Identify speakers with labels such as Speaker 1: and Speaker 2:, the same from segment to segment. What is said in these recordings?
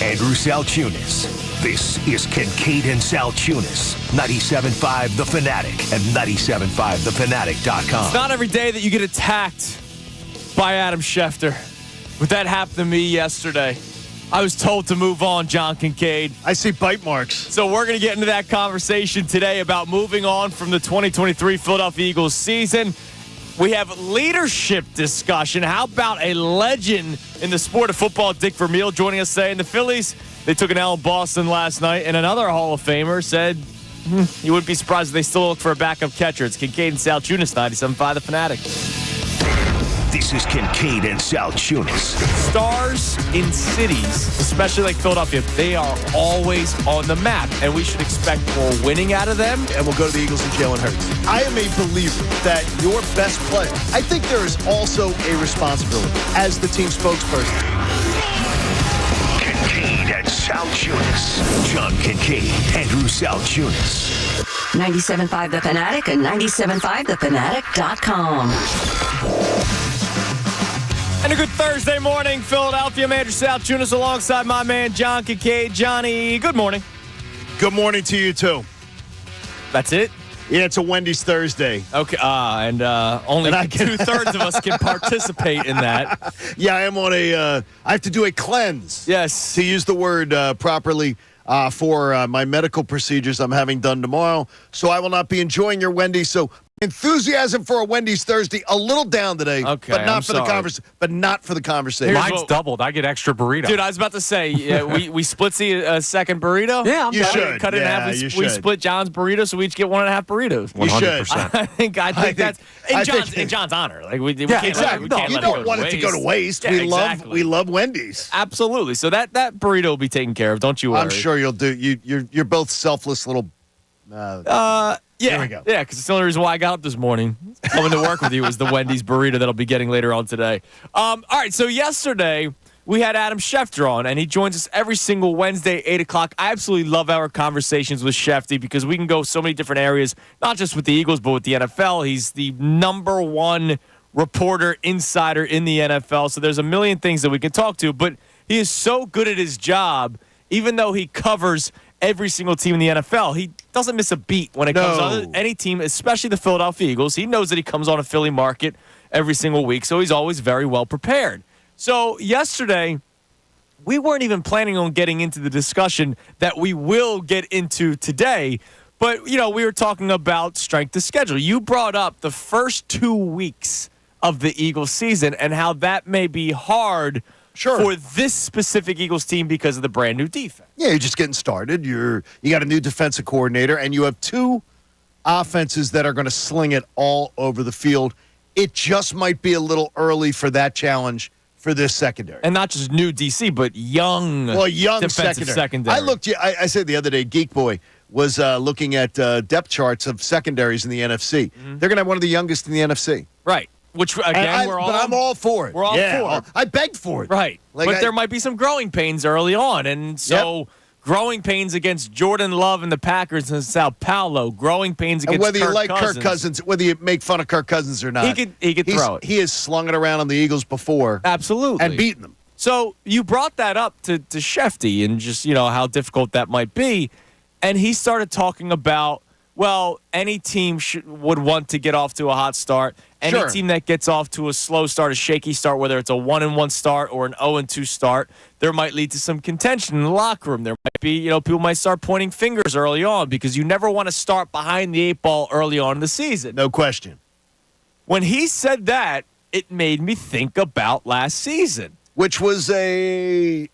Speaker 1: Andrew Salciunas. This is Kincade Salciunas, 97.5 The Fanatic and 97.5thefanatic.com.
Speaker 2: It's not every day that you get attacked by Adam Schefter. But that happened to me yesterday. I was told to move on, John Kincade.
Speaker 3: I see bite marks.
Speaker 2: So we're going to get into that conversation today about moving on from the 2023 Philadelphia Eagles season. We have leadership discussion. How about a legend in the sport of football, Dick Vermeil, joining us today. And the Phillies, they took an L in Boston last night, and another Hall of Famer said you wouldn't be surprised if they still look for a backup catcher. It's Kincade Salciunas, 97.5 The Fanatic.
Speaker 1: This is Kincade Salciunas.
Speaker 2: Stars in cities, especially like Philadelphia, they are always on the map, and we should expect more winning out of them.
Speaker 3: And we'll go to the Eagles and Jalen Hurts. I am a believer that your best player, I think there is also a responsibility as the team spokesperson.
Speaker 1: Kincade Salciunas. John Kincade, Andrew Salciunas.
Speaker 4: 97.5 The Fanatic and 97.5thefanatic.com.
Speaker 2: And a good Thursday morning, Philadelphia. I'm Andrew Salciunas alongside my man, John Kincade. Johnny, good morning.
Speaker 3: Good morning to you, too.
Speaker 2: That's it?
Speaker 3: Yeah, it's a Wendy's Thursday.
Speaker 2: Okay, and only two-thirds of us can participate in that.
Speaker 3: Yeah, I am on I have to do a cleanse.
Speaker 2: Yes.
Speaker 3: To use the word properly for my medical procedures I'm having done tomorrow. So I will not be enjoying your Wendy's. So enthusiasm for a Wendy's Thursday, a little down today.
Speaker 2: Okay,
Speaker 3: but not
Speaker 2: I'm
Speaker 3: for the conversation.
Speaker 5: Mine's doubled. I get extra burrito.
Speaker 2: Dude, I was about to say, we split a second burrito.
Speaker 5: Yeah, I'm
Speaker 3: You
Speaker 5: down.
Speaker 3: should.
Speaker 2: Cut it in
Speaker 3: Yeah,
Speaker 2: half.
Speaker 3: you
Speaker 2: We
Speaker 3: should.
Speaker 2: split John's burrito, so we each get 1.5 burritos.
Speaker 3: You should.
Speaker 5: 100%.
Speaker 2: I think that's in John's honor. Like we can't
Speaker 3: Exactly.
Speaker 2: let it,
Speaker 3: You don't want it to go to waste.
Speaker 2: Yeah, exactly.
Speaker 3: We love Wendy's.
Speaker 2: Absolutely. So that burrito will be taken care of. Don't you worry.
Speaker 3: I'm sure you'll do. You're both selfless little.
Speaker 2: Yeah,
Speaker 3: There we go.
Speaker 2: Yeah, because it's the only reason why I got up this morning. Coming to work with you was the Wendy's burrito that I'll be getting later on today. All right, so yesterday we had Adam Schefter on, and he joins us every single Wednesday, 8 o'clock. I absolutely love our conversations with Shefty because we can go so many different areas, not just with the Eagles, but with the NFL. He's the number one reporter, insider in the NFL, so there's a million things that we can talk to, but he is so good at his job, even though he covers every single team in the NFL. He doesn't miss a beat when it comes on any team, especially the Philadelphia Eagles. He knows that he comes on a Philly market every single week, so he's always very well prepared. So yesterday, we weren't even planning on getting into the discussion that we will get into today, but, we were talking about strength of schedule. You brought up the first 2 weeks of the Eagles season and how that may be hard for this specific Eagles team because of the brand new defense.
Speaker 3: Yeah, you're just getting started. You got a new defensive coordinator, and you have two offenses that are going to sling it all over the field. It just might be a little early for that challenge for this secondary.
Speaker 2: And not just new DC, but young defensive secondary.
Speaker 3: I said the other day, Geek Boy was looking at depth charts of secondaries in the NFC.
Speaker 2: Mm-hmm.
Speaker 3: They're going to have one of the youngest in the NFC.
Speaker 2: Right. Which, again,
Speaker 3: but I'm all for it.
Speaker 2: We're all for it.
Speaker 3: I begged for it.
Speaker 2: Right. But there might be some growing pains early on. And so growing pains against Jordan Love and the Packers in Sao Paulo, growing pains against
Speaker 3: whether
Speaker 2: Kirk
Speaker 3: you like
Speaker 2: Cousins.
Speaker 3: Kirk Cousins, whether you make fun of Kirk Cousins or not.
Speaker 2: He could throw it.
Speaker 3: He has slung it around on the Eagles before.
Speaker 2: Absolutely.
Speaker 3: And beaten them.
Speaker 2: So you brought that up to Shefty and just, how difficult that might be. And he started talking about, well, any team would want to get off to a hot start. Any team that gets off to a slow start, a shaky start, whether it's a 1-1 start or an 0-2 start, there might lead to some contention in the locker room. There might be, people might start pointing fingers early on because you never want to start behind the 8 ball early on in the season.
Speaker 3: No question.
Speaker 2: When he said that, it made me think about last season,
Speaker 3: which was a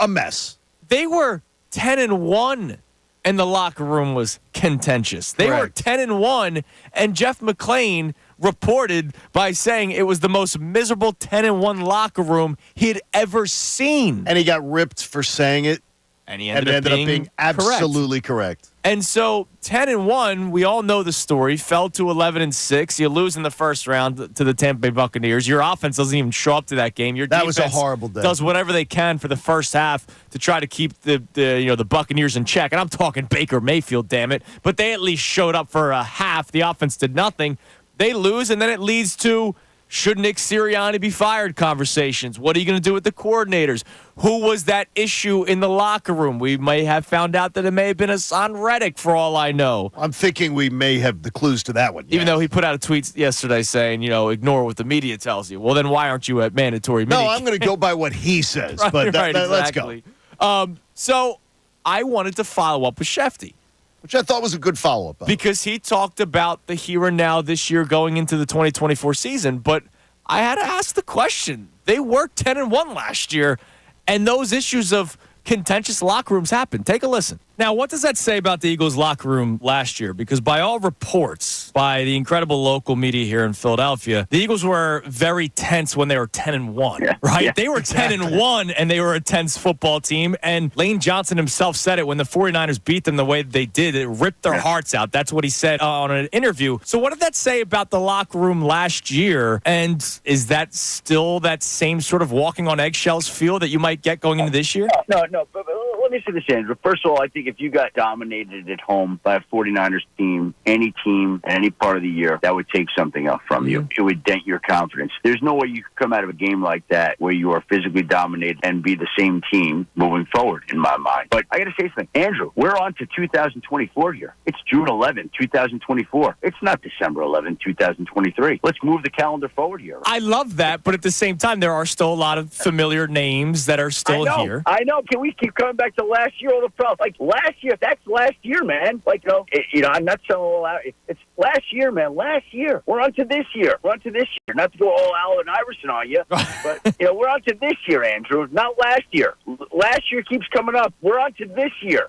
Speaker 3: mess.
Speaker 2: They were 10-1. And the locker room was contentious. They were 10-1, and Jeff McClain reported by saying it was the most miserable 10-1 locker room he had ever seen.
Speaker 3: And he got ripped for saying it.
Speaker 2: And he ended up being
Speaker 3: absolutely correct.
Speaker 2: And so 10-1, we all know the story, fell to 11-6. You lose in the first round to the Tampa Bay Buccaneers. Your offense doesn't even show up to that game. Your
Speaker 3: that was a
Speaker 2: defense
Speaker 3: horrible day.
Speaker 2: Does whatever they can for the first half to try to keep the Buccaneers in check. And I'm talking Baker Mayfield, damn it. But they at least showed up for a half. The offense did nothing. They lose, and then it leads to should Nick Sirianni be fired conversations. What are you going to do with the coordinators? Who was that issue in the locker room? We may have found out that it may have been Hassan Reddick, for all I know.
Speaker 3: I'm thinking we may have the clues to that one.
Speaker 2: Even though he put out a tweet yesterday saying, ignore what the media tells you. Well, then why aren't you at mandatory
Speaker 3: No,
Speaker 2: minicamp?
Speaker 3: I'm going to go by what he says,
Speaker 2: Right,
Speaker 3: but
Speaker 2: right,
Speaker 3: let's
Speaker 2: exactly.
Speaker 3: go.
Speaker 2: So I wanted to follow up with Shefty.
Speaker 3: Which I thought was a good follow-up.
Speaker 2: Because he talked about the here and now this year going into the 2024 season, but I had to ask the question. They were 10-1 last year, and those issues of contentious locker rooms happened. Take a listen. Now, what does that say about the Eagles' locker room last year? Because by all reports, by the incredible local media here in Philadelphia, the Eagles were very tense when they were 10-1, right?
Speaker 6: Yeah,
Speaker 2: they were 10-1, and they were a tense football team. And Lane Johnson himself said it when the 49ers beat them the way they did. It ripped their hearts out. That's what he said on an interview. So what did that say about the locker room last year? And is that still that same sort of walking on eggshells feel that you might get going into this year?
Speaker 6: No. But let me say this, Andrew. First of all, I think if you got dominated at home by a 49ers team, any team, at any part of the year, that would take something up from you. It would dent your confidence. There's no way you could come out of a game like that where you are physically dominated and be the same team moving forward, in my mind. But I got to say something. Andrew, we're on to 2024 here. It's June 11, 2024. It's not December 11, 2023. Let's move the calendar forward here.
Speaker 2: I love that, but at the same time, there are still a lot of familiar names that are still here.
Speaker 6: I know. Can we keep coming back to last year? All the problems. Like last year, that's last year, man. Like, I'm not saying all out. It's last year, man. Last year. We're on to this year. Not to go all Allen Iverson on you, but we're on to this year, Andrew. Not last year. Last year keeps coming up. We're on to this year.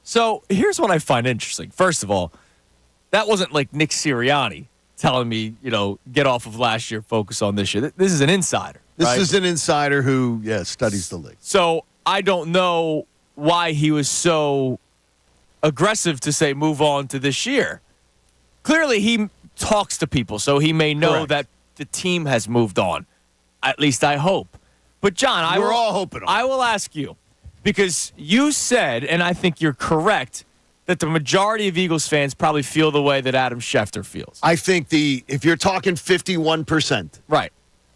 Speaker 2: So here's what I find interesting. First of all, that wasn't like Nick Sirianni telling me, get off of last year, focus on this year. This is an insider.
Speaker 3: This
Speaker 2: right?
Speaker 3: is an insider who, studies the league.
Speaker 2: So I don't know why he was so aggressive to say move on to this year. Clearly, he talks to people, so he may know
Speaker 3: Correct.
Speaker 2: that the team has moved on. At least I hope. But, John,
Speaker 3: We're all hoping on it.
Speaker 2: I will ask you, because you said, and I think you're correct, that the majority of Eagles fans probably feel the way that Adam Schefter feels.
Speaker 3: I think if you're talking 51%,
Speaker 2: Right.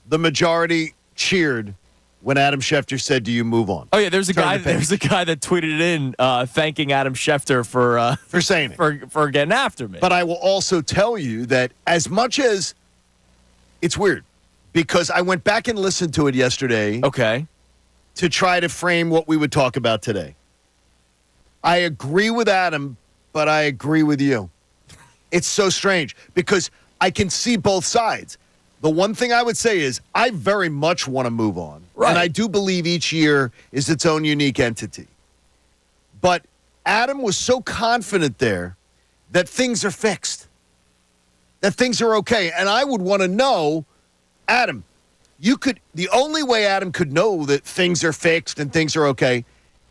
Speaker 3: the majority cheered when Adam Schefter said, "Do you move on?"
Speaker 2: Oh yeah, there's a
Speaker 3: Turn
Speaker 2: guy.
Speaker 3: the page.
Speaker 2: There's a guy that tweeted it in, thanking Adam Schefter
Speaker 3: For saying it.
Speaker 2: for getting after me.
Speaker 3: But I will also tell you that as much as it's weird, because I went back and listened to it yesterday
Speaker 2: okay,
Speaker 3: to try to frame what we would talk about today. I agree with Adam, but I agree with you. It's so strange because I can see both sides. The one thing I would say is I very much want to move on.
Speaker 2: Right.
Speaker 3: And I do believe each year is its own unique entity. But Adam was so confident there that things are fixed, that things are okay. And I would want to know, Adam, the only way Adam could know that things are fixed and things are okay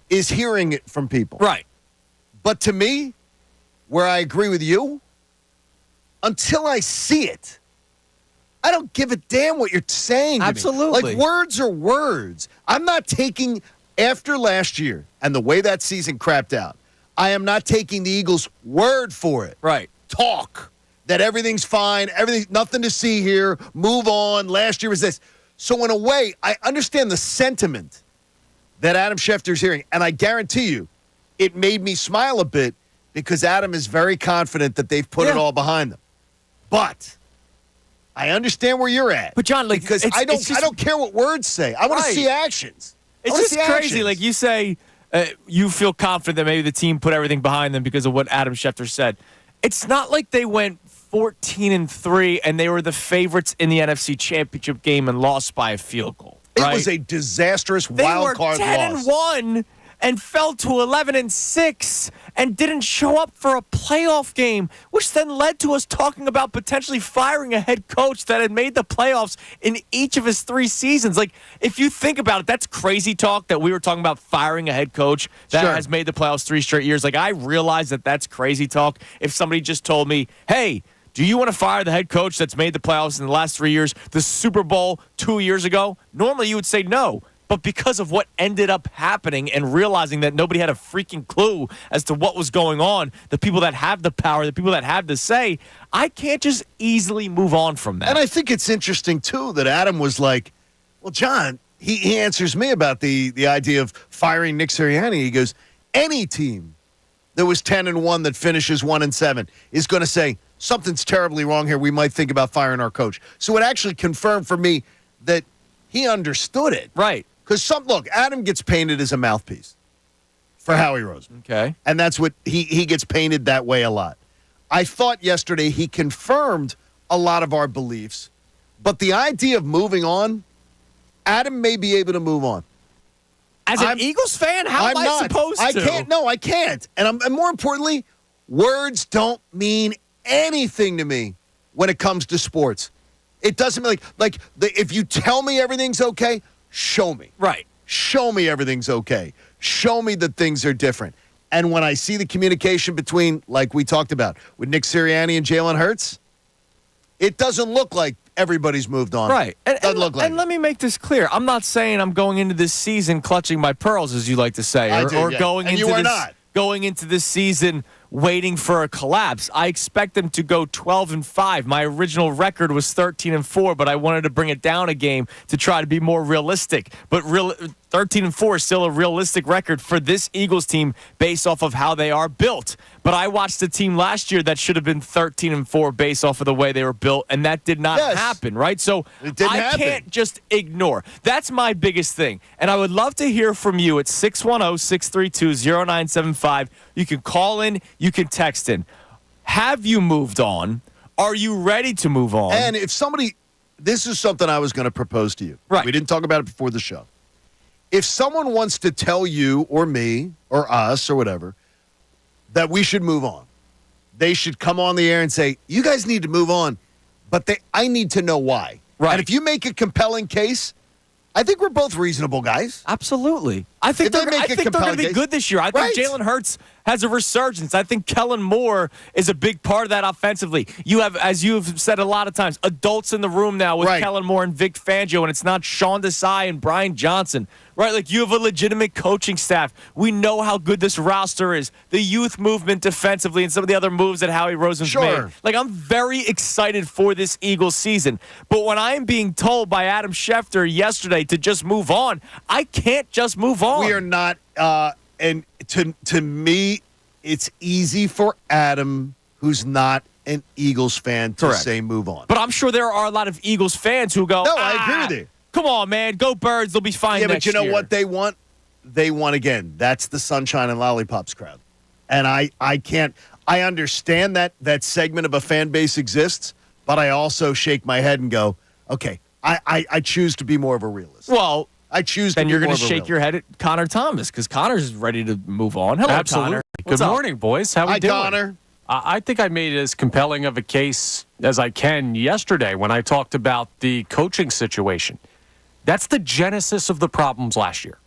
Speaker 3: is hearing it from people.
Speaker 2: right.
Speaker 3: But to me, where I agree with you, until I see it, I don't give a damn what you're saying to
Speaker 2: Absolutely.
Speaker 3: me. Like, words are words. I'm not taking, after last year and the way that season crapped out, I am not taking the Eagles' word for it.
Speaker 2: Right.
Speaker 3: Talk that everything's fine, nothing to see here, move on, last year was this. So in a way, I understand the sentiment that Adam Schefter's hearing, and I guarantee you, it made me smile a bit because Adam is very confident that they've put it all behind them. But I understand where you're at.
Speaker 2: But John, like,
Speaker 3: because I don't care what words say. I want
Speaker 2: Right.
Speaker 3: to see actions.
Speaker 2: It's just crazy. Like you say, you feel confident that maybe the team put everything behind them because of what Adam Schefter said. It's not like they went 14-3 and they were the favorites in the NFC Championship game and lost by a field goal.
Speaker 3: It
Speaker 2: right?
Speaker 3: was a disastrous
Speaker 2: They
Speaker 3: wild
Speaker 2: were
Speaker 3: card loss.
Speaker 2: 10-1 and fell to 11-6 and didn't show up for a playoff game, which then led to us talking about potentially firing a head coach that had made the playoffs in each of his 3 seasons. Like, if you think about it, that's crazy talk that we were talking about firing a head coach that
Speaker 3: Sure.
Speaker 2: has made the playoffs 3 straight years. Like, I realize that that's crazy talk. If somebody just told me, hey, do you want to fire the head coach that's made the playoffs in the last 3 years, the Super Bowl 2 years ago? Normally you would say no. but because of what ended up happening and realizing that nobody had a freaking clue as to what was going on, the people that have the power, the people that have the say, I can't just easily move on from that.
Speaker 3: And I think it's interesting, too, that Adam was like, well, John, he answers me about the idea of firing Nick Sirianni. He goes, any team that was 10-1 that finishes 1-7 is going to say, something's terribly wrong here. We might think about firing our coach. So it actually confirmed for me that he understood it.
Speaker 2: Right.
Speaker 3: Because look, Adam gets painted as a mouthpiece for Howie Roseman.
Speaker 2: Okay.
Speaker 3: And that's what he gets painted that way a lot. I thought yesterday he confirmed a lot of our beliefs, but the idea of moving on, Adam may be able to move on.
Speaker 2: As an Eagles fan, how am I supposed to?
Speaker 3: I can't. No, I can't. And more importantly, words don't mean anything to me when it comes to sports. It doesn't mean if you tell me everything's okay, show me.
Speaker 2: Right.
Speaker 3: Show me everything's okay. Show me that things are different. And when I see the communication between, like we talked about, with Nick Sirianni and Jalen Hurts, it doesn't look like everybody's moved on.
Speaker 2: Right.
Speaker 3: Doesn't look like
Speaker 2: and let me make this clear. I'm not saying I'm going into this season clutching my pearls, as you like to say, going into this season waiting for a collapse. I expect them to go 12-5. My original record was 13-4, but I wanted to bring it down a game to try to be more realistic. But 13-4 is still a realistic record for this Eagles team based off of how they are built. But I watched the team last year that should have been 13-4 based off of the way they were built, and that did not happen, right? So I can't just ignore. That's my biggest thing. And I would love to hear from you at 610-632-0975. You can call in. You can text in. Have you moved on? Are you ready to move on?
Speaker 3: And if somebody, this is something I was going to propose to you.
Speaker 2: Right.
Speaker 3: We didn't talk about it before the show. If someone wants to tell you or me or us or whatever that we should move on, they should come on the air and say, you guys need to move on, but I need to know why.
Speaker 2: Right.
Speaker 3: And if you make a compelling case, I think we're both reasonable guys.
Speaker 2: Absolutely. I think they're going to be good this year. I think Jalen Hurts has a resurgence. I think Kellen Moore is a big part of that offensively. You have, as you've said a lot of times, adults in the room now with Kellen Moore and Vic Fangio, and it's not Sean Desai and Brian Johnson. Right, like you have a legitimate coaching staff. We know how good this roster is. The youth movement defensively and some of the other moves that Howie Roseman's made. Like, I'm very excited for this Eagles season. But when I am being told by Adam Schefter yesterday to just move on, I can't just move on.
Speaker 3: We are not, and to me, it's easy for Adam, who's not an Eagles fan, to say move on.
Speaker 2: But I'm sure there are a lot of Eagles fans who go,
Speaker 3: no, I agree with you.
Speaker 2: Come on, man. Go Birds. They'll be fine next year.
Speaker 3: Yeah, but you know what they want? They want, again, that's the Sunshine and Lollipops crowd. And I can't – I understand that segment of a fan base exists, but I also shake my head and go, okay, I choose to be more of a realist.
Speaker 2: Well –
Speaker 3: I choose to
Speaker 2: then
Speaker 3: be
Speaker 2: you're
Speaker 3: going to
Speaker 2: shake your head at Connor Thomas because Connor's ready to move on. Hello,
Speaker 5: Absolutely.
Speaker 2: Connor.
Speaker 5: Good morning, boys. How we doing?
Speaker 3: Hi, Connor.
Speaker 5: I think I made as compelling of a case as I can yesterday when I talked about the coaching situation. That's the genesis of the problems last year.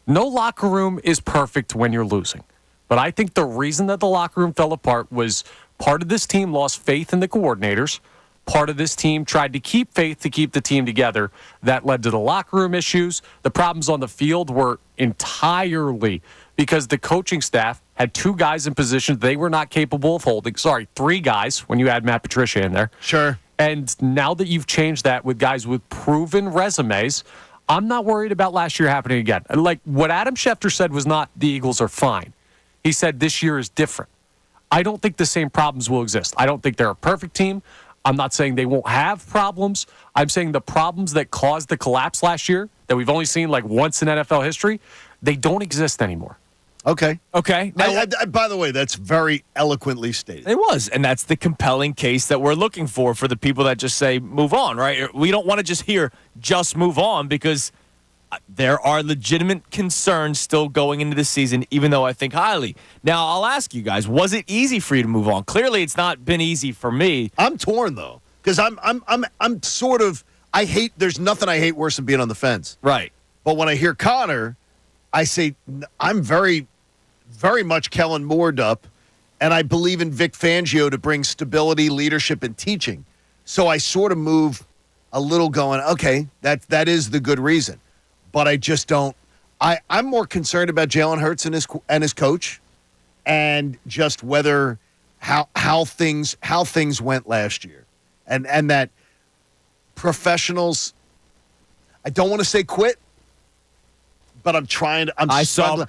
Speaker 5: No locker room is perfect when you're losing. But I think the reason that the locker room fell apart was part of this team lost faith in the coordinators. Part of this team tried to keep faith to keep the team together. That led to the locker room issues. The problems on the field were entirely because the coaching staff had two guys in positions they were not capable of holding. Sorry, three guys when you add Matt Patricia in there.
Speaker 3: Sure.
Speaker 5: And now that you've changed that with guys with proven resumes, I'm not worried about last year happening again. Like what Adam Schefter said was not the Eagles are fine. He said this year is different. I don't think the same problems will exist. I don't think they're a perfect team. I'm not saying they won't have problems. I'm saying the problems that caused the collapse last year that we've only seen like once in NFL history, they don't exist anymore.
Speaker 3: Okay.
Speaker 2: Now,
Speaker 3: by the way, that's very eloquently stated.
Speaker 2: It was, and that's the compelling case that we're looking for the people that just say move on, right? We don't want to just hear just move on because there are legitimate concerns still going into the season, even though I think highly. Now, I'll ask you guys, was it easy for you to move on? Clearly, it's not been easy for me.
Speaker 3: I'm torn though, because I'm sort of there's nothing I hate worse than being on the fence.
Speaker 2: Right.
Speaker 3: But when I hear Connor, I say I'm very, very much Kellen Moored up, and I believe in Vic Fangio to bring stability, leadership, and teaching. So I sort of move a little going, okay, that is the good reason. but I just don't. I'm more concerned about Jalen Hurts and his coach, and just whether how things went last year, and that professionals. I don't want to say quit, but I'm trying to. I'm struggling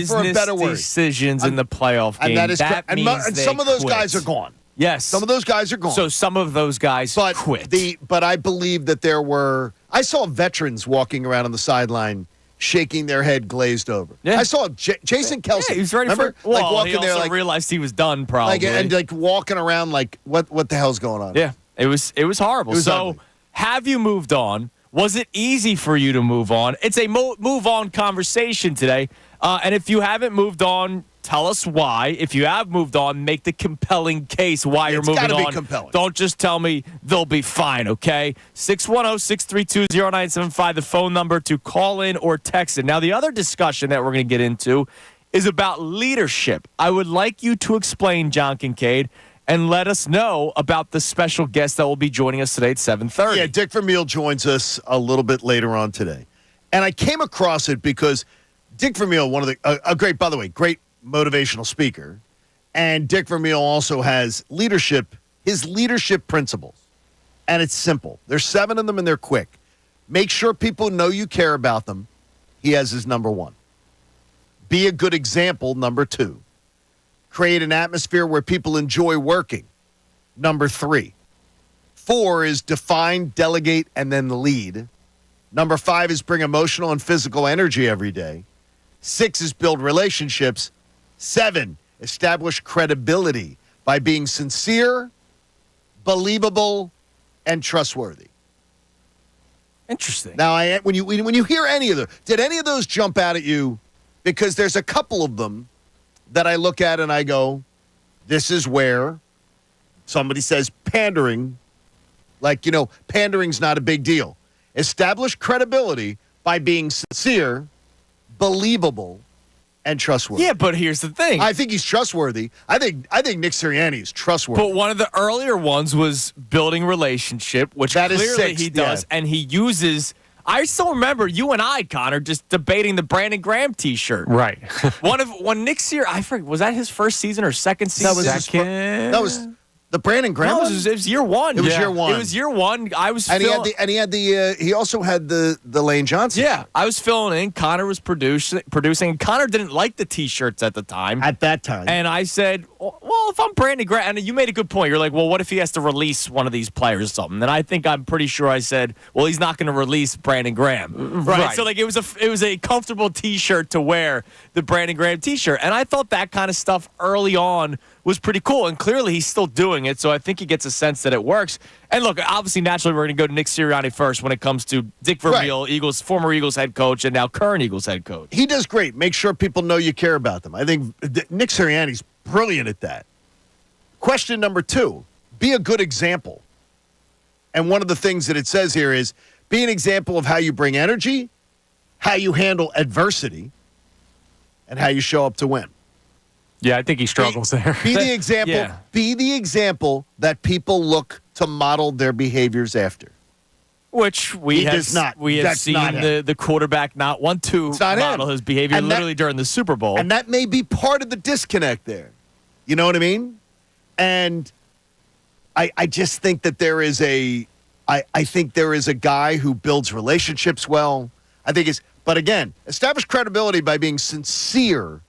Speaker 3: for a better word.
Speaker 2: Decisions in the playoff game.
Speaker 3: And that is
Speaker 2: and
Speaker 3: some of those
Speaker 2: quit.
Speaker 3: guys are gone.
Speaker 2: Yes,
Speaker 3: some of those guys are gone.
Speaker 2: So some of those guys quit.
Speaker 3: But I believe that there were. I saw veterans walking around on the sideline, shaking their head glazed over.
Speaker 2: Yeah.
Speaker 3: I saw Jason Kelsey.
Speaker 2: Yeah, he was ready
Speaker 3: Remember?
Speaker 2: for. Well,
Speaker 3: walking
Speaker 2: he also
Speaker 3: there,
Speaker 2: realized he was done. Probably
Speaker 3: and walking around like what the hell's going on?
Speaker 2: Yeah, it was horrible.
Speaker 3: Ugly.
Speaker 2: Have you moved on? Was it easy for you to move on? It's a move on conversation today. And if you haven't moved on, tell us why. If you have moved on, make the compelling case why you're moving on.
Speaker 3: It's got to be compelling.
Speaker 2: Don't just tell me they'll be fine, okay? 610-632-0975, the phone number to call in or text it. Now, the other discussion that we're going to get into is about leadership. I would like you to explain, John Kincade, and let us know about the special guest that will be joining us today at 7:30.
Speaker 3: Yeah, Dick Vermeil joins us a little bit later on today. And I came across it because Dick Vermeil, great motivational speaker, and Dick Vermeil also has his leadership principles. And it's simple. There's 7 of them and they're quick. Make sure people know you care about them. He has his number 1. Be a good example, number 2. Create an atmosphere where people enjoy working. Number 3. 4 is define, delegate, and then lead. Number 5 is bring emotional and physical energy every day. 6 is build relationships. 7, establish credibility by being sincere, believable, and trustworthy.
Speaker 2: Interesting.
Speaker 3: Now, when you hear any of them, did any of those jump out at you? Because there's a couple of them that I look at and I go, this is where somebody says pandering, pandering's not a big deal. Establish credibility by being sincere, believable, and trustworthy.
Speaker 2: Yeah, but here's the thing.
Speaker 3: I think he's trustworthy. I think Nick Sirianni is trustworthy.
Speaker 2: But one of the earlier ones was building relationship, which
Speaker 3: that
Speaker 2: clearly
Speaker 3: is 6,
Speaker 2: he does, and he uses. I still remember you and I, Connor, just debating the Brandon Graham T-shirt.
Speaker 5: Right.
Speaker 2: when Nick Sirianni, I forget, was that his first season or second season?
Speaker 3: That was the Brandon Graham.
Speaker 2: No, it was year 1.
Speaker 3: It was year 1.
Speaker 2: It was year 1. I was
Speaker 3: he also had the Lane Johnson.
Speaker 2: Yeah, I was filling in. Connor was producing. Connor didn't like the T-shirts at the time.
Speaker 3: At that time.
Speaker 2: And I said, well, if I'm Brandon Graham, and you made a good point. You're like, well, what if he has to release one of these players or something? And I'm pretty sure I said, well, he's not going to release Brandon Graham. Right. So it was a comfortable T-shirt to wear, the Brandon Graham T-shirt. And I thought that kind of stuff early on was pretty cool. And clearly he's still doing it. So I think he gets a sense that it works. And look, obviously, naturally, we're going to go to Nick Sirianni first when it comes to Dick Vermeil, right. Former Eagles head coach, and now current Eagles head coach.
Speaker 3: He does great. Make sure people know you care about them. I think Nick Sirianni's brilliant at that. Question number 2, be a good example. And one of the things that it says here is be an example of how you bring energy, how you handle adversity, and how you show up to win.
Speaker 5: Yeah, I think he struggles there.
Speaker 3: Be the example.
Speaker 2: Yeah.
Speaker 3: Be the example that people look to model their behaviors after.
Speaker 2: Which we have seen the quarterback not want to model his behavior literally during the Super Bowl.
Speaker 3: And that may be part of the disconnect there. You know what I mean? And I just think that there is a guy who builds relationships well. But again, establish credibility by being sincere,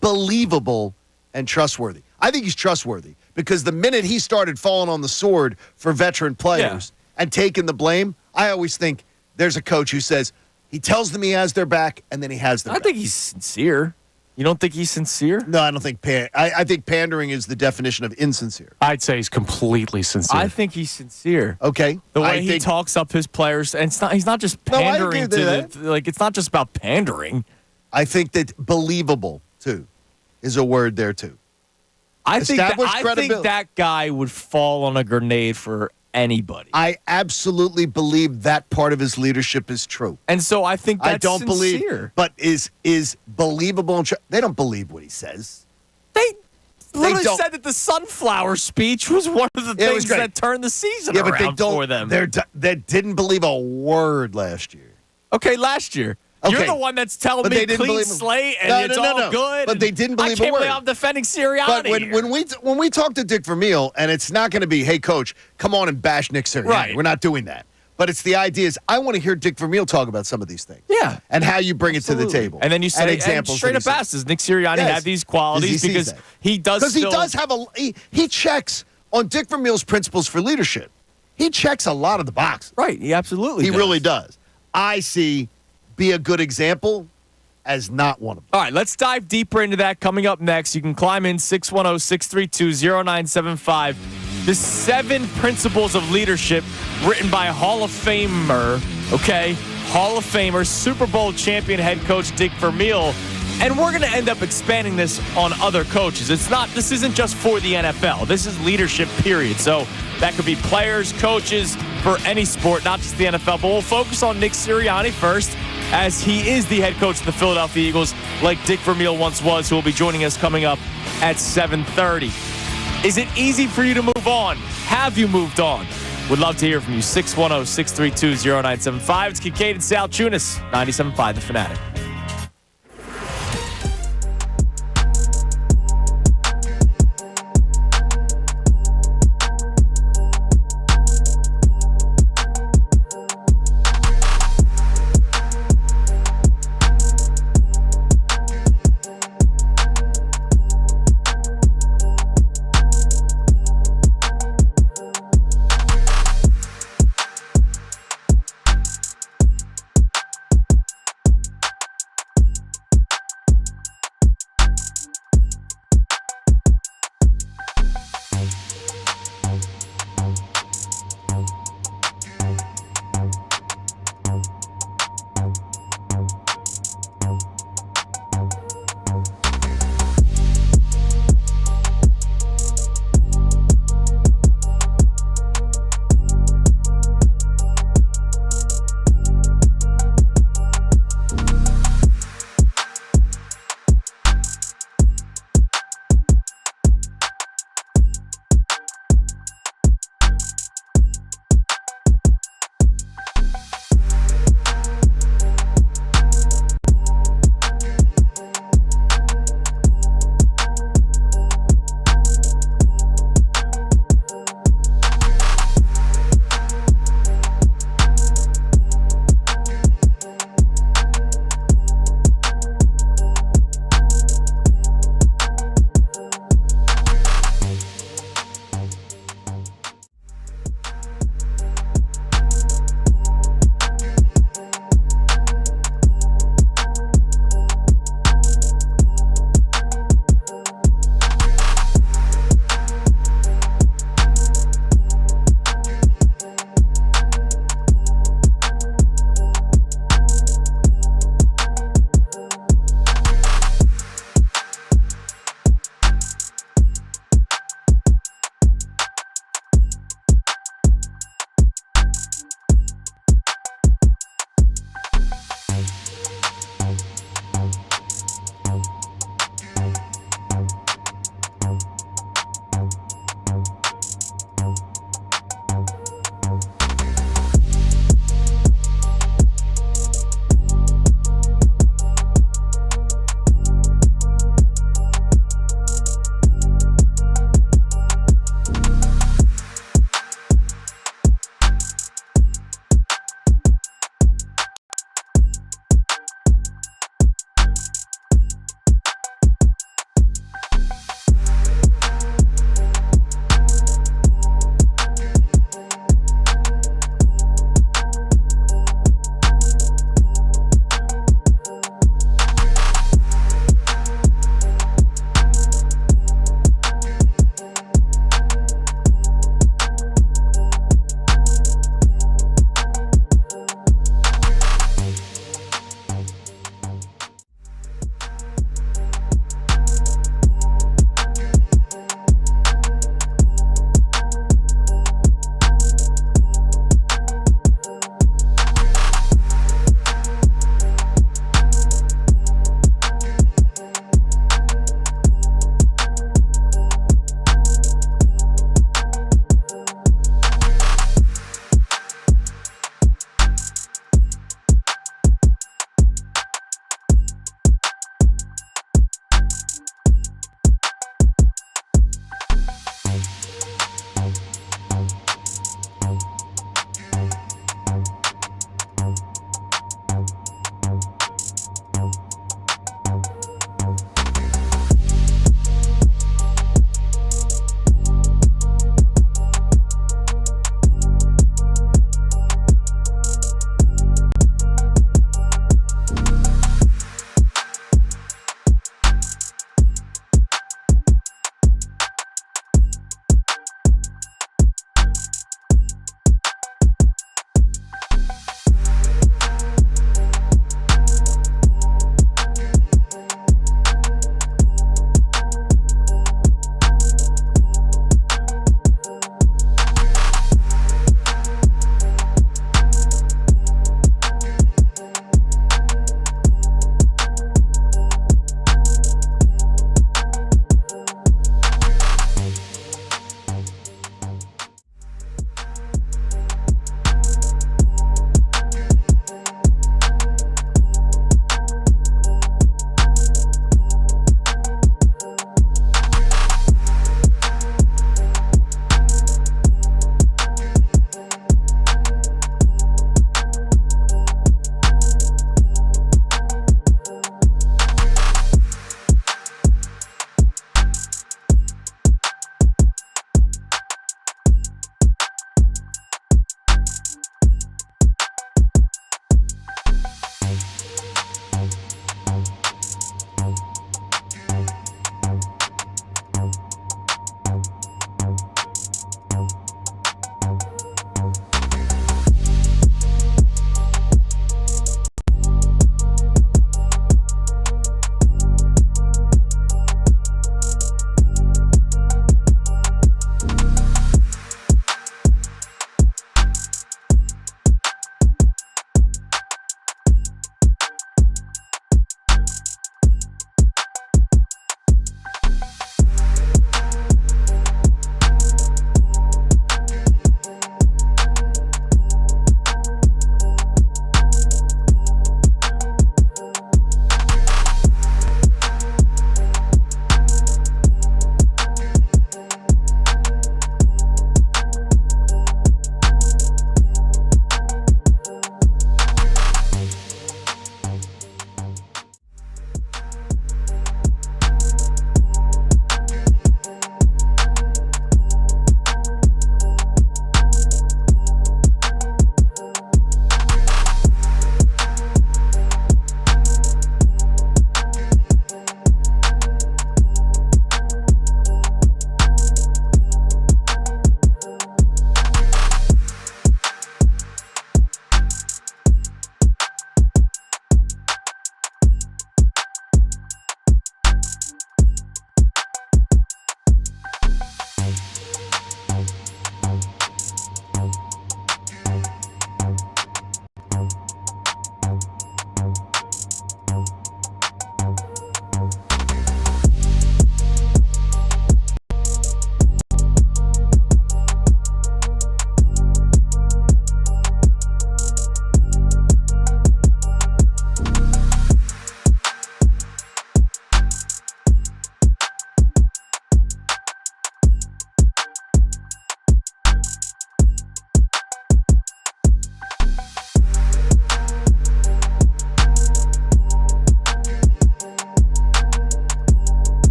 Speaker 3: believable, and trustworthy. I think he's trustworthy because the minute he started falling on the sword for veteran players and taking the blame, I always think there's a coach who says he tells them he has their back and then he has their back.
Speaker 2: I think he's sincere. You don't think he's sincere?
Speaker 3: No, I don't think I think pandering is the definition of insincere.
Speaker 5: I'd say he's completely sincere.
Speaker 2: I think he's sincere.
Speaker 3: Okay.
Speaker 2: The way he talks up his players, and he's not just pandering it's not just about pandering.
Speaker 3: I think that believable too is a word there too.
Speaker 2: I think that guy would fall on a grenade for anybody.
Speaker 3: I absolutely believe that part of his leadership is true.
Speaker 2: And so I think that's sincere.
Speaker 3: But is believable and they don't believe what he says.
Speaker 2: They literally said that the sunflower speech was one of the things that turned the season around for them.
Speaker 3: They didn't believe a word last year.
Speaker 2: Okay, last year.
Speaker 3: Okay.
Speaker 2: You're the one that's telling
Speaker 3: But
Speaker 2: me
Speaker 3: they didn't
Speaker 2: clean
Speaker 3: believe him.
Speaker 2: slate and
Speaker 3: No,
Speaker 2: it's
Speaker 3: no, no,
Speaker 2: all
Speaker 3: no.
Speaker 2: good.
Speaker 3: But they didn't believe
Speaker 2: I
Speaker 3: a
Speaker 2: can't believe
Speaker 3: word.
Speaker 2: I'm defending Sirianni.
Speaker 3: But
Speaker 2: here.
Speaker 3: when we talk to Dick Vermeil, and it's not going to be, hey, coach, come on and bash Nick Sirianni.
Speaker 2: Right.
Speaker 3: We're not doing that. But it's the idea is I want to hear Dick Vermeil talk about some of these things.
Speaker 2: Yeah.
Speaker 3: And how you bring it to the
Speaker 2: Absolutely.
Speaker 3: table.
Speaker 2: And then you say, and
Speaker 3: examples
Speaker 2: straight
Speaker 3: that
Speaker 2: up
Speaker 3: he
Speaker 2: ask, does Nick Sirianni
Speaker 3: Yes.
Speaker 2: have these qualities?
Speaker 3: He sees
Speaker 2: Because
Speaker 3: that.
Speaker 2: he does
Speaker 3: Because he
Speaker 2: still-
Speaker 3: does have he checks on Dick Vermeil's principles for leadership. He checks a lot of the boxes.
Speaker 2: Right, he absolutely
Speaker 3: He
Speaker 2: does.
Speaker 3: really does. I see be a good example as not one of them.
Speaker 2: All right, let's dive deeper into that coming up next. You can climb in 610-632-0975. The 7 principles of leadership written by Hall of Famer, okay? Hall of Famer, Super Bowl champion head coach Dick Vermeil. And we're going to end up expanding this on other coaches. This isn't just for the NFL. This is leadership, period. So that could be players, coaches, for any sport, not just the NFL. But we'll focus on Nick Sirianni first, as he is the head coach of the Philadelphia Eagles, like Dick Vermeil once was, who will be joining us coming up at 7:30. Is it easy for you to move on? Have you moved on? Would love to hear from you. 610-632-0975. It's Kincade Salciunas, 97.5 The Fanatic.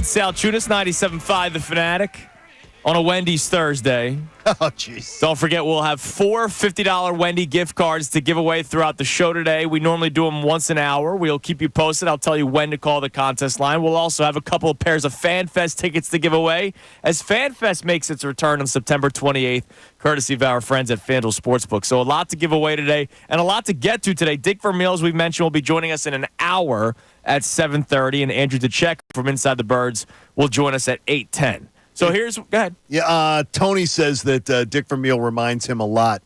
Speaker 2: Salciunas, 97.5 The Fanatic on a Wendy's Thursday.
Speaker 3: Oh, jeez.
Speaker 2: Don't forget, we'll have 4 $50 Wendy gift cards to give away throughout the show today. We normally do them once an hour. We'll keep you posted. I'll tell you when to call the contest line. We'll also have a couple of pairs of FanFest tickets to give away as FanFest makes its return on September 28th, courtesy of our friends at FanDuel Sportsbook. So a lot to give away today and a lot to get to today. Dick Vermeil, as we mentioned, will be joining us in an hour at 7:30, and Andrew DeCheck from Inside the Birds will join us at 8:10. So go ahead.
Speaker 3: Yeah, Tony says that Dick Vermeil reminds him a lot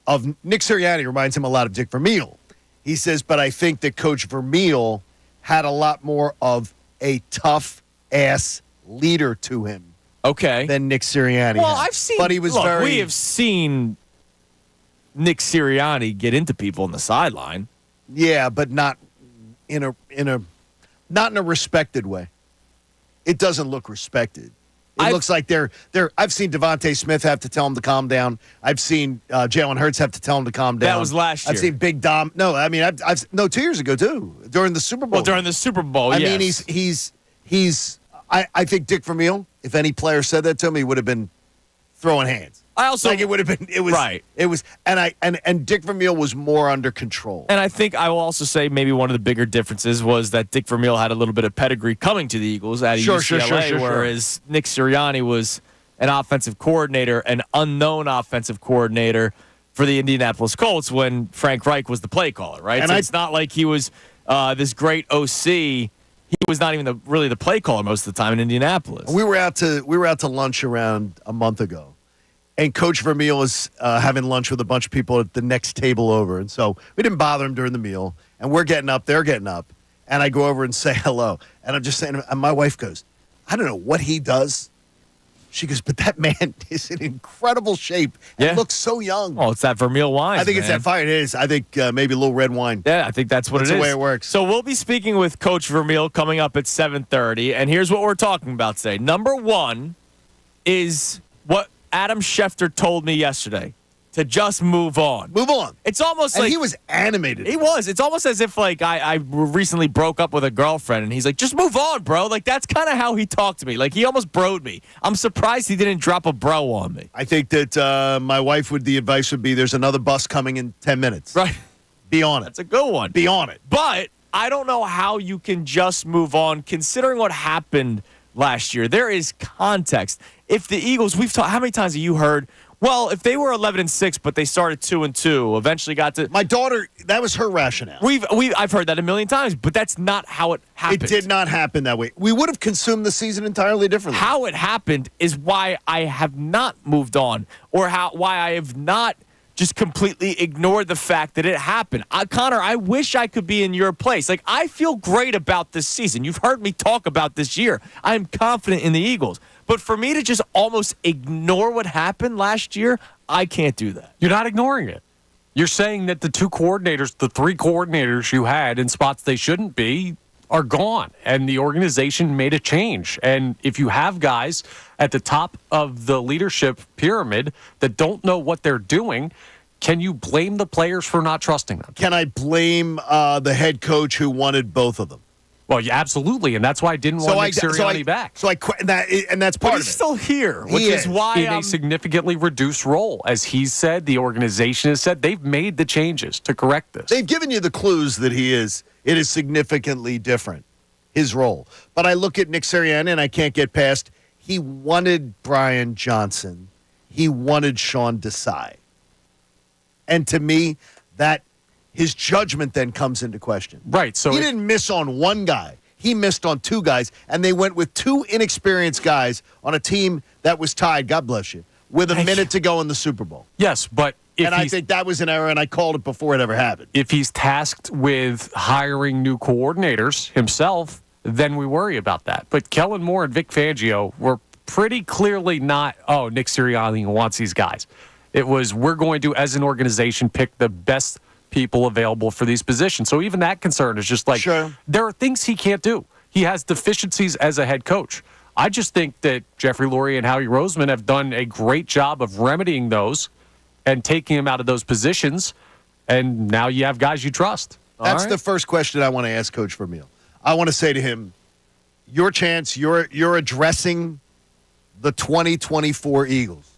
Speaker 3: of Nick Sirianni. Reminds him a lot of Dick Vermeil. He says, but I think that Coach Vermeil had a lot more of a tough ass leader to him.
Speaker 2: Okay.
Speaker 3: Than Nick Sirianni.
Speaker 2: Well,
Speaker 3: had.
Speaker 2: I've seen.
Speaker 3: But he was
Speaker 2: look, we have seen Nick Sirianni get into people on the sideline.
Speaker 3: Yeah, but not in a respected way. It doesn't look respected. It looks like they're. I've seen Devontae Smith have to tell him to calm down. I've seen Jalen Hurts have to tell him to calm down.
Speaker 2: That was last year.
Speaker 3: I've seen Big Dom. No, I mean, no, 2 years ago too, during the Super Bowl.
Speaker 2: Well, during the Super Bowl,
Speaker 3: I
Speaker 2: yes.
Speaker 3: mean, he's. I think Dick Vermeil. If any player said that to him, he would have been throwing hands.
Speaker 2: I also
Speaker 3: it would have been. It was
Speaker 2: right.
Speaker 3: It was, and Dick Vermeil was more under control.
Speaker 2: And I think I will also say maybe one of the bigger differences was that Dick Vermeil had a little bit of pedigree coming to the Eagles at UCLA, whereas Nick Sirianni was an offensive coordinator, an unknown offensive coordinator for the Indianapolis Colts when Frank Reich was the play caller, right? And so it's not like he was this great OC. He was not even really the play caller most of the time in Indianapolis.
Speaker 3: We were out to lunch around a month ago. And Coach Vermeil was having lunch with a bunch of people at the next table over. And so we didn't bother him during the meal. And we're getting up, they're getting up. And I go over and say hello. And I'm just saying, and my wife goes, I don't know what he does. She goes, but that man is in incredible shape and looks so young.
Speaker 2: Oh, it's that Vermeil wine.
Speaker 3: I think it's that fire. It is. I think maybe a little red wine.
Speaker 2: Yeah, I think that's what it is.
Speaker 3: That's the way it works.
Speaker 2: So we'll be speaking with Coach Vermeil coming up at 7:30. And here's what we're talking about today. Number one is what Adam Schefter told me yesterday, to just move on.
Speaker 3: Move on.
Speaker 2: It's almost
Speaker 3: and
Speaker 2: like
Speaker 3: he was animated.
Speaker 2: He was. It's almost as if like I recently broke up with a girlfriend and he's like, just move on, bro. Like that's kind of how he talked to me. Like he almost broed me. I'm surprised he didn't drop a bro on me.
Speaker 3: I think that my wife the advice would be there's another bus coming in 10 minutes.
Speaker 2: Right.
Speaker 3: Be on it.
Speaker 2: That's a good one.
Speaker 3: Be on it.
Speaker 2: But I don't know how you can just move on considering what happened last year. There is context. If the Eagles, we've talked, how many times have you heard, well, if they were 11-6, but they started 2-2, eventually got to.
Speaker 3: My daughter, that was her rationale.
Speaker 2: I've heard that a million times, but that's not how it happened.
Speaker 3: It did not happen that way. We would have consumed the season entirely differently.
Speaker 2: How it happened is why I have not moved on, or why I have not just completely ignored the fact that it happened. Connor, I wish I could be in your place. Like, I feel great about this season. You've heard me talk about this year. I'm confident in the Eagles. But for me to just almost ignore what happened last year, I can't do that.
Speaker 5: You're not ignoring it. You're saying that the 3 coordinators you had in spots they shouldn't be are gone, and the organization made a change. And if you have guys at the top of the leadership pyramid that don't know what they're doing, can you blame the players for not trusting them?
Speaker 3: Can I blame the head coach who wanted both of them?
Speaker 5: Well, yeah, absolutely, and that's why I didn't want Nick Sirianni back.
Speaker 3: So I quit, and that's part of it.
Speaker 2: He's still here, which is why
Speaker 5: in a significantly reduced role, as he's said, the organization has said they've made the changes to correct this.
Speaker 3: They've given you the clues that it is significantly different, his role. But I look at Nick Sirianni and I can't get past. He wanted Brian Johnson, he wanted Sean Desai, and to me, that. His judgment then comes into question.
Speaker 5: Right. So
Speaker 3: he didn't miss on one guy. He missed on 2 guys, and they went with 2 inexperienced guys on a team that was tied, God bless you, with a minute to go in the Super Bowl.
Speaker 5: Yes, but
Speaker 3: I think that was an error, and I called it before it ever happened.
Speaker 5: If he's tasked with hiring new coordinators himself, then we worry about that. But Kellen Moore and Vic Fangio were pretty clearly not, Nick Sirianni wants these guys. It was, we're going to, as an organization, pick the best people available for these positions. So even that concern is just like, there are things he can't do. He has deficiencies as a head coach. I just think that Jeffrey Lurie and Howie Roseman have done a great job of remedying those and taking him out of those positions. And now you have guys you trust.
Speaker 3: That's the first question I want to ask Coach Vermeil. I want to say to him, your chance. You're addressing the 2024 Eagles.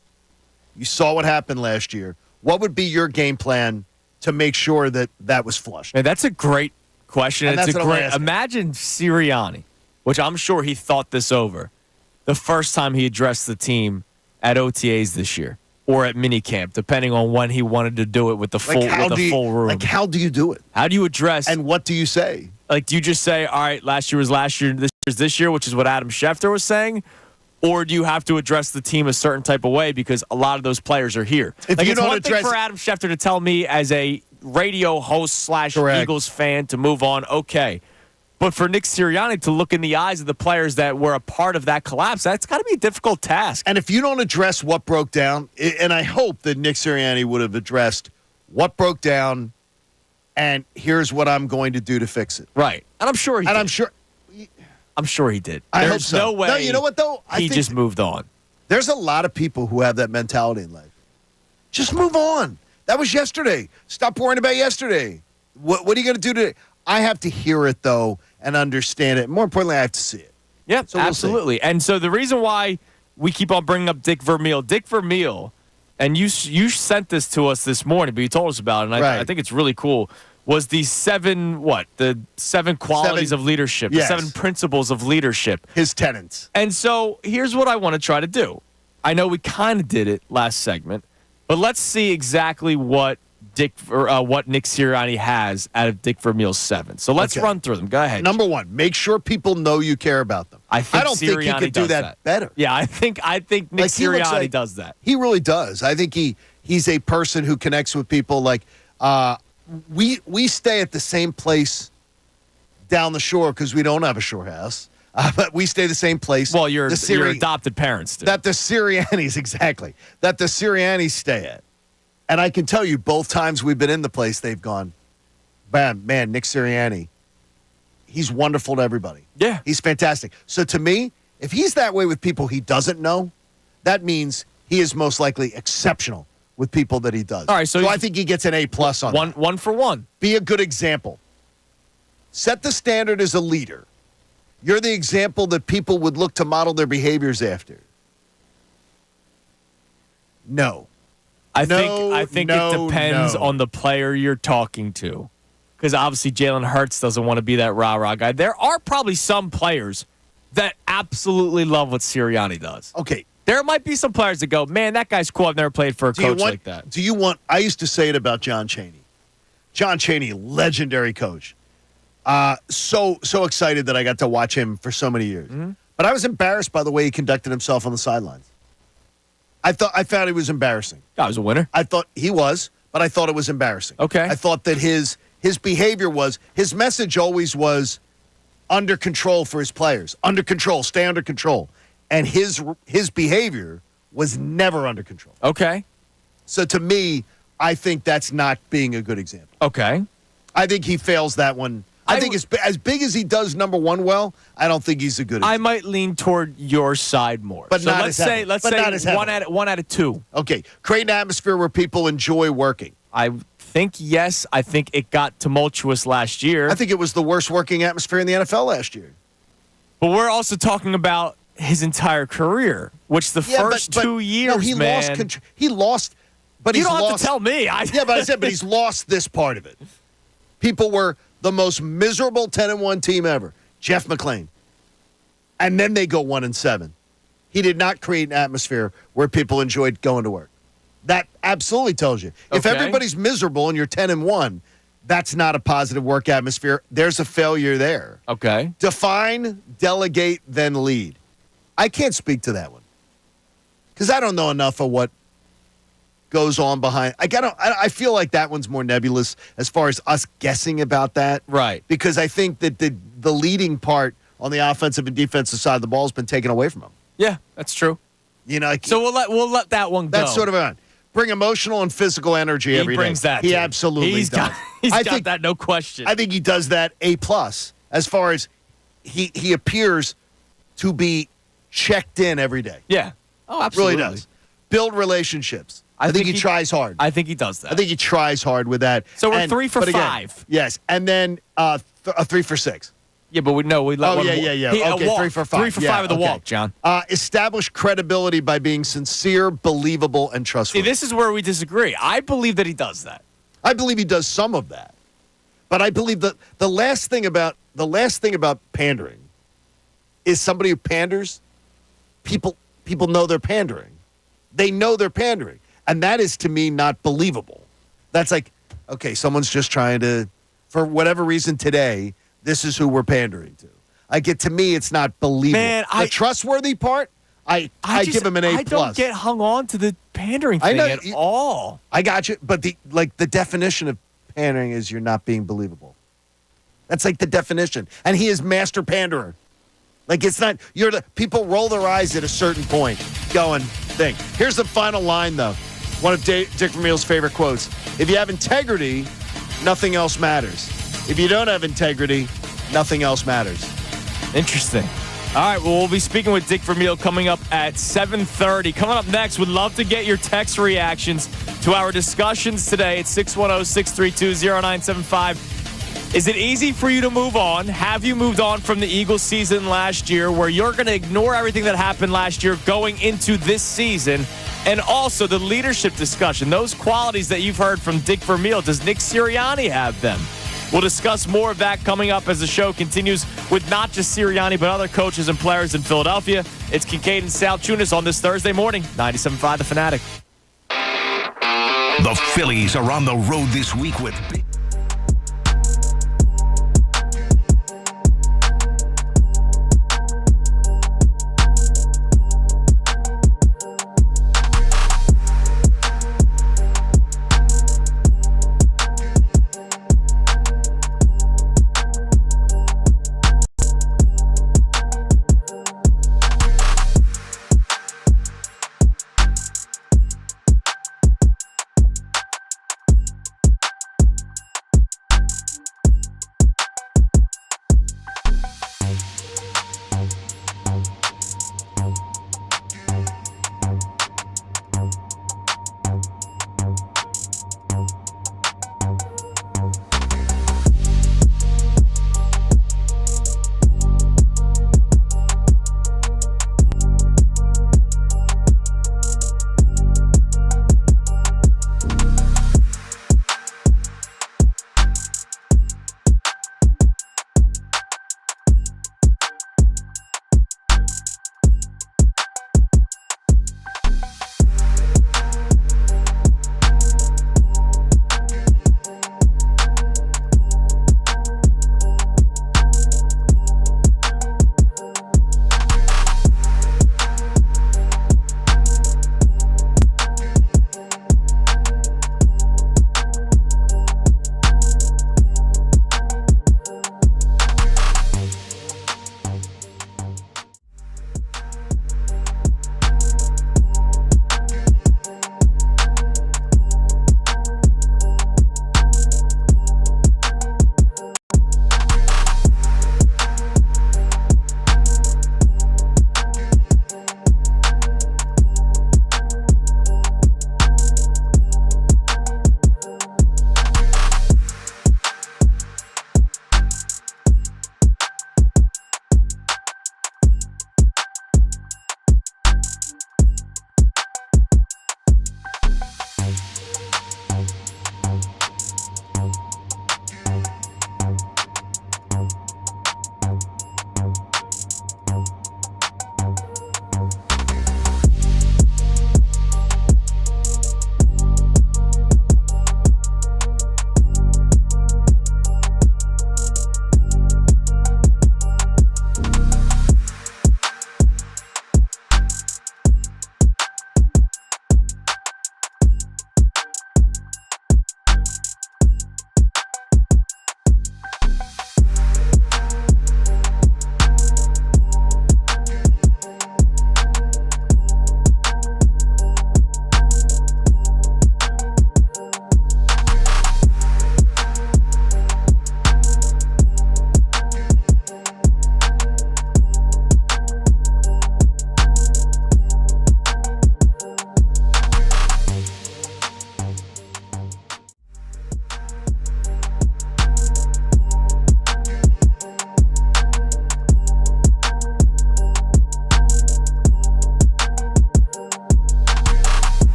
Speaker 3: You saw what happened last year. What would be your game plan to make sure that was flushed?
Speaker 2: Man, that's a great question.
Speaker 3: And
Speaker 2: It's
Speaker 3: that's
Speaker 2: a
Speaker 3: what I'm
Speaker 2: great.
Speaker 3: asking.
Speaker 2: Imagine Sirianni, which I'm sure he thought this over, the first time he addressed the team at OTAs this year or at minicamp, depending on when he wanted to do it with the full full room.
Speaker 3: Like, how do you do it?
Speaker 2: How do you address?
Speaker 3: And what do you say?
Speaker 2: Like, do you just say, all right, last year was last year, this year's this year, which is what Adam Schefter was saying? Or do you have to address the team a certain type of way because a lot of those players are here?
Speaker 3: If
Speaker 2: like,
Speaker 3: you
Speaker 2: it's
Speaker 3: don't
Speaker 2: one thing
Speaker 3: address-
Speaker 2: for Adam Schefter to tell me as a radio host /
Speaker 3: Correct.
Speaker 2: Eagles fan to move on, okay. But for Nick Sirianni to look in the eyes of the players that were a part of that collapse, that's got to be a difficult task.
Speaker 3: And if you don't address what broke down, and I hope that Nick Sirianni would have addressed what broke down, and here's what I'm going to do to fix it.
Speaker 2: Right. And I'm sure he did.
Speaker 3: I'm sure
Speaker 2: he did.
Speaker 3: I hope
Speaker 2: There's
Speaker 3: so.
Speaker 2: no way
Speaker 3: No, you know what, though? I
Speaker 2: he
Speaker 3: think
Speaker 2: just moved on.
Speaker 3: there's a lot of people who have that mentality in life. Just move on. That was yesterday. Stop worrying about yesterday. What are you going to do today? I have to hear it, though, and understand it. More importantly, I have to see it.
Speaker 2: Yeah,
Speaker 3: So we'll
Speaker 2: absolutely. And so the reason why we keep on bringing up Dick Vermeil, and you sent this to us this morning, but you told us about it, and
Speaker 3: Right.
Speaker 2: I think it's really cool, was the seven qualities of leadership,
Speaker 3: Yes.
Speaker 2: the 7 principles of leadership.
Speaker 3: His tenants.
Speaker 2: And so here's what I want to try to do. I know we kind of did it last segment, but let's see exactly what Nick Sirianni has out of Dick Vermeil's 7. So let's
Speaker 3: Okay.
Speaker 2: run through them. Go ahead.
Speaker 3: Number one, make sure people know you care about them.
Speaker 2: I
Speaker 3: don't think he
Speaker 2: Sirianni
Speaker 3: could do
Speaker 2: does
Speaker 3: that better.
Speaker 2: Yeah, I think Nick
Speaker 3: Like, he looks
Speaker 2: Sirianni
Speaker 3: like-
Speaker 2: does that.
Speaker 3: He really does. I think he's a person who connects with people. Like we stay at the same place down the shore because we don't have a shore house, but we stay the same place.
Speaker 2: Well, your
Speaker 3: the
Speaker 2: adopted parents do.
Speaker 3: that the Siriannis exactly that the Siriannis stay at, and I can tell you both times we've been in the place, they've gone, man, Nick Sirianni, he's wonderful to everybody.
Speaker 2: Yeah.
Speaker 3: He's fantastic. So to me, if he's that way with people he doesn't know, that means he is most likely exceptional with people that he does.
Speaker 2: All right, so
Speaker 3: I think he gets an A+ on that.
Speaker 2: one for one.
Speaker 3: Be a good example. Set the standard as a leader. You're the example that people would look to model their behaviors after. No.
Speaker 2: I
Speaker 3: No,
Speaker 2: think
Speaker 3: no,
Speaker 2: it depends
Speaker 3: no.
Speaker 2: on the player you're talking to. Because obviously Jalen Hurts doesn't want to be that rah-rah guy. There are probably some players that absolutely love what Sirianni does.
Speaker 3: Okay.
Speaker 2: There might be some players that go, man, that guy's cool. I've never played for a
Speaker 3: Do you
Speaker 2: coach
Speaker 3: want,
Speaker 2: like that.
Speaker 3: Do you want, I used to say it about John Chaney. John Chaney, legendary coach. So excited that I got to watch him for so many years.
Speaker 2: Mm-hmm.
Speaker 3: But I was embarrassed by the way he conducted himself on the sidelines. I found he was embarrassing.
Speaker 2: Guy was a winner.
Speaker 3: I thought he was, but I thought it was embarrassing.
Speaker 2: Okay.
Speaker 3: I thought that his behavior was, his message always was under control for his players. Under control, stay under control. And his behavior was never under control.
Speaker 2: Okay.
Speaker 3: So to me, I think that's not being a good example.
Speaker 2: Okay.
Speaker 3: I think he fails that one. I think as big as he does number one well, I don't think he's a good
Speaker 2: I
Speaker 3: example.
Speaker 2: might lean toward your side more.
Speaker 3: But
Speaker 2: so
Speaker 3: not
Speaker 2: let's
Speaker 3: as
Speaker 2: say
Speaker 3: heavily.
Speaker 2: let's
Speaker 3: But
Speaker 2: say
Speaker 3: not as
Speaker 2: one
Speaker 3: heavily.
Speaker 2: out of 2.
Speaker 3: Okay, create an atmosphere where people enjoy working.
Speaker 2: I think yes. I think it got tumultuous last year.
Speaker 3: I think it was the worst working atmosphere in the NFL last year.
Speaker 2: But we're also talking about his entire career, which the first 2 years,
Speaker 3: no, he
Speaker 2: man.
Speaker 3: lost control. He lost, but
Speaker 2: You
Speaker 3: he's
Speaker 2: don't
Speaker 3: lost.
Speaker 2: have to tell me.
Speaker 3: Yeah, but I said, but he's lost this part of it. People were the most miserable 10-1 team ever. Jeff McClain. And then they go 1-7. He did not create an atmosphere where people enjoyed going to work. That absolutely tells you. If
Speaker 2: Okay.
Speaker 3: everybody's miserable and you're 10-1, that's not a positive work atmosphere. There's a failure there.
Speaker 2: Okay.
Speaker 3: Define, delegate, then lead. I can't speak to that one because I don't know enough of what goes on behind. I feel like that one's more nebulous as far as us guessing about that.
Speaker 2: Right.
Speaker 3: Because I think that the leading part on the offensive and defensive side of the ball has been taken away from him.
Speaker 2: Yeah, that's true.
Speaker 3: You know, like,
Speaker 2: So we'll let that one go.
Speaker 3: that's sort of on. Bring emotional and physical energy
Speaker 2: he
Speaker 3: every day.
Speaker 2: brings that.
Speaker 3: He
Speaker 2: too.
Speaker 3: absolutely
Speaker 2: He's
Speaker 3: does.
Speaker 2: got he's
Speaker 3: I
Speaker 2: got
Speaker 3: think,
Speaker 2: that, no question.
Speaker 3: I think he does that A+ as far as he appears to be checked in every day.
Speaker 2: yeah. Oh, absolutely.
Speaker 3: Really does. Build relationships. I think
Speaker 2: think
Speaker 3: he
Speaker 2: he-
Speaker 3: tries hard.
Speaker 2: I think he does that.
Speaker 3: I think he tries hard with that.
Speaker 2: So we're 3 for
Speaker 3: but again,
Speaker 2: 5.
Speaker 3: Yes, and then a 3 for 6.
Speaker 2: Yeah, but we let one walk.
Speaker 3: Okay,
Speaker 2: a walk.
Speaker 3: 3 for 5.
Speaker 2: 3 for 5 of the walk, John.
Speaker 3: Establish credibility by being sincere, believable, and
Speaker 2: See,
Speaker 3: trustworthy.
Speaker 2: this is where we disagree. I believe that he does that.
Speaker 3: I believe he does some of that, but I believe that the last thing about pandering is somebody who panders. People know they're pandering. They know they're pandering, and that is to me not believable. That's like, okay, someone's just trying to, for whatever reason today, this is who we're pandering to. To me, it's not believable.
Speaker 2: Man,
Speaker 3: the trustworthy part, I give him an A+.
Speaker 2: I don't get hung on to the pandering thing at all.
Speaker 3: I got you, but the definition of pandering is you're not being believable. That's like the definition, and he is master panderer. Like it's not people roll their eyes at a certain point, going thing. Here's the final line though, one of Dick Vermeil's favorite quotes: "If you have integrity, nothing else matters. If you don't have integrity, nothing else matters."
Speaker 2: Interesting. All right, well, we'll be speaking with Dick Vermeil coming up at 7:30. Coming up next, we'd love to get your text reactions to our discussions today at 610-632-0975. Is it easy for you to move on? Have you moved on from the Eagles season last year where you're going to ignore everything that happened last year going into this season? And also the leadership discussion, those qualities that you've heard from Dick Vermeil, does Nick Sirianni have them? We'll discuss more of that coming up as the show continues with not just Sirianni, but other coaches and players in Philadelphia. It's Kincade and Salciunas on this Thursday morning, 97.5 The Fanatic.
Speaker 1: The Phillies are on the road this week with big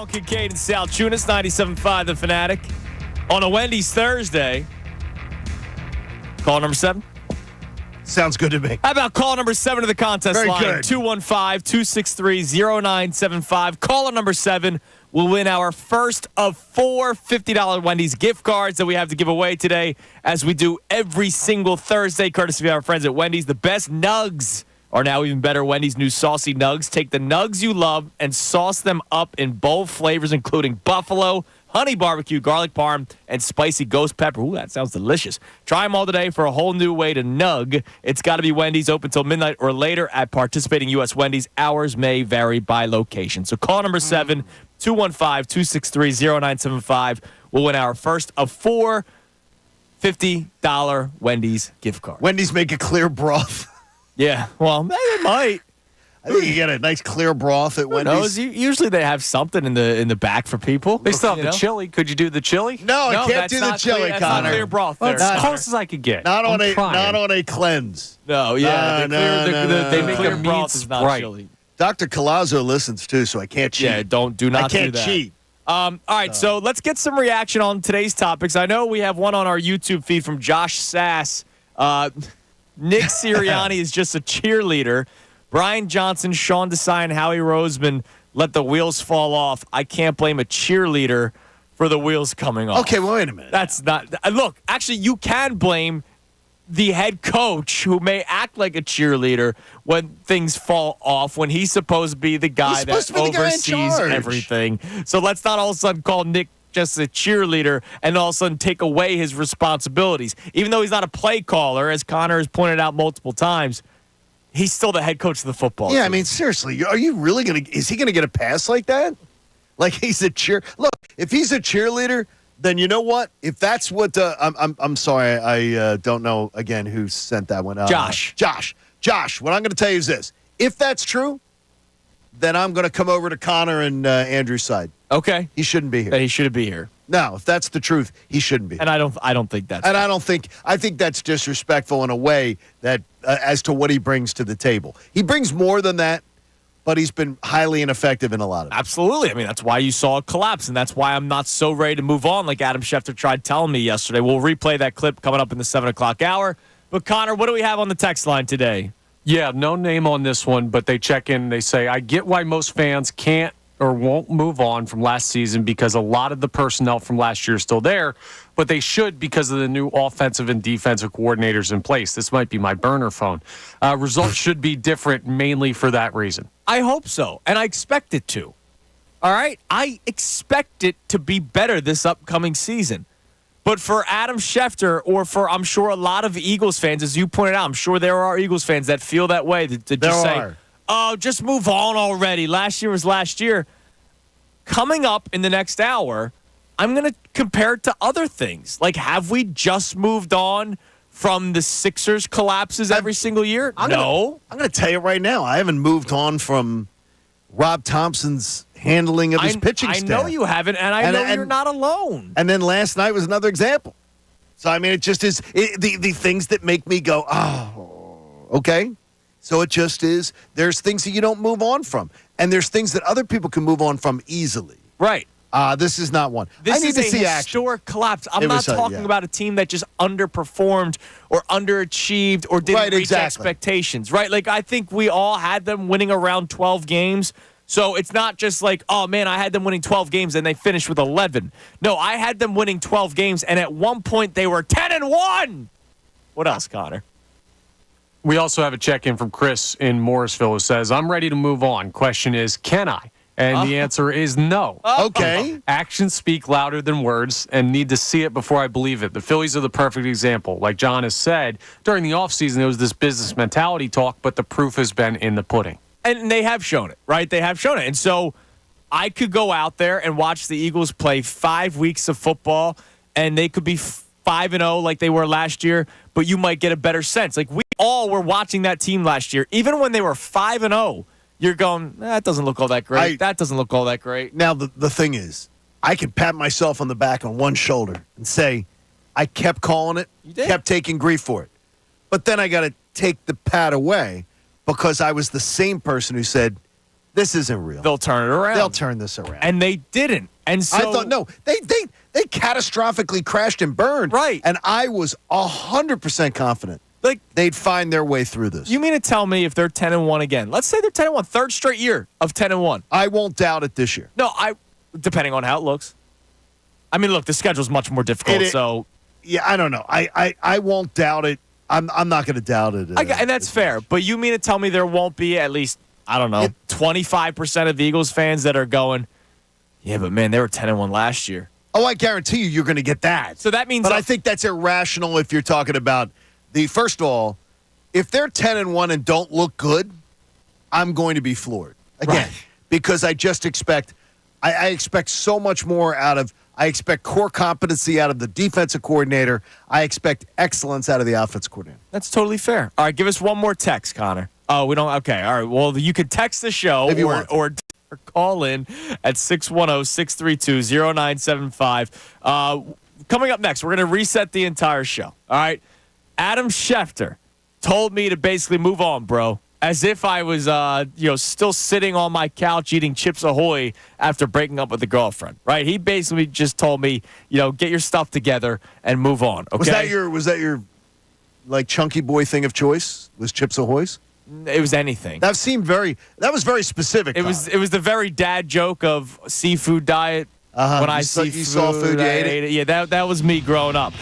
Speaker 2: Kincade and Salciunas, 97.5 The Fanatic. On a Wendy's Thursday. Call number 7.
Speaker 3: Sounds good to me.
Speaker 2: How about call number 7 of the contest
Speaker 3: Very
Speaker 2: line?
Speaker 3: good.
Speaker 2: 215-263-0975. Caller number 7 will win our first of 4 $50 Wendy's gift cards that we have to give away today, as we do every single Thursday, courtesy of our friends at Wendy's. The best nugs are now even better. Wendy's new saucy nugs. Take the nugs you love and sauce them up in bold flavors, including buffalo, honey barbecue, garlic parm, and spicy ghost pepper. Ooh, that sounds delicious. Try them all today for a whole new way to nug. It's got to be Wendy's, open till midnight or later at participating U.S. Wendy's. Hours may vary by location. So call number 7, 215-263-0975. We'll win our first of 4 $50 Wendy's gift cards.
Speaker 3: Wendy's make a clear broth.
Speaker 2: Yeah, well, they might.
Speaker 3: I think you get a nice clear broth at Wendy's.
Speaker 2: Usually they have something in the back for people.
Speaker 5: They still have
Speaker 2: You
Speaker 5: the
Speaker 2: know?
Speaker 5: chili. Could you do the chili?
Speaker 3: No, I can't
Speaker 2: that's
Speaker 3: do the
Speaker 2: not
Speaker 3: chili,
Speaker 2: clear, that's not
Speaker 3: Connor.
Speaker 2: clear broth
Speaker 5: Well,
Speaker 2: there.
Speaker 5: it's as
Speaker 2: Connor.
Speaker 5: close as I could get.
Speaker 3: Not on
Speaker 5: I'm trying.
Speaker 3: a cleanse.
Speaker 2: No, yeah.
Speaker 3: No,
Speaker 2: They
Speaker 3: no,
Speaker 2: make
Speaker 3: no.
Speaker 2: clear
Speaker 5: The
Speaker 2: broth
Speaker 5: meats
Speaker 2: is not
Speaker 5: right.
Speaker 2: chili.
Speaker 3: Dr. Colazzo listens too, so I can't cheat.
Speaker 2: Yeah, do not
Speaker 3: I can't
Speaker 2: do that.
Speaker 3: cheat.
Speaker 2: All right, so let's get some reaction on today's topics. I know we have one on our YouTube feed from Josh Sass. Nick Sirianni is just a cheerleader. Brian Johnson, Sean Desai, and Howie Roseman let the wheels fall off. I can't blame a cheerleader for the wheels coming off.
Speaker 3: Okay, well, wait a minute.
Speaker 2: That's not. Look, actually, you can blame the head coach, who may act like a cheerleader when things fall off, when he's supposed to be the guy
Speaker 3: He's supposed
Speaker 2: that
Speaker 3: to be the guy in
Speaker 2: oversees
Speaker 3: charge.
Speaker 2: everything. So let's not all of a sudden call Nick just a cheerleader and all of a sudden take away his responsibilities. Even though he's not a play caller, as Connor has pointed out multiple times, he's still the head coach of the football
Speaker 3: Yeah,
Speaker 2: team.
Speaker 3: I mean, seriously, are you really is he going to get a pass like that? Like he's a Look, if he's a cheerleader, then you know what? If that's what I'm sorry, I don't know again who sent that one.
Speaker 2: Josh.
Speaker 3: Josh. What I'm going to tell you is this: if that's true, then I'm going to come over to Connor and Andrew's side.
Speaker 2: Okay.
Speaker 3: He shouldn't be here.
Speaker 2: That he should be here.
Speaker 3: No, if that's the truth, he shouldn't be.
Speaker 2: And I don't think that's
Speaker 3: And I think that's disrespectful in a way that as to what he brings to the table. He brings more than that, but he's been highly ineffective in a lot of it.
Speaker 2: Absolutely. I mean, that's why you saw a collapse, and that's why I'm not so ready to move on like Adam Schefter tried telling me yesterday. We'll replay that clip coming up in the 7 o'clock hour. But, Connor, what do we have on the text line today?
Speaker 5: Yeah, no name on this one, but they check in and they say, I get why most fans can't or won't move on from last season because a lot of the personnel from last year is still there, but they should because of the new offensive and defensive coordinators in place. This might be my burner phone. Results should be different mainly for that reason.
Speaker 2: I hope so, and I expect it to. All right? I expect it to be better this upcoming season. But for Adam Schefter, or for, I'm sure, a lot of Eagles fans, as you pointed out, I'm sure there are Eagles fans that feel that way, to just say, oh, just move on already. Last year was last year. Coming up in the next hour, I'm going to compare it to other things. Like, have we just moved on from the Sixers collapses every single year? No.
Speaker 3: I'm going to tell you right now, I haven't moved on from Rob Thompson's handling of his pitching staff.
Speaker 2: I know you haven't, and I know you're not alone.
Speaker 3: And then last night was another example. So, I mean, it just is the things that make me go, oh, okay. So it just is. There's things that you don't move on from. And there's things that other people can move on from easily.
Speaker 2: Right.
Speaker 3: This is not one.
Speaker 2: This
Speaker 3: I need
Speaker 2: is
Speaker 3: to
Speaker 2: a
Speaker 3: see
Speaker 2: historic collapse. I'm
Speaker 3: It
Speaker 2: not
Speaker 3: was,
Speaker 2: talking
Speaker 3: yeah.
Speaker 2: about a team that just underperformed or underachieved or didn't reach expectations, right? Like, I think we all had them winning around 12 games. So it's not just like, oh, man, I had them winning 12 games and they finished with 11. No, I had them winning 12 games, and at one point they were 10-1. What else, Connor?
Speaker 5: We also have a check-in from Chris in Morrisville who says, I'm ready to move on. Question is, can I? And the answer is no.
Speaker 3: Okay.
Speaker 5: Actions speak louder than words and need to see it before I believe it. The Phillies are the perfect example. Like John has said, during the offseason, there was this business mentality talk, but the proof has been in the pudding.
Speaker 2: And they have shown it, right? They have shown it. And so I could go out there and watch the Eagles play 5 weeks of football, and they could be 5-0 like they were last year, but you might get a better sense. Like, we all were watching that team last year. Even when they were 5-0, you're going, that doesn't look all that great. That doesn't look all that great.
Speaker 3: Now, the thing is, I can pat myself on the back on one shoulder and say, I kept calling it, kept taking grief for it. But then I got to take the pat away because I was the same person who said, This isn't real.
Speaker 2: they'll turn it around.
Speaker 3: They'll turn this around.
Speaker 2: And they didn't. And so
Speaker 3: I thought, no, they catastrophically crashed and burned.
Speaker 2: Right.
Speaker 3: And I was 100% confident
Speaker 2: like,
Speaker 3: they'd find their way through this.
Speaker 2: you mean to tell me if they're 10-1 again? Let's say they're 10-1, third straight year of 10-1.
Speaker 3: I won't doubt it this year.
Speaker 2: No, depending on how it looks. I mean, look, the schedule's much more difficult, so
Speaker 3: Yeah, I don't know. I won't doubt it. I'm not going to doubt it.
Speaker 2: and that's fair. But you mean to tell me there won't be at least, I don't know, 25% of Eagles fans that are going, yeah, but man, they were 10-1 last year.
Speaker 3: Oh, I guarantee you're going to get that.
Speaker 2: So that means
Speaker 3: But I think that's irrational if you're talking about first of all, if they're 10-1 and don't look good, I'm going to be floored. Again,
Speaker 2: Right.
Speaker 3: because I just expect I expect so much more I expect core competency out of the defensive coordinator. I expect excellence out of the offensive coordinator.
Speaker 2: That's totally fair. All right, give us one more text, Connor. Oh, we don't. Okay, all right. Well, you could text the show
Speaker 3: If you want.
Speaker 2: or call in at 610-632-0975. Coming up next, we're going to reset the entire show. All right. Adam Schefter told me to basically move on, bro. As if I was, still sitting on my couch eating Chips Ahoy after breaking up with a girlfriend, right? He basically just told me, get your stuff together and move on. Okay.
Speaker 3: Was that your like chunky boy thing of choice? Was Chips Ahoy's?
Speaker 2: It was anything.
Speaker 3: That was very specific.
Speaker 2: It was the very dad joke of seafood diet. When I see
Speaker 3: you saw food, you
Speaker 2: I
Speaker 3: ate it.
Speaker 2: Yeah, that was me growing up.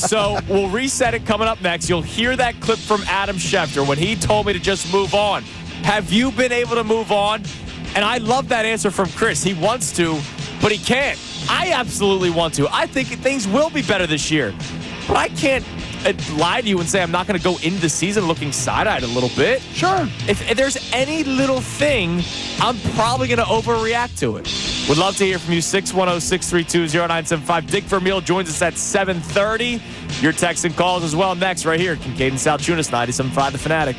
Speaker 2: So we'll reset it coming up next. You'll hear that clip from Adam Schefter when he told me to just move on. Have you been able to move on? And I love that answer from Chris. He wants to, but he can't. I absolutely want to. I think things will be better this year. But I can't lie to you and say I'm not going to go into the season looking side-eyed a little bit.
Speaker 3: Sure.
Speaker 2: If there's any little thing, I'm probably going to overreact to it. Would love to hear from you. 610-632-0975. Dick Vermeil joins us at 7:30. Your texts and calls as well next right here. Kincade Salciunas, 97.5 The Fanatic.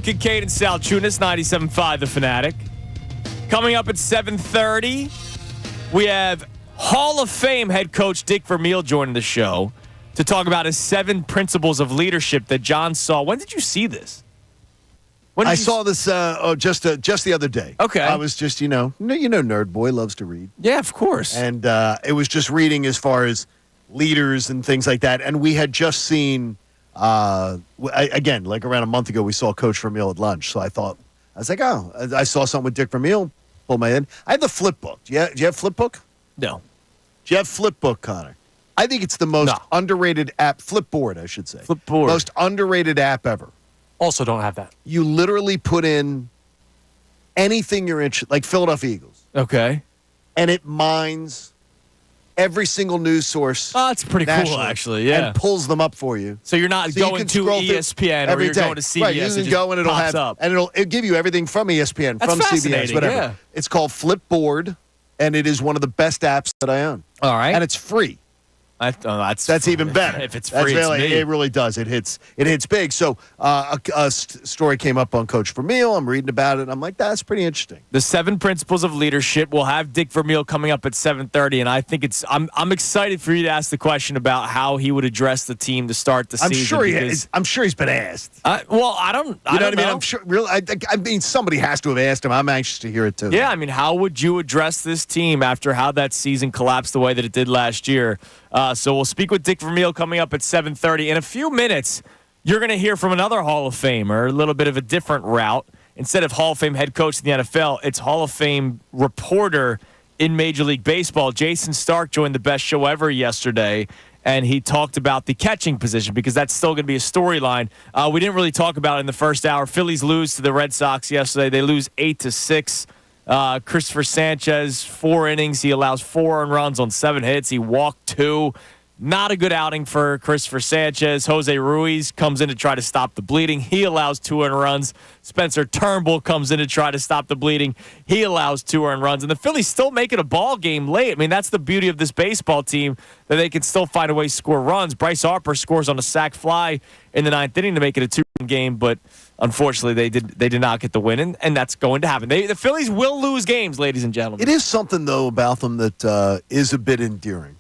Speaker 2: Kincade and Salciunas, 97.5 The Fanatic. Coming up at 7:30, we have Hall of Fame head coach Dick Vermeil joining the show to talk about his 7 principles of leadership that John saw. When did you see this?
Speaker 3: I saw this just the other day.
Speaker 2: Okay.
Speaker 3: I was just, Nerd Boy loves to read.
Speaker 2: Yeah, of course.
Speaker 3: And it was just reading as far as leaders and things like that. And we had just seen, again, like around a month ago, we saw Coach Vermeil at lunch. So I was like, oh, I saw something with Dick Vermeil. Pulled my head. I have the flip book. Do you have flip book?
Speaker 2: No.
Speaker 3: Do you have flip book, Connor? I think it's the most underrated app. Flipboard, I should say.
Speaker 2: Flipboard.
Speaker 3: Most underrated app ever.
Speaker 5: Also don't have that.
Speaker 3: You literally put in anything you're interested, like Philadelphia Eagles.
Speaker 2: Okay.
Speaker 3: And it mines every single news source.
Speaker 2: Oh, it's pretty cool,
Speaker 3: nationally,
Speaker 2: actually, yeah.
Speaker 3: And pulls them up for you.
Speaker 2: So you're not going to ESPN or you're going to CBS.
Speaker 3: Right, you can go and it'll give you everything from ESPN,
Speaker 2: That's
Speaker 3: from CBS, whatever.
Speaker 2: Yeah.
Speaker 3: It's called Flipboard, and it is one of the best apps that I own.
Speaker 2: All right.
Speaker 3: And it's free. That's even better.
Speaker 2: If it's free,
Speaker 3: it really does. It hits big. So a story came up on Coach Vermeil. I'm reading about it. And I'm like, that's pretty interesting.
Speaker 2: The 7 principles of leadership. We'll have Dick Vermeil coming up at 7:30, and I think I'm excited for you to ask the question about how he would address the team to start the season.
Speaker 3: I'm sure he's been asked.
Speaker 2: Well, I don't.
Speaker 3: You know what I mean? I'm sure. I mean, somebody has to have asked him. I'm anxious to hear it too.
Speaker 2: Yeah, I mean, how would you address this team after how that season collapsed the way that it did last year? So we'll speak with Dick Vermeil coming up at 7:30. In a few minutes, you're going to hear from another Hall of Famer, a little bit of a different route. Instead of Hall of Fame head coach in the NFL, it's Hall of Fame reporter in Major League Baseball. Jason Stark joined the best show ever yesterday, and he talked about the catching position because that's still going to be a storyline. We didn't really talk about it in the first hour. Phillies lose to the Red Sox yesterday. They lose 8-6. Christopher Sanchez, 4 innings. He allows 4 earned runs on 7 hits. He walked 2. Not a good outing for Christopher Sanchez. Jose Ruiz comes in to try to stop the bleeding. He allows 2 earned runs. Spencer Turnbull comes in to try to stop the bleeding. He allows 2 earned runs. And the Phillies still make it a ball game late. I mean, that's the beauty of this baseball team, that they can still find a way to score runs. Bryce Harper scores on a sac fly in the 9th inning to make it a 2-run game, but unfortunately, they did not get the win, and that's going to happen. The Phillies will lose games, ladies and gentlemen.
Speaker 3: It is something, though, about them that is a bit endearing,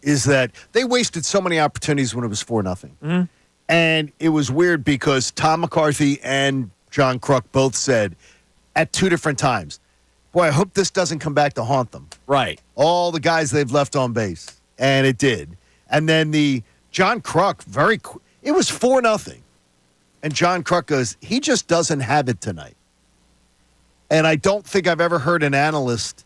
Speaker 3: is that they wasted so many opportunities when it was 4-0. Mm-hmm. And it was weird because Tom McCarthy and John Kruk both said at 2 different times, boy, I hope this doesn't come back to haunt them.
Speaker 2: Right.
Speaker 3: All the guys they've left on base. And it did. And then the John Kruk, it was 4-0. And John Kruk goes, he just doesn't have it tonight. And I don't think I've ever heard an analyst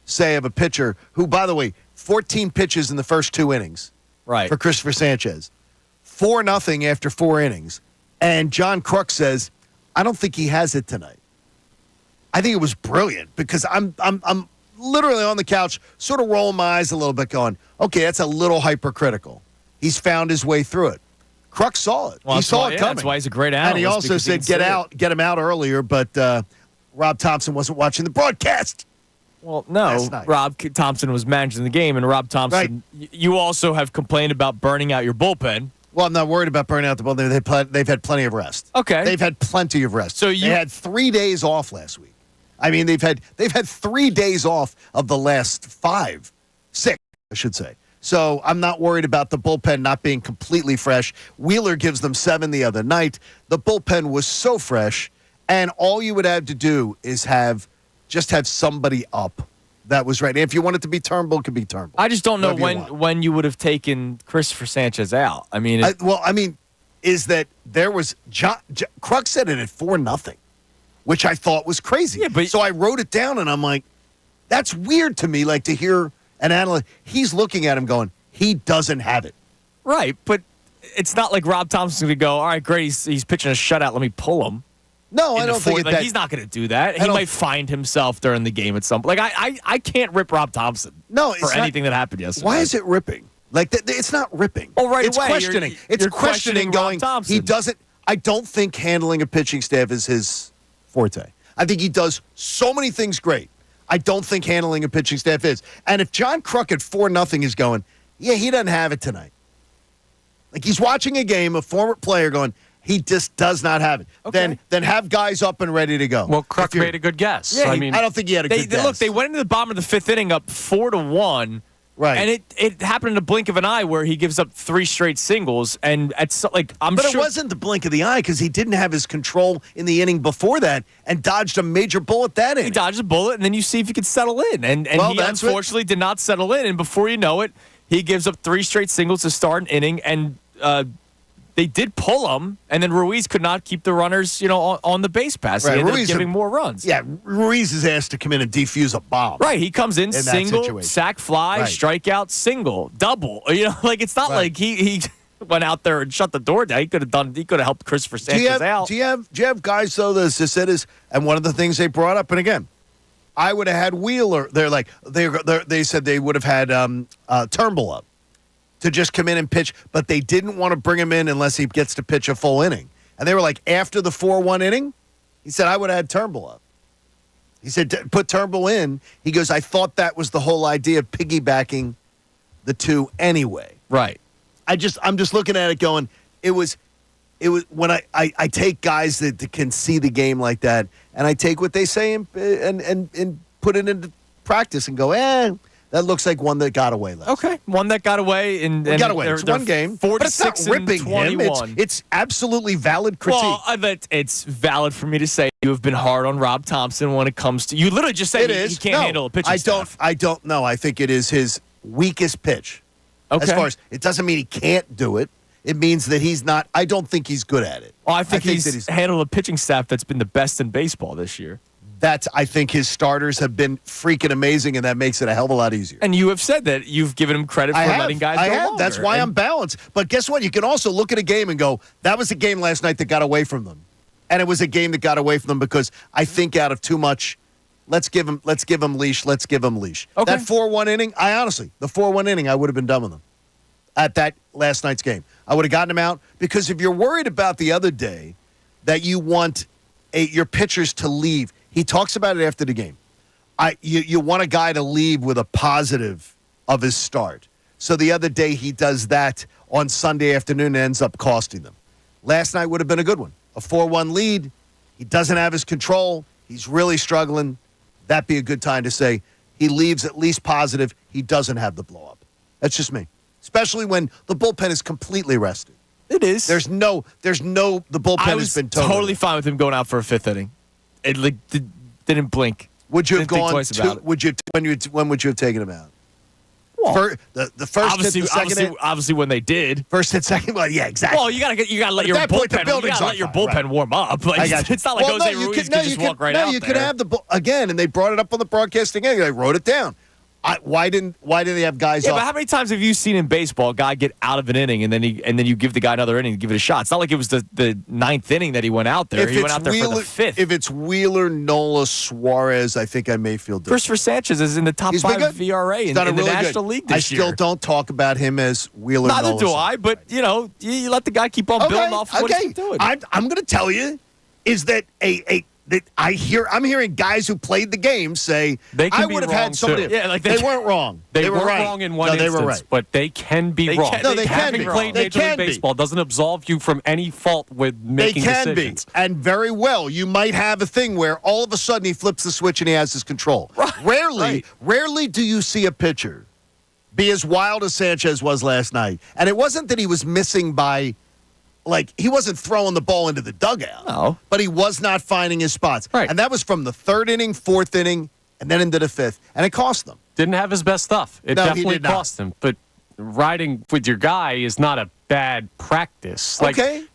Speaker 3: say of a pitcher who, by the way, 14 pitches in the first 2 innings for Christopher Sanchez. 4-0 after 4 innings. And John Kruk says, I don't think he has it tonight. I think it was brilliant because I'm literally on the couch, sort of rolling my eyes a little bit going, okay, that's a little hypercritical. He's found his way through it. Kruk saw it. He saw it coming.
Speaker 2: That's why he's a great analyst.
Speaker 3: And he also said, get him out earlier, but Rob Thompson wasn't watching the broadcast.
Speaker 2: Well, no, Rob Thompson was managing the game, and Rob Thompson, you also have complained about burning out your bullpen.
Speaker 3: Well, I'm not worried about burning out the bullpen. They've had plenty of rest.
Speaker 2: Okay.
Speaker 3: They've had plenty of rest.
Speaker 2: So
Speaker 3: they had 3 days off last week. I mean, they've had 3 days off of the last 6, I should say. So I'm not worried about the bullpen not being completely fresh. Wheeler gives them 7 the other night. The bullpen was so fresh, and all you would have to do is have somebody up that was ready. If you want it to be Turnbull, it could be Turnbull.
Speaker 2: I just don't know when you would have taken Christopher Sanchez out. I mean,
Speaker 3: is that there was Kruk said it at 4-0, which I thought was crazy.
Speaker 2: Yeah,
Speaker 3: so I wrote it down, and I'm like, that's weird to me, like to hear an analyst. He's looking at him going, he doesn't have it.
Speaker 2: Right, but it's not like Rob Thompson's going to go, all right, great, he's pitching a shutout, let me pull him.
Speaker 3: No, I don't think
Speaker 2: he's not going to do that. He might find himself during the game at some point. Like, I can't rip Rob Thompson for anything that happened yesterday.
Speaker 3: Why is it ripping? Like, it's not ripping.
Speaker 2: Oh, right
Speaker 3: it's
Speaker 2: away.
Speaker 3: questioning. It's questioning going, he doesn't. I don't think handling a pitching staff is his forte. I think he does so many things great. I don't think handling a pitching staff is. And if John Kruk at 4-0 is going, yeah, he doesn't have it tonight. Like, he's watching a game, a former player going, He just does not have it.
Speaker 2: Okay.
Speaker 3: Then have guys up and ready to go.
Speaker 5: Well, Kruk made a good guess.
Speaker 2: Yeah,
Speaker 5: I mean,
Speaker 3: I don't think he had a good guess.
Speaker 2: Look, they went into the bottom of the 5th inning up 4-1.
Speaker 3: Right.
Speaker 2: And it happened in a blink of an eye where he gives up 3 straight singles. And
Speaker 3: But it wasn't the blink of the eye because he didn't have his control in the inning before that and dodged a major bullet that inning.
Speaker 2: He dodged a bullet, and then you see if he could settle in. And he unfortunately did not settle in. And before you know it, he gives up 3 straight singles to start an inning. And they did pull him, and then Ruiz could not keep the runners, on the base pass.
Speaker 3: Right,
Speaker 2: He ended
Speaker 3: Ruiz
Speaker 2: up giving more runs.
Speaker 3: Yeah, Ruiz is asked to come in and defuse a bomb.
Speaker 2: Right, he comes in single,
Speaker 3: situation.
Speaker 2: sack fly,
Speaker 3: Right.
Speaker 2: strikeout, single, double. It's not like he went out there and shut the door down. He could have helped Christopher Sanchez out.
Speaker 3: Do you have guys though that just said is, and one of the things they brought up, and again, I would have had Wheeler. They said they would have had Turnbull up to just come in and pitch, but they didn't want to bring him in unless he gets to pitch a full inning. And they were like, after the 4-1 inning, he said, I would have had Turnbull up. He said, put Turnbull in. He goes, I thought that was the whole idea of piggybacking the two anyway.
Speaker 2: Right.
Speaker 3: I'm just looking at it going, it was when I take guys that can see the game like that, and I take what they say and put it into practice and go, that looks like one that got away last.
Speaker 2: Okay, one that got away. Got away.
Speaker 3: It's one game.
Speaker 2: 46
Speaker 3: but it's not ripping
Speaker 2: and 21.
Speaker 3: him. It's absolutely valid critique.
Speaker 2: Well, it's valid for me to say you have been hard on Rob Thompson when it comes to. You literally just said he can't handle a pitching staff.
Speaker 3: I don't know. I think it is his weakest pitch.
Speaker 2: Okay.
Speaker 3: As far as it doesn't mean he can't do it. It means that he's not. I don't think he's good at it.
Speaker 2: Well, I think he's handled a pitching staff that's been the best in baseball this year. I think his starters have been freaking amazing, and that makes it a hell of a lot easier. And you have said that you've given him credit for letting guys go longer.
Speaker 3: That's why I'm balanced. But guess what? You can also look at a game and go, that was a game last night that got away from them. And it was a game that got away from them because I think out of too much, let's give him leash. Okay. That 4-1 inning, the 4-1 inning, I would have been done with him at that last night's game. I would have gotten him out because if you're worried about the other day that you want your pitchers to leave, he talks about it after the game. You want a guy to leave with a positive of his start. So the other day he does that on Sunday afternoon and ends up costing them. Last night would have been a good one. A 4-1 lead. He doesn't have his control. He's really struggling. That'd be a good time to say he leaves at least positive. He doesn't have the blow-up. That's just me. Especially when the bullpen is completely rested.
Speaker 2: It is.
Speaker 3: The bullpen has been
Speaker 2: totally fine with him going out for a 5th inning. It didn't blink.
Speaker 3: Would you have
Speaker 2: Didn't think
Speaker 3: gone
Speaker 2: twice about it.
Speaker 3: when would you have taken him out?
Speaker 2: Well,
Speaker 3: the first hit, the second hit?
Speaker 2: Obviously when they did.
Speaker 3: First hit, second, well, yeah, exactly.
Speaker 2: Well, you gotta let your bullpen warm up. Like,
Speaker 3: I got you.
Speaker 2: it's not like Jose Ruiz can just walk right out there.
Speaker 3: No, you could have again, and they brought it up on the broadcasting. They wrote it down. Why didn't they have guys off?
Speaker 2: But how many times have you seen in baseball a guy get out of an inning and then you give the guy another inning to give it a shot? It's not like it was the 9th inning that he went out there. He went out there for the 5th.
Speaker 3: If it's Wheeler, Nola, Suarez, I think I may feel different.
Speaker 2: Christopher Sanchez is in the top 5 VRA in the National League this year.
Speaker 3: I still don't talk about him as Wheeler.
Speaker 2: Neither do I, but you let the guy keep on building off what he's doing.
Speaker 3: I'm going to tell you is that I'm hearing guys who played the game say I would have had somebody.
Speaker 2: Yeah, like
Speaker 3: they weren't wrong.
Speaker 5: They
Speaker 3: were
Speaker 5: weren't
Speaker 3: right.
Speaker 5: wrong in one instance,
Speaker 3: they were right.
Speaker 5: But they can be wrong.
Speaker 3: They can
Speaker 5: Having
Speaker 3: be
Speaker 5: played
Speaker 3: wrong.
Speaker 5: Major League Baseball doesn't absolve you from any fault with making decisions.
Speaker 3: Be, and very well, you might have a thing where all of a sudden he flips the switch and he has his control. Right. Rarely do you see a pitcher be as wild as Sanchez was last night, and it wasn't that he was missing by. Like, he wasn't throwing the ball into the dugout.
Speaker 2: No.
Speaker 3: But he was not finding his spots.
Speaker 5: Right.
Speaker 3: And that was from the 3rd inning, 4th inning, and then into the 5th. And it cost them.
Speaker 5: Didn't have his best stuff. It definitely cost him. But riding with your guy is not a bad practice.
Speaker 3: Okay.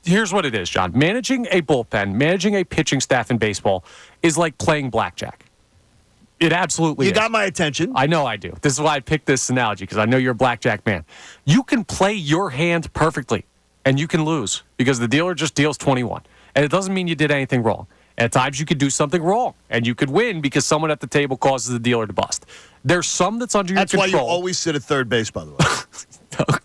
Speaker 5: Here's what it is, John. Managing a bullpen, managing a pitching staff in baseball is like playing blackjack. It absolutely is.
Speaker 3: You got my attention.
Speaker 5: I know I do. This is why I picked this analogy, because I know you're a blackjack man. You can play your hand perfectly. And you can lose because the dealer just deals 21. And it doesn't mean you did anything wrong. At times you could do something wrong, and you could win because someone at the table causes the dealer to bust. There's some that's under your control.
Speaker 3: That's why you always sit at third base, by the way.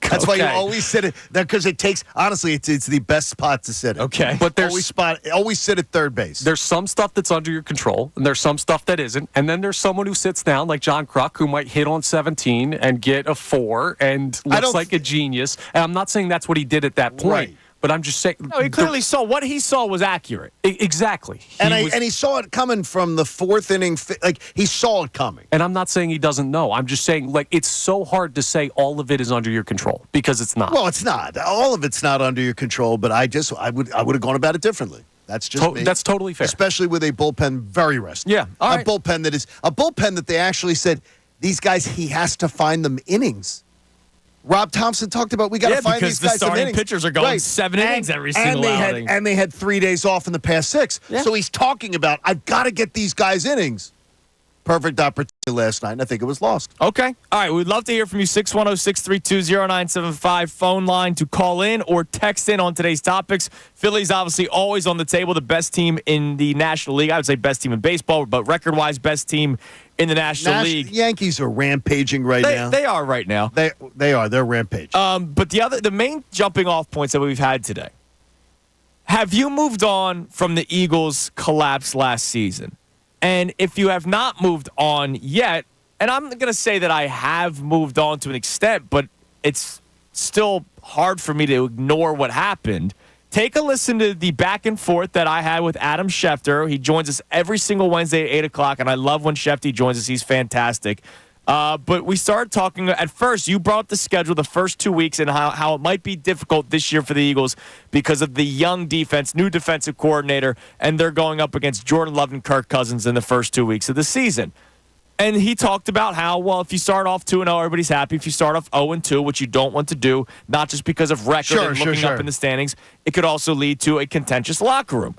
Speaker 3: That's why you always sit at because it takes honestly it's the best spot to sit at.
Speaker 2: Okay.
Speaker 5: But there's
Speaker 3: always sit at third base.
Speaker 5: There's some stuff that's under your control, and there's some stuff that isn't. And then there's someone who sits down like John Kruk who might hit on 17 and get a 4 and looks like a genius. And I'm not saying that's what he did at that point.
Speaker 3: Right.
Speaker 5: but I'm just saying.
Speaker 2: No, he clearly saw what he saw was accurate.
Speaker 5: Exactly.
Speaker 3: And he saw it coming from the fourth inning. Like, he saw it coming.
Speaker 5: And I'm not saying he doesn't know. I'm just saying, like, it's so hard to say all of it is under your control because it's not.
Speaker 3: Well, it's not. All of it's not under your control, but I would have gone about it differently. That's just me.
Speaker 5: That's totally fair.
Speaker 3: Especially with a bullpen very rested.
Speaker 2: Yeah, all right.
Speaker 3: A bullpen that they actually said, these guys, he has to find them innings. Rob Thompson talked about, we got to find these guys
Speaker 2: because the starting
Speaker 3: innings.
Speaker 2: pitchers are going 7 innings every single outing.
Speaker 3: And they had 3 days off in the past 6.
Speaker 2: Yeah.
Speaker 3: So he's talking about, I've got to get these guys innings. Perfect opportunity last night, and I think it was lost.
Speaker 2: Okay. All right. We'd love to hear from you. 610-632-0975 phone line to call in or text in on today's topics. Phillies obviously always on the table, the best team in the National League. I would say best team in baseball, but record-wise, best team in the National League.
Speaker 3: Yankees are rampaging now.
Speaker 2: They are right now.
Speaker 3: They are. They're rampaging.
Speaker 2: But the main jumping off points that we've had today. Have you moved on from the Eagles' collapse last season? And if you have not moved on yet, and I'm going to say that I have moved on to an extent, but it's still hard for me to ignore what happened. Take a listen to the back and forth that I had with Adam Schefter. He joins us every single Wednesday at 8 o'clock, and I love when Shefty joins us. He's fantastic. But we started talking, at first, you brought up the schedule the first 2 weeks and how it might be difficult this year for the Eagles because of the young defense, new defensive coordinator, and they're going up against Jordan Love and Kirk Cousins in the first 2 weeks of the season. And he talked about how, well, if you start off 2-0, everybody's happy. If you start off 0-2, which you don't want to do, not just because of record and looking up in the standings, it could also lead to a contentious locker room.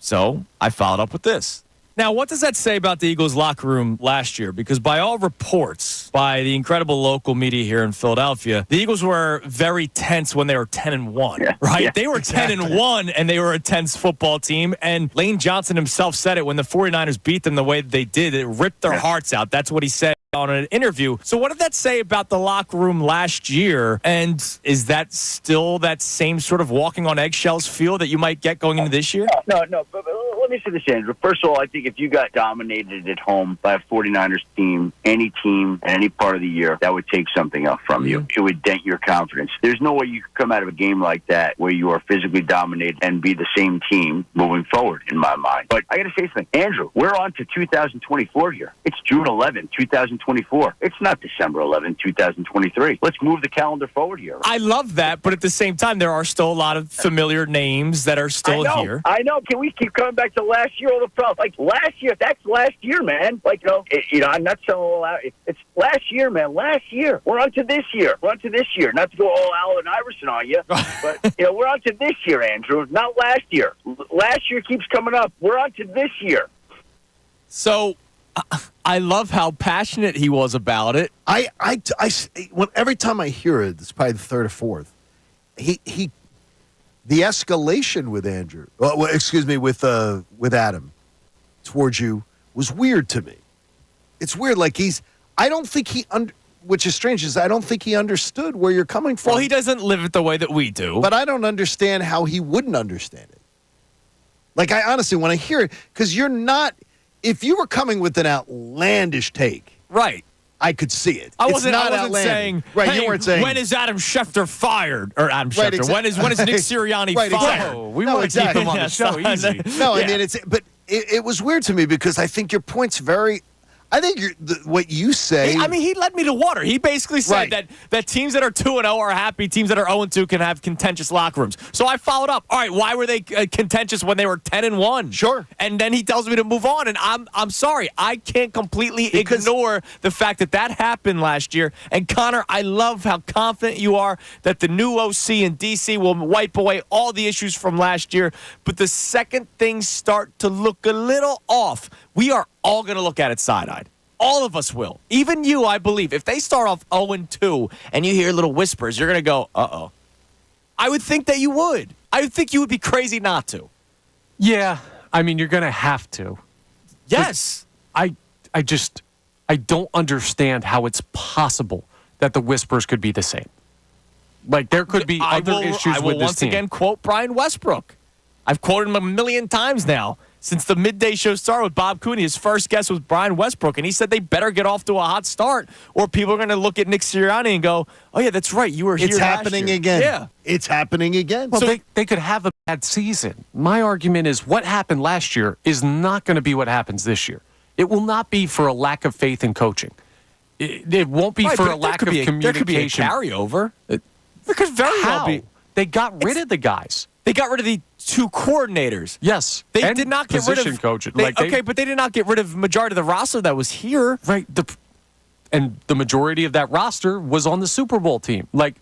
Speaker 2: So I followed up with this. Now, what does that say about the Eagles' locker room last year? Because by all reports, by the incredible local media here in Philadelphia, the Eagles were very tense when they were 10-1, right?
Speaker 6: Yeah,
Speaker 2: they were 10-1, and they were a tense football team. And Lane Johnson himself said it when the 49ers beat them the way that they did. It ripped their hearts out. That's what he said on an interview. So what did that say about the locker room last year? And is that still that same sort of walking on eggshells feel that you might get going into this year?
Speaker 6: No. But let me say this, Andrew. First of all, I think if you got dominated at home by a 49ers team, any team, at any part of the year, that would take something up from you. It would dent your confidence. There's no way you could come out of a game like that where you are physically dominated and be the same team moving forward, in my mind. But I got to say something. Andrew, we're on to 2024 here. It's June 11, 2024. It's not December 11, 2023. Let's move the calendar forward here.
Speaker 2: I love that, but at the same time, there are still a lot of familiar names that are still here.
Speaker 6: I know. Can we keep coming back to last year? All the problem, like last year. That's last year, man. Like I'm not so all out. It's last year, man. Last year. We're on to this year. Not to go all Allen Iverson on you, but we're on to this year, Andrew. Not last year. Last year keeps coming up. We're on to this year.
Speaker 3: So.
Speaker 2: I love how passionate he was about it.
Speaker 3: Every time I hear it, it's probably the third or fourth. The escalation with Andrew, with Adam, towards you was weird to me. It's weird. Like which is strange, is I don't think he understood where you're coming from.
Speaker 2: Well, he doesn't live it the way that we do.
Speaker 3: But I don't understand how he wouldn't understand it. Like, I honestly, when I hear it, because you're not. If you were coming with an outlandish take,
Speaker 2: right,
Speaker 3: I could see it.
Speaker 2: I wasn't
Speaker 3: saying,
Speaker 2: right,
Speaker 3: hey, you weren't saying,
Speaker 2: when is Adam Schefter fired? Or Adam
Speaker 3: right,
Speaker 2: Schefter. When is Nick Sirianni fired?
Speaker 3: Exactly.
Speaker 5: Oh, we want to keep him on the show easy.
Speaker 3: No, I mean, it was weird to me because I think your point's very. I think what you say.
Speaker 2: He led me to water. He basically said that teams that are 2-0 are happy. Teams that are 0-2 can have contentious locker rooms. So I followed up. All right, why were they contentious when they were 10-1?
Speaker 3: Sure.
Speaker 2: And then he tells me to move on, and I'm sorry, I can't completely ignore the fact that happened last year. And Connor, I love how confident you are that the new OC in DC will wipe away all the issues from last year. But the second things start to look a little off, we are all going to look at it side-eyed. All of us will. Even you, I believe. If they start off 0-2 and you hear little whispers, you're going to go, uh-oh. I would think that you would. I would think you would be crazy not to.
Speaker 5: Yeah. I mean, you're going to have to.
Speaker 2: Yes.
Speaker 5: I don't understand how it's possible that the whispers could be the same. Like, there could be other issues with this team.
Speaker 2: I will once again quote Brian Westbrook. I've quoted him a million times now. since the midday show started with Bob Cooney. His first guest was Brian Westbrook, and he said they better get off to a hot start, or people are going to look at Nick Sirianni and go, "Oh yeah, that's right, you were here."
Speaker 3: It's happening again.
Speaker 2: Yeah,
Speaker 3: it's happening again.
Speaker 5: Well,
Speaker 2: So-
Speaker 5: they could have a bad season. My argument is what happened last year is not going to be what happens this year. It will not be for a lack of faith in coaching. It won't be
Speaker 2: right,
Speaker 5: for
Speaker 2: but
Speaker 5: a lack of
Speaker 2: There could be a
Speaker 5: communication.
Speaker 2: carryover. There could very well
Speaker 5: How?
Speaker 2: be.
Speaker 5: They got rid of the guys.
Speaker 2: They got rid of the two coordinators.
Speaker 5: Yes.
Speaker 2: They
Speaker 5: and
Speaker 2: did not get rid
Speaker 5: position
Speaker 2: of
Speaker 5: coaches.
Speaker 2: okay, but they did not get rid of majority of the roster that was here.
Speaker 5: Right. And the majority of that roster was on the Super Bowl team. Like,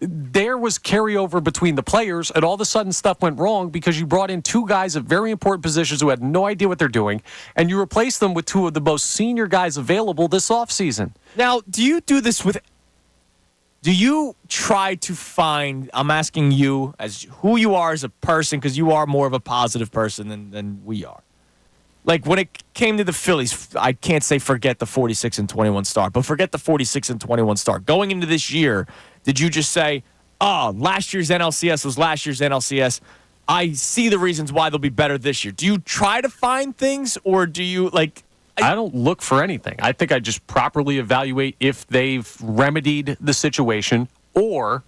Speaker 5: there was carryover between the players, and all of a sudden stuff went wrong because you brought in two guys at very important positions who had no idea what they're doing, and you replaced them with two of the most senior guys available this offseason.
Speaker 2: Now, do you do this with? Do you try to find? I'm asking you as who you are as a person, because you are more of a positive person than we are. Like when it came to the Phillies, I can't say forget the 46-21 start, but forget the 46-21 start. Going into this year, did you just say, "Oh, last year's NLCS was last year's NLCS. I see the reasons why they'll be better this year." Do you try to find things, or do you like?
Speaker 5: I don't look for anything. I think I just properly evaluate if they've remedied the situation, or,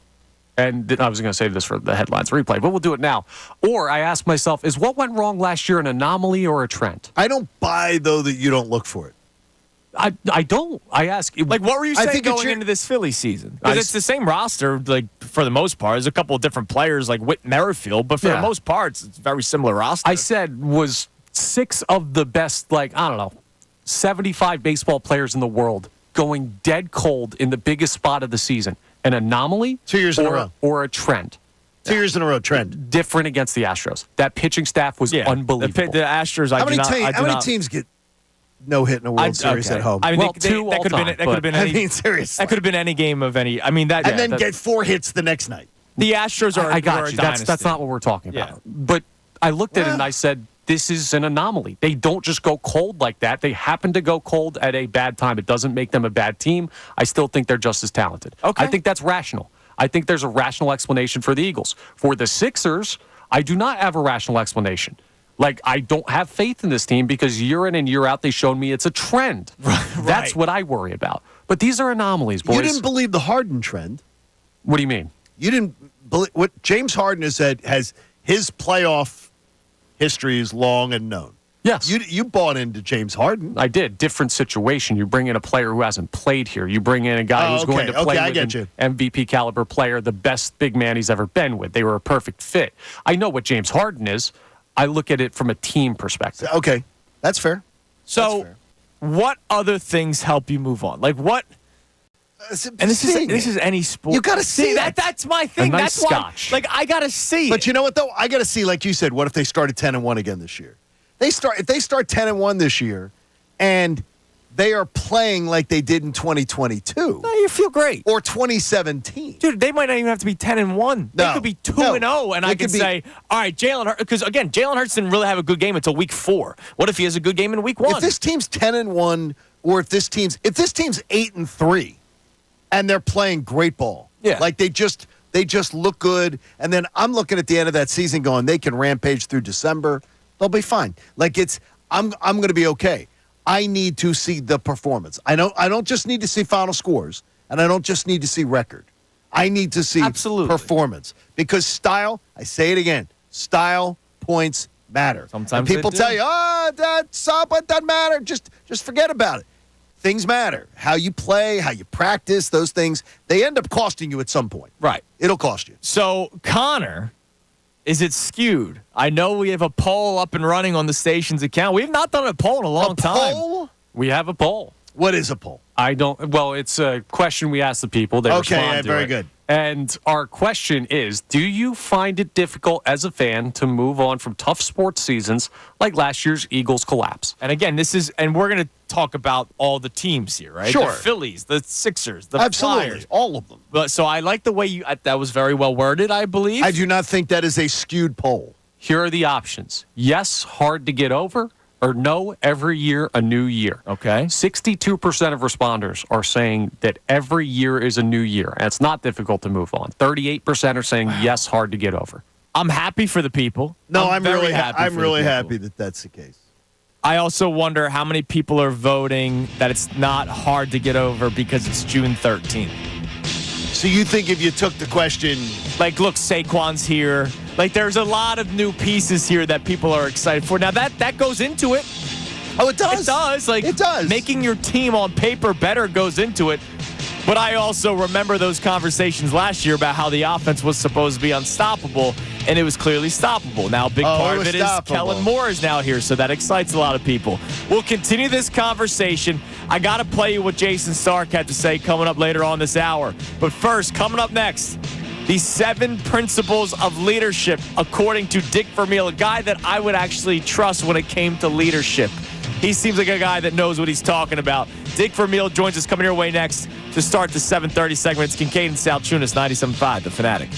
Speaker 5: and I was going to save this for the headlines replay, but we'll do it now. Or I ask myself, is what went wrong last year an anomaly or a trend?
Speaker 3: I don't buy, though, that you don't look for it.
Speaker 5: I don't. I ask.
Speaker 2: Like, what were you
Speaker 3: I
Speaker 2: saying
Speaker 3: think it's
Speaker 2: going
Speaker 3: your-
Speaker 2: into this Philly season? Because
Speaker 5: I-
Speaker 2: it's the same roster, like, for the most part. There's a couple of different players, like Whit Merrifield, but for the
Speaker 5: Yeah.
Speaker 2: most part, it's a very similar roster.
Speaker 5: I said was 6 of the best, like, I don't know, 75 baseball players in the world going dead cold in the biggest spot of the season. An anomaly?
Speaker 3: 2 years in a row.
Speaker 5: Or a trend.
Speaker 3: 2 years in a row, trend.
Speaker 5: Different against the Astros. That pitching staff was unbelievable.
Speaker 2: The Astros,
Speaker 3: How many teams get no hit in a World Series at home?
Speaker 2: I mean,
Speaker 5: Well,
Speaker 2: they,
Speaker 5: two
Speaker 2: that could have been.
Speaker 5: all-time,
Speaker 2: That could have been
Speaker 3: I
Speaker 2: any.
Speaker 3: mean, seriously.
Speaker 2: That could have been any game of any. I mean, that.
Speaker 3: And
Speaker 2: yeah,
Speaker 3: then
Speaker 2: that-
Speaker 3: get 4 hits the next night.
Speaker 2: the Astros are.
Speaker 5: I got
Speaker 2: are a
Speaker 5: you. That's
Speaker 2: dynasty.
Speaker 5: not what we're talking about.
Speaker 2: Yeah.
Speaker 5: But I looked at it and I said, this is an anomaly. They don't just go cold like that. They happen to go cold at a bad time. It doesn't make them a bad team. I still think they're just as talented.
Speaker 2: Okay.
Speaker 5: I think that's rational. I think there's a rational explanation for the Eagles. For the Sixers, I do not have a rational explanation. Like, I don't have faith in this team because year in and year out, they showed me it's a trend. That's what I worry about. But these are anomalies, boys.
Speaker 3: You didn't believe the Harden trend.
Speaker 5: What do you mean?
Speaker 3: You didn't believe what James Harden has said. Has his playoff history is long and known.
Speaker 5: Yes.
Speaker 3: You bought into James Harden.
Speaker 5: I did. Different situation. You bring in a player who hasn't played here. You bring in a guy who's going to play
Speaker 3: I
Speaker 5: with
Speaker 3: get
Speaker 5: an
Speaker 3: you.
Speaker 5: MVP caliber player, the best big man he's ever been with. They were a perfect fit. I know what James Harden is. I look at it from a team perspective.
Speaker 3: Okay, that's fair.
Speaker 2: So,
Speaker 3: That's fair.
Speaker 2: what other things help you move on? Like what? And this is any sport.
Speaker 3: You gotta see
Speaker 2: that.
Speaker 3: it.
Speaker 2: That's my thing.
Speaker 5: A nice
Speaker 2: That's why.
Speaker 5: scotch.
Speaker 2: Like I gotta see.
Speaker 3: But
Speaker 2: it.
Speaker 3: you know what though? I got to see, like you said, what if they started 10-1 again this year? If they start 10-1 this year, and they are playing like they did in 2022
Speaker 2: No, you feel great.
Speaker 3: or 2017.
Speaker 2: Dude, they might not even have to be 10-1. They
Speaker 3: No.
Speaker 2: could be 2-0,
Speaker 3: No.
Speaker 2: and
Speaker 3: They
Speaker 2: I could
Speaker 3: could be-
Speaker 2: say, all right, Jalen Hurts. Because again, Jalen Hurts didn't really have a good game until week 4. What if he has a good game in week 1?
Speaker 3: If this team's 10-1, or if this team's 8-3, and they're playing great ball,
Speaker 2: Yeah.
Speaker 3: like they just look good, and then I'm looking at the end of that season going, they can rampage through December, they'll be fine. Like I'm going to be okay. I need to see the performance. I don't just need to see final scores, and I don't just need to see record. I need to see
Speaker 2: Absolutely.
Speaker 3: performance because style. I say it again. Style points matter.
Speaker 2: Sometimes
Speaker 3: and people
Speaker 2: they do.
Speaker 3: tell you, it doesn't matter. Just forget about it. Things matter. How you play, how you practice, those things, they end up costing you at some point.
Speaker 2: right.
Speaker 3: It'll cost you.
Speaker 2: So, Connor, is it skewed? I know we have a poll up and running on the station's account. We have not done a poll in a long time.
Speaker 3: Poll?
Speaker 5: We have a poll.
Speaker 3: What is a poll?
Speaker 5: I don't. Well, it's a question we ask the people. They
Speaker 3: Okay,
Speaker 5: respond
Speaker 3: yeah,
Speaker 5: to
Speaker 3: very
Speaker 5: it.
Speaker 3: good.
Speaker 5: And our question is, do you find it difficult as a fan to move on from tough sports seasons like last year's Eagles collapse?
Speaker 2: And again, and we're going to talk about all the teams here, right?
Speaker 3: Sure.
Speaker 2: The Phillies, the Sixers, the
Speaker 3: Absolutely.
Speaker 2: Flyers.
Speaker 3: All of them.
Speaker 2: But so I like the way that was very well worded, I believe.
Speaker 3: I do not think that is a skewed poll.
Speaker 5: Here are the options. Yes, hard to get over, or no, every year a new year.
Speaker 2: Okay.
Speaker 5: 62% of responders are saying that every year is a new year, and it's not difficult to move on. 38% are saying yes, hard to get over.
Speaker 2: I'm happy for the people.
Speaker 3: No, I'm
Speaker 2: very
Speaker 3: really
Speaker 2: happy.
Speaker 3: I'm
Speaker 2: for
Speaker 3: really
Speaker 2: the people.
Speaker 3: happy that that's the case.
Speaker 2: I also wonder how many people are voting that it's not hard to get over because it's June 13th.
Speaker 3: So you think if you took the question,
Speaker 2: Like, look, Saquon's here. Like, there's a lot of new pieces here that people are excited for. Now, that goes into it.
Speaker 3: oh, it does.
Speaker 2: It does. Like,
Speaker 3: it does.
Speaker 2: Making your team on paper better goes into it. But I also remember those conversations last year about how the offense was supposed to be unstoppable, and it was clearly stoppable. Now, a big part of it is Kellen Moore is now here, so that excites a lot of people. We'll continue this conversation. I got to play you what Jason Stark had to say coming up later on this hour. But first, coming up next, the 7 principles of leadership, according to Dick Vermeil, a guy that I would actually trust when it came to leadership. He seems like a guy that knows what he's talking about. Dick Vermeil joins us coming your way next to start the 7:30 segment. It's Kincade Salciunas, 97.5, The Fanatic.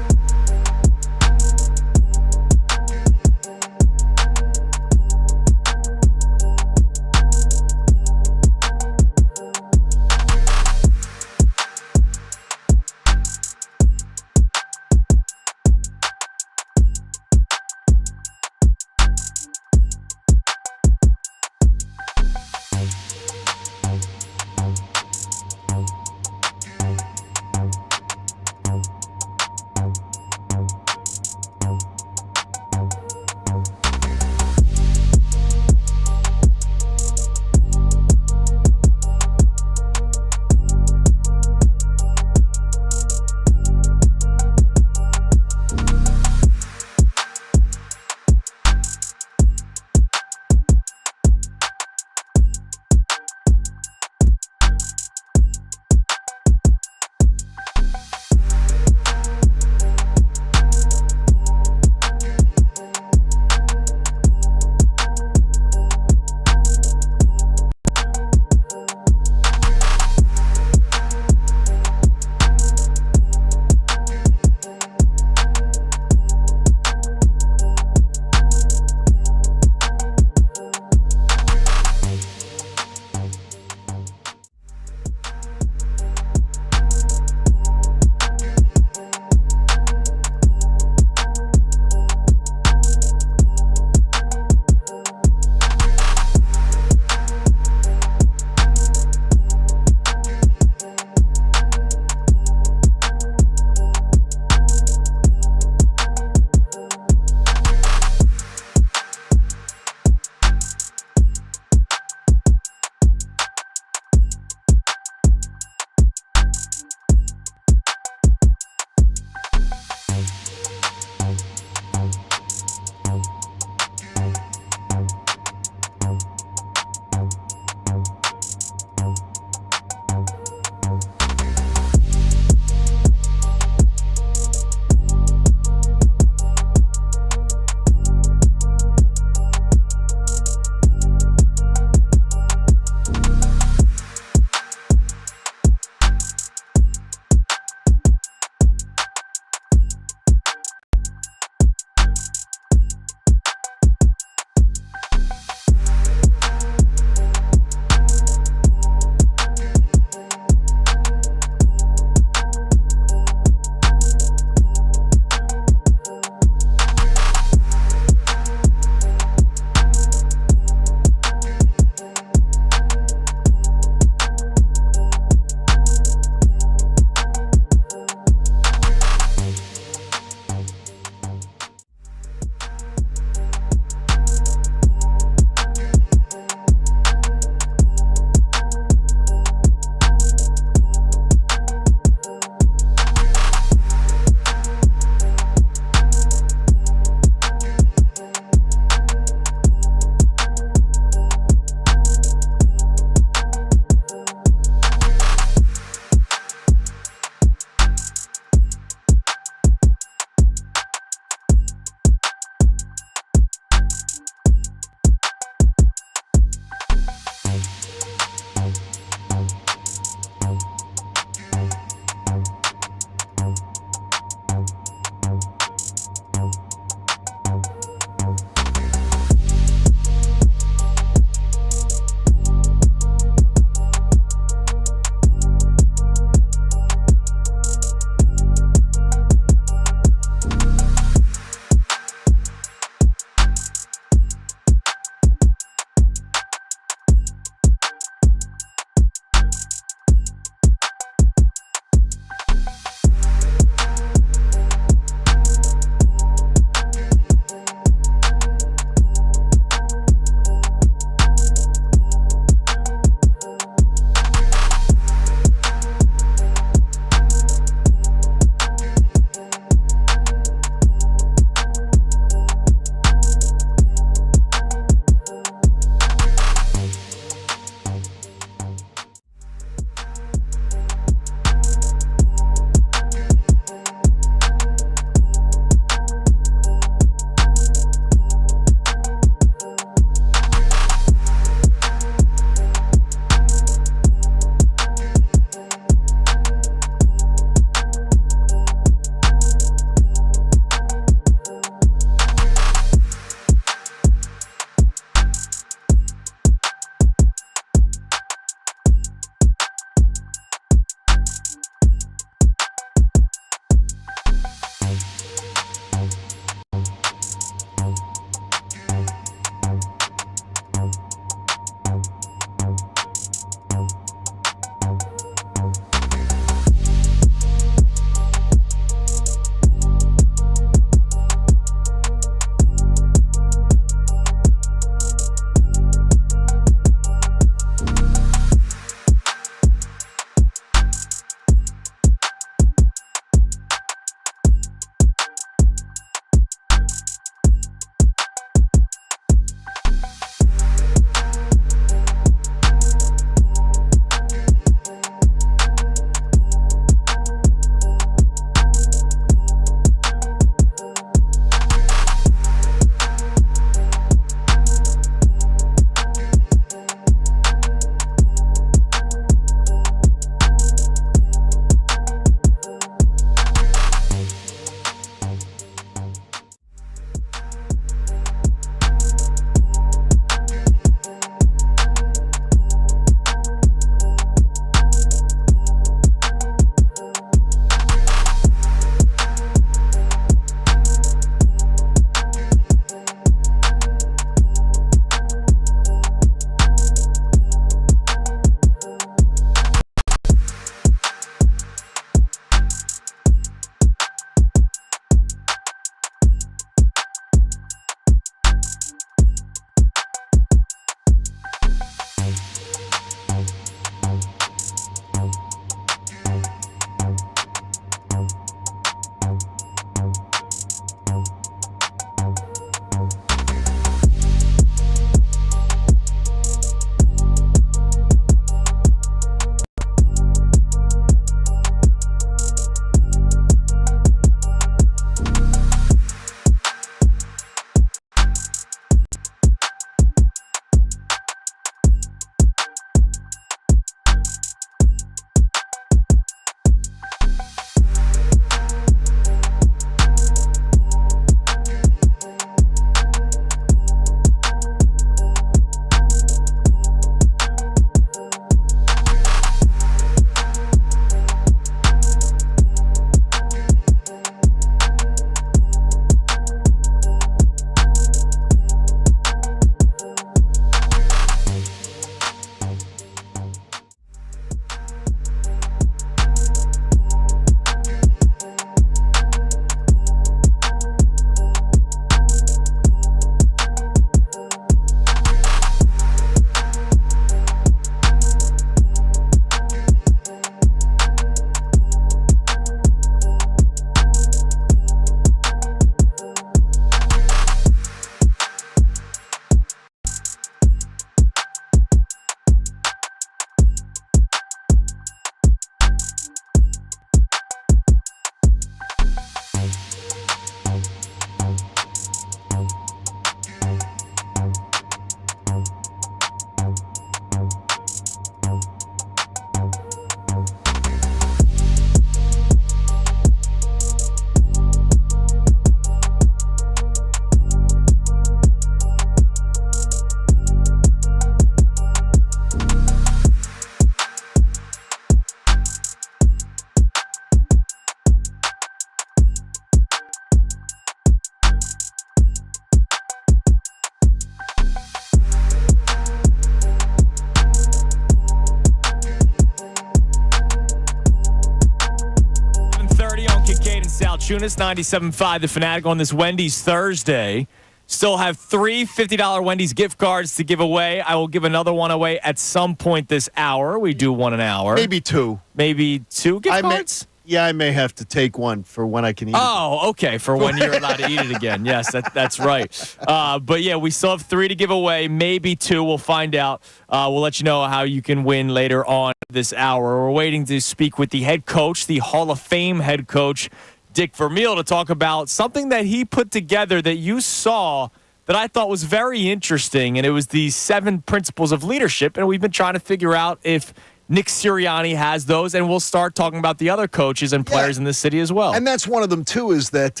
Speaker 2: Salciunas, 97.5 The Fanatic on this Wendy's Thursday. Still have 3 $50 Wendy's gift cards to give away. I will give another one away at some point this hour. We do one an hour.
Speaker 3: Maybe 2.
Speaker 2: Maybe 2 gift cards?
Speaker 3: I may have to take one for when I can eat it.
Speaker 2: Oh, okay, for when you're allowed to eat it again. Yes, that's right. But, yeah, we still have 3 to give away, maybe 2. We'll find out. We'll let you know how you can win later on this hour. We're waiting to speak with the head coach, the Hall of Fame head coach, Dick Vermeil, to talk about something that he put together that you saw that I thought was very interesting, and it was the 7 principles of leadership, and we've been trying to figure out if Nick Sirianni has those, and we'll start talking about the other coaches and players in this city as well.
Speaker 3: And that's one of them, too, is that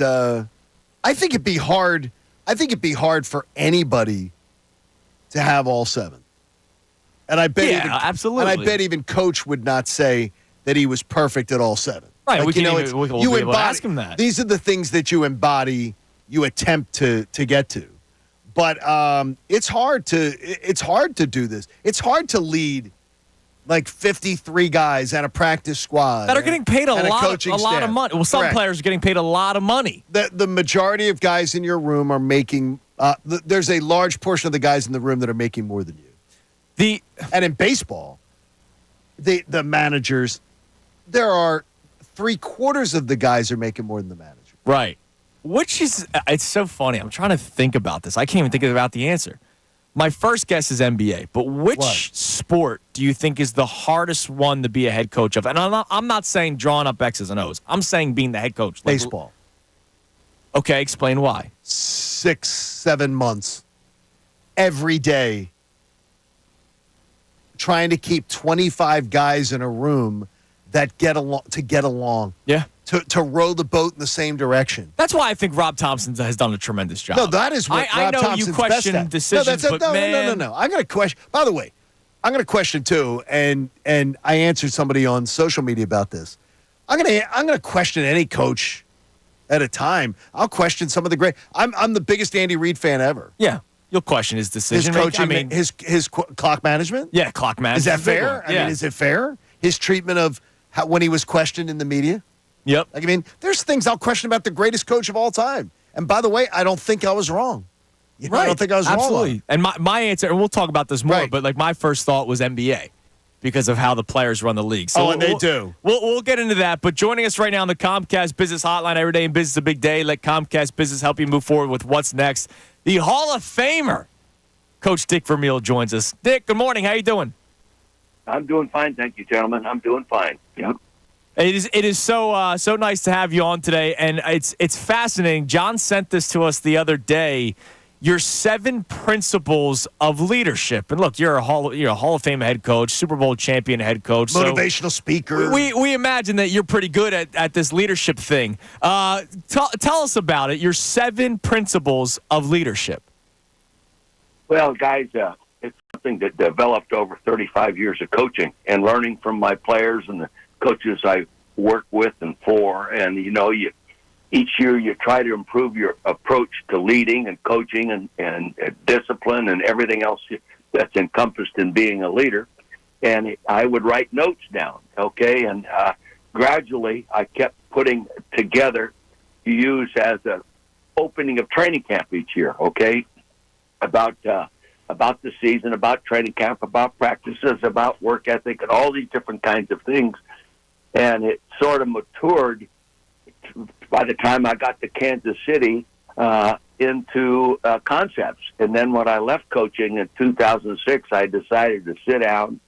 Speaker 3: I think it'd be hard. I think it'd be hard for anybody to have all 7. And I bet
Speaker 2: absolutely.
Speaker 3: And I bet even Coach would not say that he was perfect at all 7.
Speaker 2: Right,
Speaker 3: like,
Speaker 2: we'll be able to ask him that.
Speaker 3: These are the things that you embody, you attempt to get to. But it's hard to do this. It's hard to lead like 53 guys and a practice squad
Speaker 2: that are getting paid a lot of money. Well, some
Speaker 3: Correct.
Speaker 2: players are getting paid a lot of money.
Speaker 3: The majority of guys in your room are making. There's a large portion of the guys in the room that are making more than you. And in baseball, the managers, there are 3/4 of the guys are making more than the manager.
Speaker 2: Right. Which is, it's so funny. I'm trying to think about this. I can't even think about the answer. My first guess is NBA, but which sport do you think is the hardest one to be a head coach of? And I'm not saying drawing up X's and O's. I'm saying being the head coach. Like,
Speaker 3: Baseball.
Speaker 2: Okay, explain why.
Speaker 3: 6-7 months, every day, trying to keep 25 guys in a room that get along.
Speaker 2: Yeah.
Speaker 3: To row the boat in the same direction.
Speaker 2: That's why I think Rob Thompson has done a tremendous job.
Speaker 3: No, that is what
Speaker 2: I
Speaker 3: Rob
Speaker 2: know
Speaker 3: Thompson's
Speaker 2: you question
Speaker 3: best at.
Speaker 2: decisions, but man.
Speaker 3: No. I'm going to question. By the way, I'm going to question too, and I answered somebody on social media about this. I'm going to question any coach at a time. I'll question some of the great. I'm the biggest Andy Reid fan ever.
Speaker 2: Yeah, you'll question his decision.
Speaker 3: His coaching,
Speaker 2: I mean,
Speaker 3: his clock management.
Speaker 2: Yeah, clock management.
Speaker 3: Is that fair?
Speaker 2: Yeah.
Speaker 3: I mean, is it fair? His treatment of when he was questioned in the media.
Speaker 2: Yep.
Speaker 3: Like, I mean, there's things I'll question about the greatest coach of all time. And by the way, I don't think I was wrong.
Speaker 2: Right.
Speaker 3: I don't think I was wrong.
Speaker 2: Absolutely. And my answer, and we'll talk about this more,
Speaker 3: Right.
Speaker 2: but like my first thought was NBA because of how the players run the league. So
Speaker 3: and they do.
Speaker 2: We'll get into that. But joining us right now on the Comcast Business Hotline, every day in business is a big day. Let Comcast Business help you move forward with what's next. The Hall of Famer, Coach Dick Vermeil, joins us. Dick, good morning. How you doing?
Speaker 7: I'm doing fine, thank you, gentlemen. I'm doing fine. Yep.
Speaker 2: It is so nice to have you on today, and it's fascinating. John sent this to us the other day. Your 7 principles of leadership, and look, you're a Hall of Fame head coach, Super Bowl champion head coach,
Speaker 3: Motivational speaker.
Speaker 2: We imagine that you're pretty good at this leadership thing. Tell us about it. Your 7 principles of leadership.
Speaker 7: Well, guys, it's something that developed over 35 years of coaching and learning from my players and the coaches I work with and for. And, each year you try to improve your approach to leading and coaching and discipline and everything else that's encompassed in being a leader. And I would write notes down, okay? And gradually I kept putting together to use as a opening of training camp each year, okay? About the season, about training camp, about practices, about work ethic, and all these different kinds of things. And it sort of matured by the time I got to Kansas City into concepts. And then when I left coaching in 2006, I decided to sit down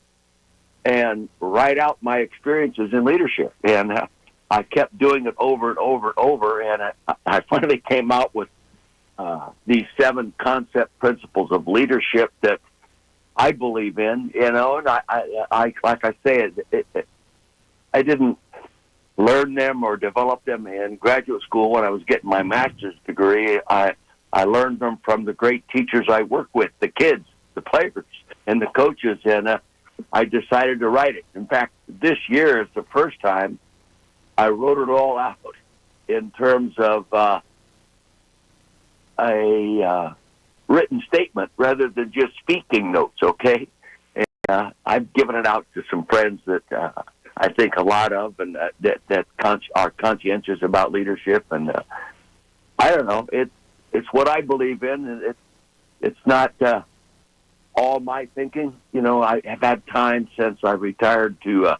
Speaker 7: and write out my experiences in leadership. And I kept doing it over and over and over. And I finally came out with these 7 concept principles of leadership that I believe in, and I like I say, I didn't learn them or develop them in graduate school when I was getting my master's degree. I learned them from the great teachers I work with, the kids, the players, and the coaches, and I decided to write it. In fact, this year is the first time I wrote it all out in terms of a written statement rather than just speaking notes, okay? And I've given it out to some friends that I think a lot of, and are conscientious about leadership. And I don't know, it's what I believe in. And it's not all my thinking. You know, I have had time since I retired to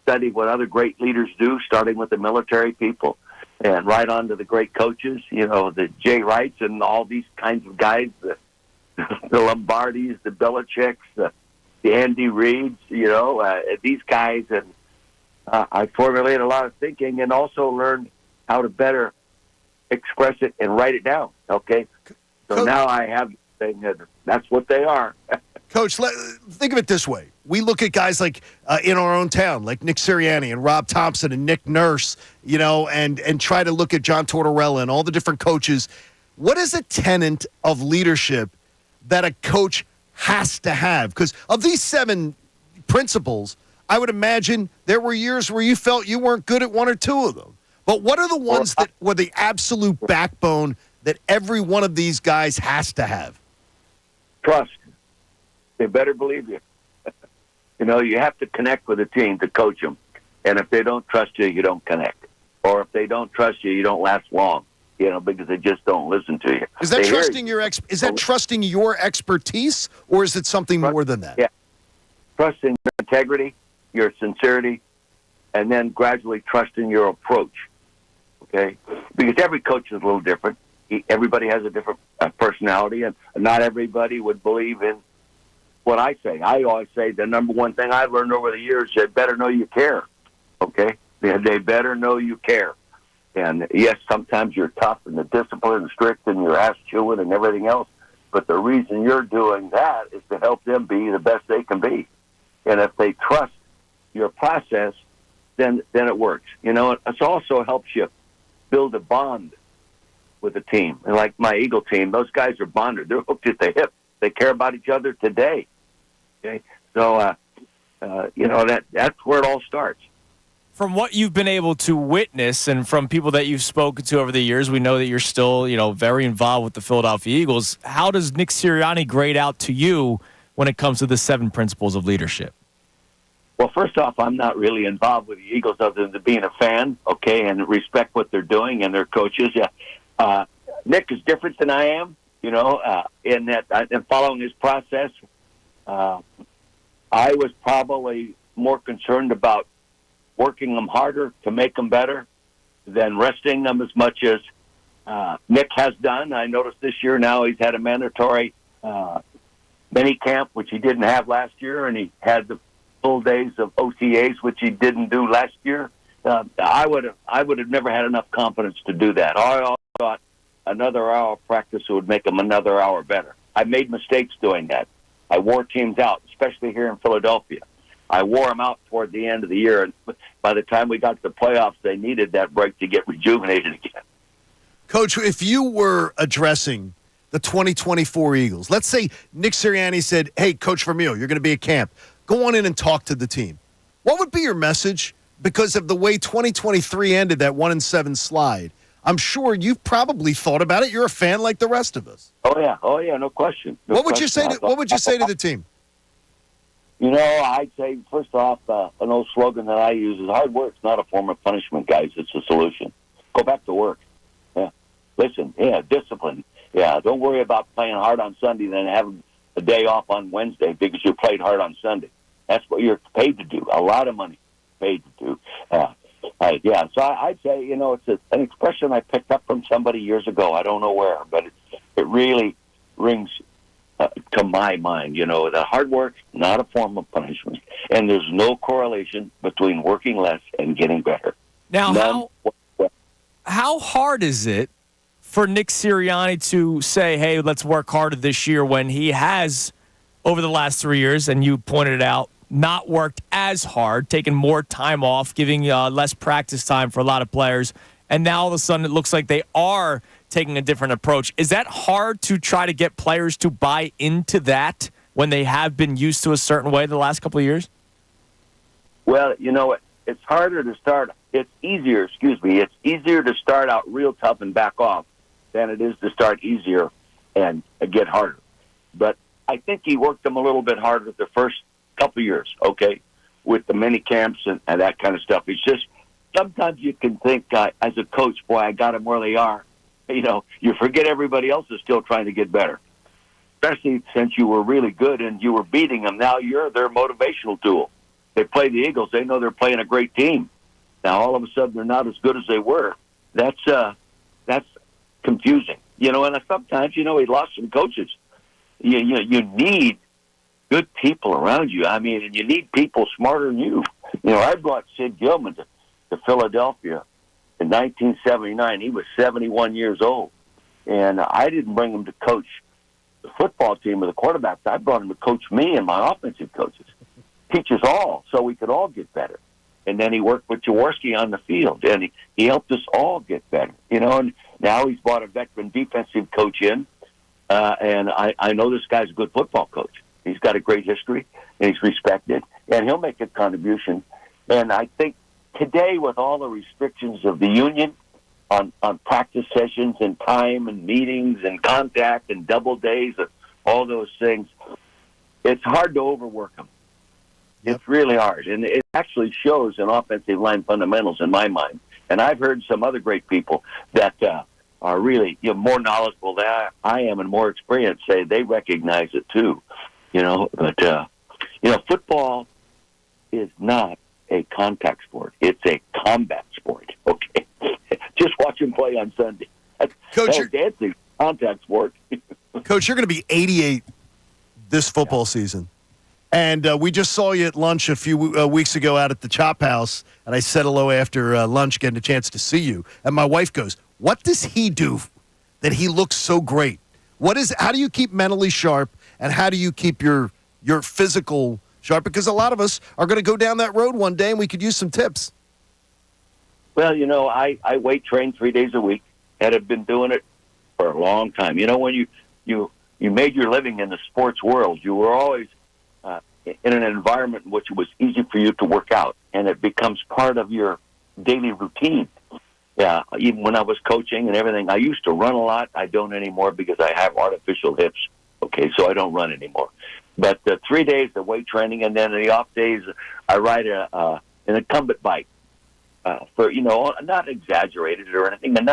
Speaker 7: study what other great leaders do, starting with the military people and right on to the great coaches, you know, the Jay Wrights and all these kinds of guys, the Lombardis, the Belichicks, the Andy Reids, you know, these guys. And I formulated a lot of thinking and also learned how to better express it and write it down, okay? So
Speaker 3: Coach,
Speaker 7: now I have the thing that that's what they are.
Speaker 3: Coach, think of it this way. We look at guys like in our own town, like Nick Sirianni and Rob Thompson and Nick Nurse, you know, and try to look at John Tortorella and all the different coaches. What is a tenet of leadership that a coach has to have? Because of these 7 principles, I would imagine there were years where you felt you weren't good at 1 or 2 of them. But what are the ones that were the absolute backbone that every one of these guys has to have?
Speaker 7: Trust. They better believe you. You know, you have to connect with a team to coach them. And if they don't trust you, you don't connect. Or if they don't trust you, you don't last long, you know, because they just don't listen to you.
Speaker 3: Is that trusting your expertise, or is it something more than that?
Speaker 7: Yeah. Trusting your integrity, your sincerity, and then gradually trusting your approach, okay? Because every coach is a little different. Everybody has a different personality, and not everybody would believe in what I say. I always say the number one thing I've learned over the years, they better know you care, okay? They better know you care. And, yes, sometimes you're tough and the discipline and strict and you're ass-chewing and everything else, but the reason you're doing that is to help them be the best they can be. And if they trust your process, then it works. You know, it also helps you build a bond with the team. And like my Eagle team, those guys are bonded. They're hooked at the hip. They care about each other today. Okay, so you know that's where it all starts.
Speaker 2: From what you've been able to witness, and from people that you've spoken to over the years, we know that you're still, you know, very involved with the Philadelphia Eagles. How does Nick Sirianni grade out to you when it comes to the 7 principles of leadership?
Speaker 7: Well, first off, I'm not really involved with the Eagles other than being a fan, okay, and respect what they're doing and their coaches. Yeah, Nick is different than I am, you know, in that I'm following his process. I was probably more concerned about working them harder to make them better than resting them as much as Nick has done. I noticed this year now he's had a mandatory mini camp, which he didn't have last year, and he had the full days of OTAs, which he didn't do last year. I would have never had enough confidence to do that. I thought another hour of practice would make him another hour better. I made mistakes doing that. I wore teams out, especially here in Philadelphia. I wore them out toward the end of the year, and by the time we got to the playoffs, they needed that break to get rejuvenated again.
Speaker 3: Coach, if you were addressing the 2024 Eagles, let's say Nick Sirianni said, hey, Coach Vermeil, you're going to be at camp. Go on in and talk to the team. What would be your message? Because of the way 2023 ended, that 1-7 slide, I'm sure you've probably thought about it. You're a fan like the rest of us.
Speaker 7: Oh yeah, no question.
Speaker 3: What would you say to the team?
Speaker 7: You know, I'd say, first off, an old slogan that I use is hard work's not a form of punishment, guys. It's a solution. Go back to work. Yeah. Listen, discipline. Yeah, don't worry about playing hard on Sunday and then having a day off on Wednesday because you played hard on Sunday. That's what you're paid to do. A lot of money paid to do. So I'd say, you know, it's an expression I picked up from somebody years ago. I don't know where, but it really rings to my mind, you know, that hard work, not a form of punishment. And there's no correlation between working less and getting better.
Speaker 2: Now, how hard is it for Nick Sirianni to say, hey, let's work harder this year when he has, over the last 3 years, and you pointed it out, not worked as hard, taking more time off, giving less practice time for a lot of players, and now all of a sudden it looks like they are taking a different approach. Is that hard to try to get players to buy into that when they have been used to a certain way the last couple of years?
Speaker 7: Well, you know, it's harder to start. It's easier to start out real tough and back off than it is to start easier and get harder. But I think he worked them a little bit harder the first couple years, okay? with the mini camps and that kind of stuff. It's just sometimes you can think as a coach, boy, I got them where they are. You forget everybody else is still trying to get better, especially since you were really good and you were beating them. Now you're their motivational tool. They play the Eagles. They know they're playing a great team. Now all of a sudden they're not as good as they were. That's confusing. And sometimes, he lost some coaches. You need good people around you. I mean, and you need people smarter than you. I brought Sid Gilman to Philadelphia in 1979. He was 71 years old. And I didn't bring him to coach the football team or the quarterbacks. I brought him to coach me and my offensive coaches. Teach us all so we could all get better. And then he worked with Jaworski on the field, and he helped us all get better. And now he's brought a veteran defensive coach in, and I know this guy's a good football coach. He's got a great history, and he's respected, and he'll make a contribution. And I think today, with all the restrictions of the union on practice sessions and time and meetings and contact and double days and all those things, it's hard to overwork them. Yep. It's really hard, and it actually shows in offensive line fundamentals in my mind. And I've heard some other great people that are really more knowledgeable than I am and more experienced say they recognize it too. But football is not a contact sport. It's a combat sport. Okay, just watch him play on Sunday.
Speaker 3: Coach,
Speaker 7: that's dancing contact sport.
Speaker 3: Coach, you're going to be 88 this football season. And we just saw you at lunch a few weeks ago out at the Chop House, and I said hello after lunch, getting a chance to see you. And my wife goes, "What does he do that he looks so great? How do you keep mentally sharp, and how do you keep your physical sharp? Because a lot of us are going to go down that road one day, and we could use some tips."
Speaker 7: Well, I weight train 3 days a week, and have been doing it for a long time. When you made your living in the sports world, you were always in an environment in which it was easy for you to work out, and it becomes part of your daily routine. Yeah, even when I was coaching and everything, I used to run a lot. I don't anymore because I have artificial hips. Okay, so I don't run anymore. But 3 days of weight training, and then the off days, I ride an incumbent bike. For not exaggerated or anything, and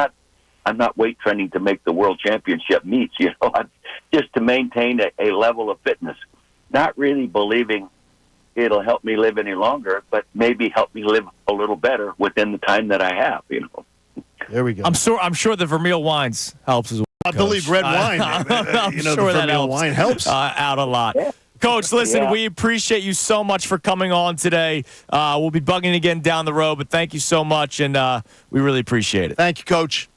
Speaker 7: I'm not weight training to make the world championship meets. Just to maintain a level of fitness. Not really believing it'll help me live any longer, but maybe help me live a little better within the time that I have.
Speaker 3: There we go.
Speaker 2: I'm sure the Vermeil wines helps as well.
Speaker 3: I believe red wine.
Speaker 2: I'm
Speaker 3: the
Speaker 2: sure that
Speaker 3: Vermeil wine helps
Speaker 2: out a lot.
Speaker 7: Yeah.
Speaker 2: Coach, listen,
Speaker 7: Yeah.
Speaker 2: we appreciate you so much for coming on today. We'll be bugging again down the road, but thank you so much, and we really appreciate it.
Speaker 3: Thank you, Coach.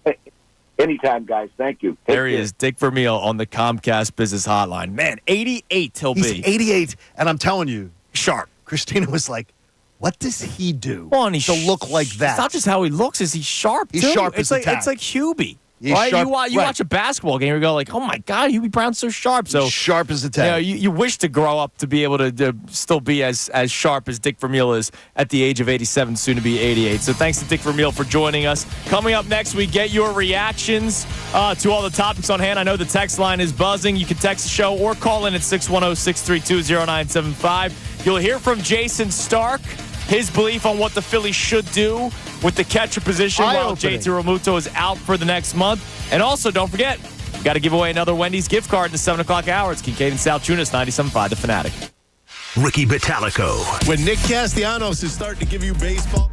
Speaker 7: Anytime, guys. Thank you.
Speaker 2: There he is, Dick Vermeil on the Comcast Business Hotline. Man, 88 he'll
Speaker 3: He's
Speaker 2: be.
Speaker 3: 88, and I'm telling you, sharp. Christina was like, "What does he do to look like that?"
Speaker 2: It's not just how he looks; is he's sharp?
Speaker 3: He's
Speaker 2: too.
Speaker 3: sharp
Speaker 2: It's
Speaker 3: as a
Speaker 2: like
Speaker 3: tack.
Speaker 2: it's like Hubie.
Speaker 3: He's
Speaker 2: Right?
Speaker 3: sharp,
Speaker 2: You
Speaker 3: right.
Speaker 2: watch a basketball game, you go like, "Oh my God, Hubie Brown's so sharp." So
Speaker 3: He's sharp as a tack.
Speaker 2: you wish to grow up to be able to still be as sharp as Dick Vermeil is at the age of 87, soon to be 88. So thanks to Dick Vermeil for joining us. Coming up next, we get your reactions to all the topics on hand. I know the text line is buzzing. You can text the show or call in at 610-632-0975. You'll hear from Jason Stark, his belief on what the Phillies should do with the catcher position while
Speaker 3: Eye-opening.
Speaker 2: JT Realmuto is out for the next month. And also, don't forget, we got to give away another Wendy's gift card in the 7 o'clock hour. It's Kincade and Salciunas, 97.5 The Fanatic.
Speaker 1: Ricky Bottalico.
Speaker 8: When Nick Castellanos is starting to give you baseball.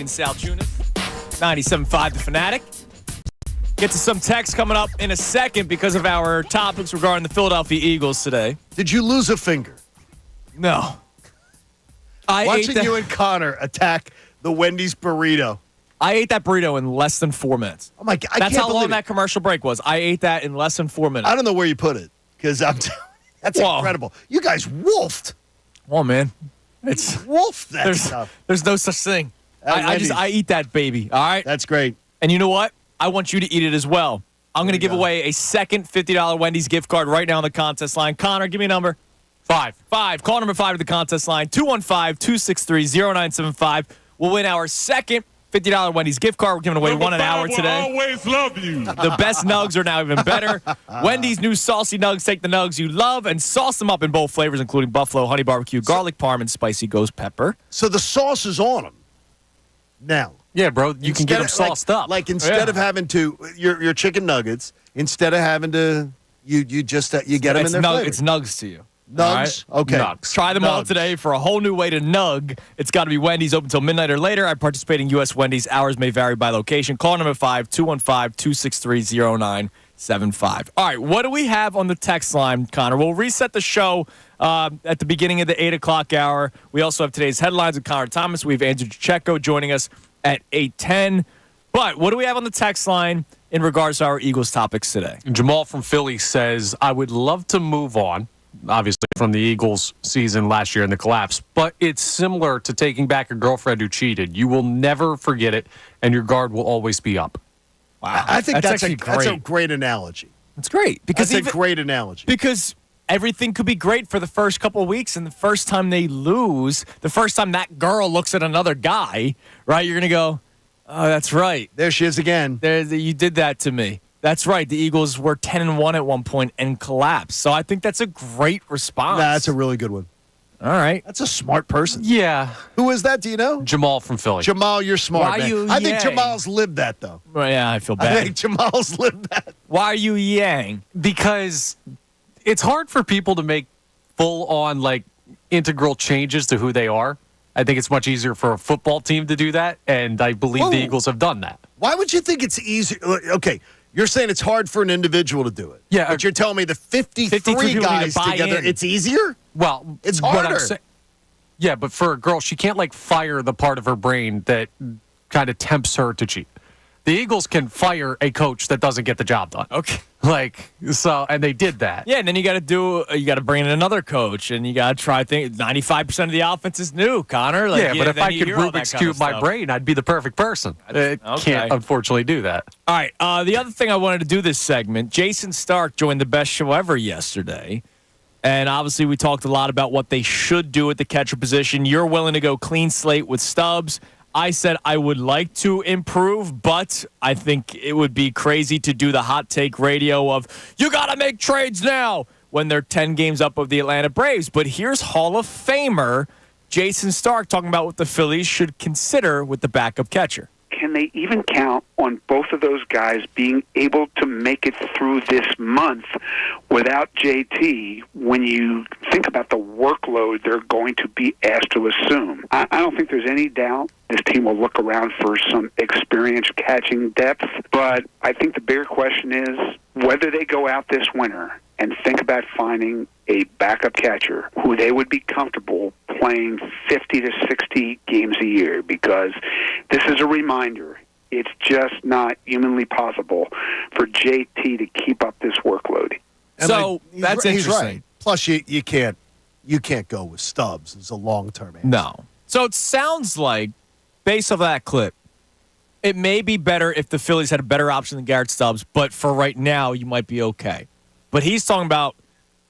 Speaker 2: Salciunas, 97.5 The Fanatic. Get to some text coming up in a second because of our topics regarding the Philadelphia Eagles today.
Speaker 3: Did you lose a finger?
Speaker 2: No.
Speaker 3: Watching you and Connor attack the Wendy's burrito.
Speaker 2: I ate that burrito in less than 4 minutes.
Speaker 3: Oh, my God. I
Speaker 2: That's
Speaker 3: can't
Speaker 2: how long
Speaker 3: believe
Speaker 2: that commercial break was. I ate that in less than 4 minutes.
Speaker 3: I don't know where you put it because that's incredible. You guys wolfed.
Speaker 2: Oh, man. It's
Speaker 3: Wolfed that stuff.
Speaker 2: There's no such thing. I eat that baby, all right?
Speaker 3: That's great.
Speaker 2: And you know what? I want you to eat it as well. I'm going to give away a second $50 Wendy's gift card right now on the contest line. Connor, give me a number.
Speaker 5: 5.
Speaker 2: Call number 5 to the contest line, 215-263-0975. We'll win our second $50 Wendy's gift card. We're giving away one an hour today.
Speaker 8: Always love you.
Speaker 2: The best nugs are now even better. Wendy's new saucy nugs. Take the nugs you love and sauce them up in both flavors, including buffalo, honey barbecue, garlic parm, and spicy ghost pepper.
Speaker 3: So the sauce is on them now.
Speaker 5: Yeah, bro, you can get them sauced up.
Speaker 3: Like instead of having to your chicken nuggets, instead of having to you just you get them in their flavor.
Speaker 2: It's nugs to you.
Speaker 3: Nugs?
Speaker 2: All right?
Speaker 3: Okay.
Speaker 5: Nugs.
Speaker 2: Try them all
Speaker 3: Nugs.
Speaker 2: today for a whole new way to nug. It's got to be Wendy's, open until midnight or later. I participate in U.S. Wendy's. Hours may vary by location. Call number 5, 215-263-0975. All right, what do we have on the text line, Connor? We'll reset the show at the beginning of the 8 o'clock hour. We also have today's headlines with Connor Thomas. We have Andrew Checo joining us at 8:10. But what do we have on the text line in regards to our Eagles topics today?
Speaker 5: Jamal from Philly says, I would love to move on, obviously, from the Eagles season last year and the collapse, but it's similar to taking back a girlfriend who cheated. You will never forget it, and your guard will always be up.
Speaker 2: Wow.
Speaker 3: I think that's
Speaker 2: actually
Speaker 3: a great analogy.
Speaker 2: It's great.
Speaker 3: That's a great analogy.
Speaker 2: Because everything could be great for the first couple of weeks, and the first time they lose, the first time that girl looks at another guy, right, you're going to go, oh, that's right.
Speaker 3: There she is again.
Speaker 2: You did that to me. That's right. The Eagles were 10-1 at one point and collapsed. So I think that's a great response.
Speaker 3: Nah, that's a really good one.
Speaker 2: All right.
Speaker 3: That's a smart person.
Speaker 5: Yeah.
Speaker 3: Who is that? Do you know?
Speaker 5: Jamal from Philly.
Speaker 3: Jamal, you're smart,
Speaker 2: Why
Speaker 3: man.
Speaker 2: you
Speaker 3: I think
Speaker 2: yang?
Speaker 3: Jamal's lived that, though.
Speaker 2: Well, yeah, I feel
Speaker 3: I
Speaker 2: bad.
Speaker 3: think Jamal's lived that.
Speaker 2: Why are you yang?
Speaker 5: Because it's hard for people to make full-on, like, integral changes to who they are. I think it's much easier for a football team to do that, and I believe the Eagles have done that.
Speaker 3: Why would you think it's easy? Okay, you're saying it's hard for an individual to do it.
Speaker 5: Yeah.
Speaker 3: But you're telling me the 53
Speaker 2: people need to
Speaker 3: guys
Speaker 2: buy
Speaker 3: together,
Speaker 2: in.
Speaker 3: it's easier?
Speaker 5: Well,
Speaker 3: It's
Speaker 5: what I'm
Speaker 3: harder.
Speaker 5: yeah, but for a girl, she can't, like, fire the part of her brain that kind of tempts her to cheat. The Eagles can fire a coach that doesn't get the job done.
Speaker 2: Okay.
Speaker 5: And they did that.
Speaker 2: Yeah, and then you got to bring in another coach, and you got to try things. 95% of the offense is new, Connor.
Speaker 5: Yeah, but if
Speaker 2: then
Speaker 5: I
Speaker 2: you
Speaker 5: could
Speaker 2: hear all that
Speaker 5: Rubik's
Speaker 2: kind of
Speaker 5: Cube my
Speaker 2: stuff.
Speaker 5: brain, I'd be the perfect person.
Speaker 2: Okay.
Speaker 5: Can't, unfortunately, do that.
Speaker 2: All right. The other thing I wanted to do this segment, Jason Stark joined the best show ever yesterday. And obviously we talked a lot about what they should do at the catcher position. You're willing to go clean slate with Stubbs. I said I would like to improve, but I think it would be crazy to do the hot take radio of, you got to make trades now, when they're 10 games up of the Atlanta Braves. But here's Hall of Famer Jason Stark talking about what the Phillies should consider with the backup catcher.
Speaker 9: Can they even count on both of those guys being able to make it through this month without JT when you think about the workload they're going to be asked to assume? I don't think there's any doubt this team will look around for some experienced catching depth, but I think the bigger question is whether they go out this winter and think about finding a backup catcher who they would be comfortable playing 50 to 60 games a year, because this is a reminder, it's just not humanly possible for JT to keep up this workload.
Speaker 3: And
Speaker 2: So that's
Speaker 3: he's
Speaker 2: interesting.
Speaker 3: right. Plus, you can't go with Stubbs as a long-term answer.
Speaker 2: No. So it sounds like, based off that clip, it may be better if the Phillies had a better option than Garrett Stubbs, but for right now, you might be okay. But he's talking about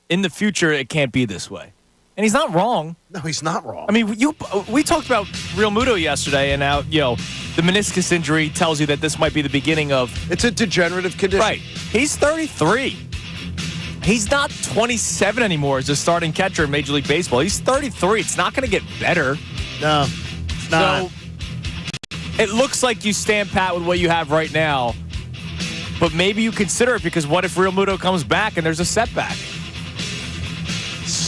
Speaker 2: in the future, it can't be this way. And he's not wrong.
Speaker 3: No, he's not wrong.
Speaker 2: I mean, we talked about Real Muto yesterday, and now, the meniscus injury tells you that this might be the beginning of...
Speaker 3: It's a degenerative condition.
Speaker 2: Right. He's 33. He's not 27 anymore as a starting catcher in Major League Baseball. He's 33. It's not going to get better.
Speaker 3: No, it's not.
Speaker 2: So it looks like you stand pat with what you have right now, but maybe you consider it, because what if Real Muto comes back and there's a setback?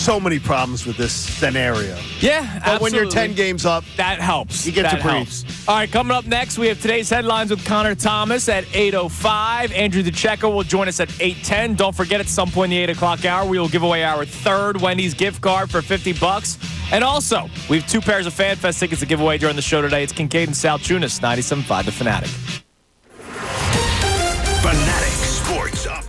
Speaker 3: so many problems with this scenario.
Speaker 2: Yeah,
Speaker 3: But when you're
Speaker 2: absolutely.
Speaker 3: 10 games up,
Speaker 2: That helps.
Speaker 3: You get
Speaker 2: That
Speaker 3: to breathe.
Speaker 2: helps. All right, coming up next, we have today's headlines with Connor Thomas at 8:05. Andrew DeCecco will join us at 8:10. Don't forget, at some point in the 8 o'clock hour, we will give away our third Wendy's gift card for $50. And also, we have 2 pairs of FanFest tickets to give away during the show today. It's Kincade and Salciunas, 97.5 The Fanatic.
Speaker 1: Fanatic Sports Up.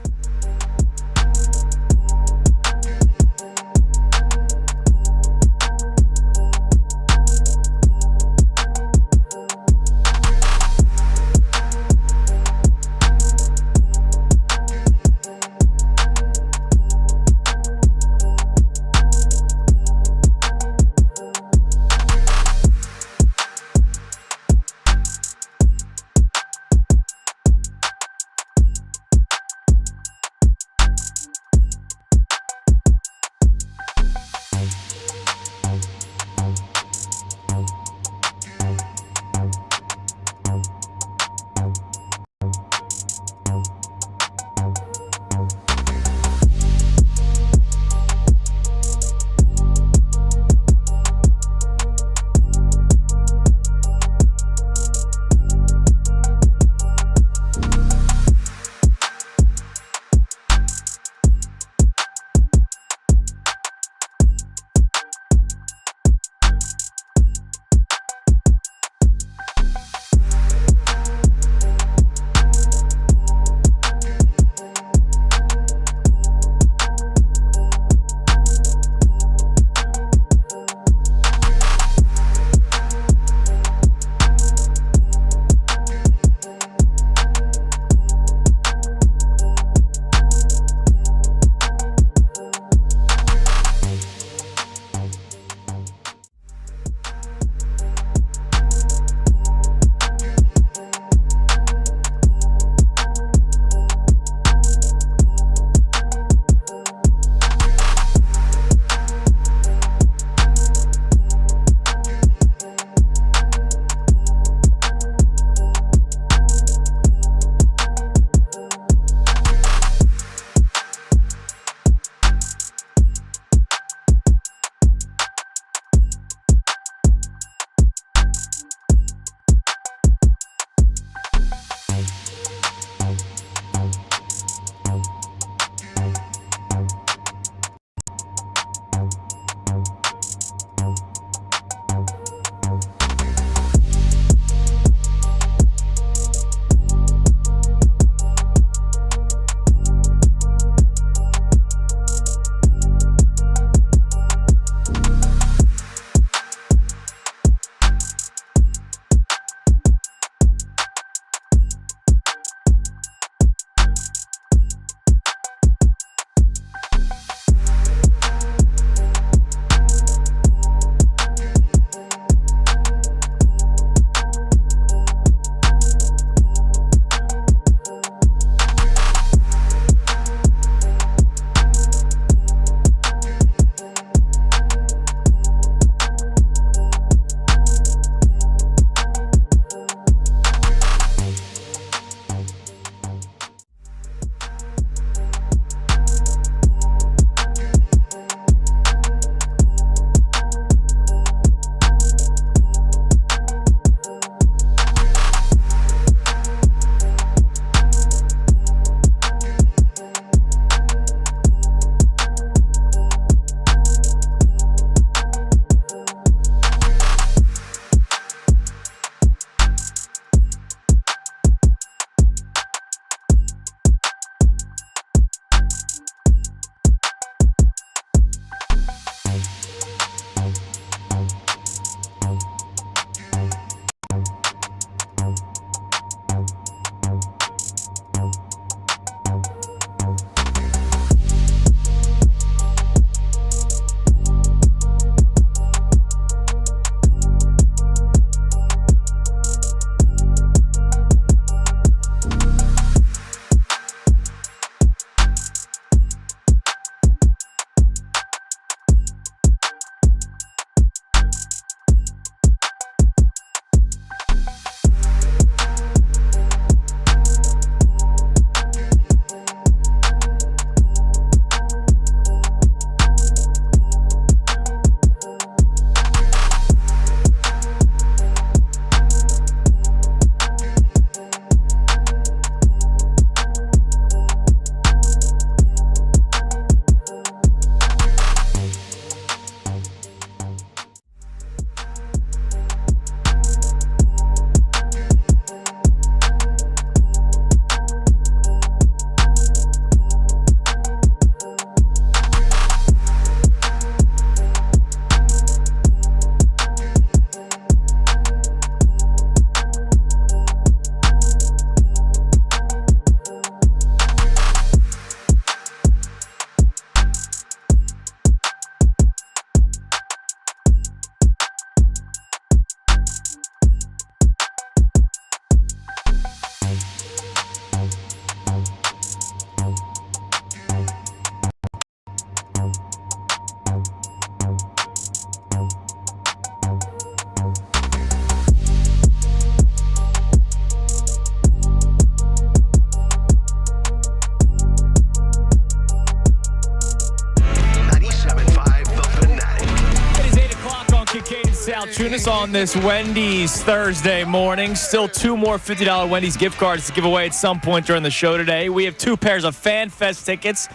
Speaker 2: Salciunas on this Wendy's Thursday morning. Still 2 more $50 Wendy's gift cards to give away at some point during the show today. We have 2 pairs of Fan Fest tickets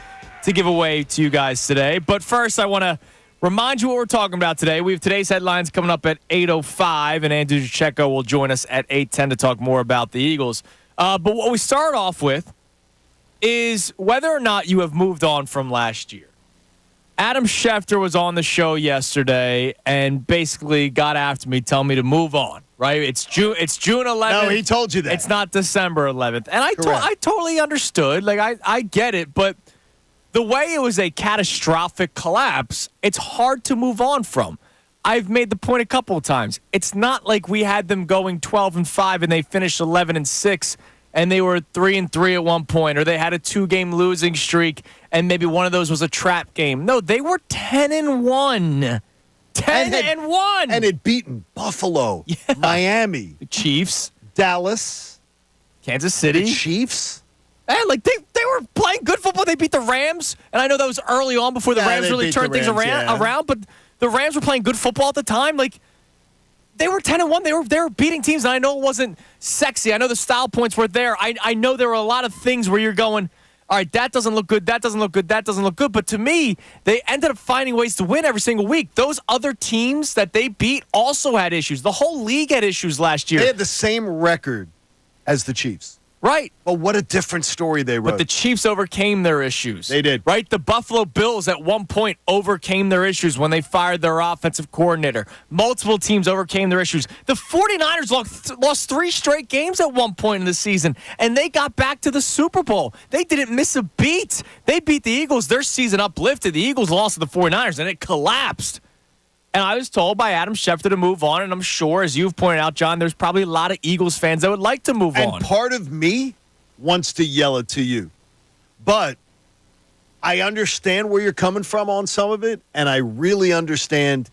Speaker 2: to give away to you guys today. But first, I want to remind you what we're talking about today. We have today's headlines coming up at 8:05, and Andrew Checo will join us at 8:10 to talk more about the Eagles. But what we start off with is whether or not you have moved on from last year. Adam Schefter was on the show yesterday and basically got after me, telling me to move on. Right? It's June 11th.
Speaker 3: No, he told you that.
Speaker 2: It's not December 11th, and I totally understood. Like I get it, but the way it was a catastrophic collapse, it's hard to move on from. I've made the point a couple of times. It's not like we had them going 12-5 and they finished 11-6. And they were 3-3 at one point, or they had a 2-game losing streak, and maybe one of those was a trap game. No, they were 10-1. 10-1.
Speaker 3: And had beaten Buffalo, Miami,
Speaker 2: the Chiefs,
Speaker 3: Dallas,
Speaker 2: Kansas City.
Speaker 3: the Chiefs.
Speaker 2: And like they were playing good football. They beat the Rams, and I know that was early on before the Rams really turned things around, but the Rams were playing good football at the time. Like, they were 10-1. They were beating teams, and I know it wasn't sexy. I know the style points were there. I know there were a lot of things where you're going, all right, that doesn't look good, that doesn't look good, that doesn't look good. But to me, they ended up finding ways to win every single week. Those other teams that they beat also had issues. The whole league had issues last year.
Speaker 3: They had the same record as the Chiefs.
Speaker 2: Right.
Speaker 3: But what a different story they wrote.
Speaker 2: But the Chiefs overcame their issues.
Speaker 3: They did.
Speaker 2: Right? The Buffalo Bills at one point overcame their issues when they fired their offensive coordinator. Multiple teams overcame their issues. The 49ers lost 3 straight games at one point in the season, and they got back to the Super Bowl. They didn't miss a beat. They beat the Eagles. Their season uplifted. The Eagles lost to the 49ers, and it collapsed. And I was told by Adam Schefter to move on, and I'm sure, as you've pointed out, John, there's probably a lot of Eagles fans that would like to move on.
Speaker 3: And part of me wants to yell it to you. But I understand where you're coming from on some of it, and I really understand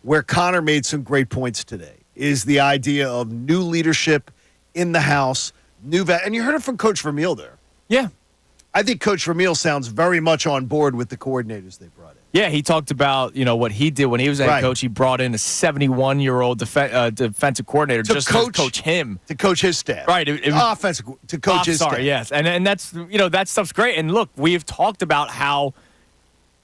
Speaker 3: where Connor made some great points today, is the idea of new leadership in the house, and you heard it from Coach Vermeil there.
Speaker 2: Yeah.
Speaker 3: I think Coach Vermeil sounds very much on board with the coordinators they brought in.
Speaker 2: Yeah, he talked about, what he did when he was head coach. He brought in a 71-year-old defensive coordinator to coach him.
Speaker 3: To coach his staff.
Speaker 2: Right.
Speaker 3: To coach his staff.
Speaker 2: Yes. And that's, that stuff's great. And look, we've talked about how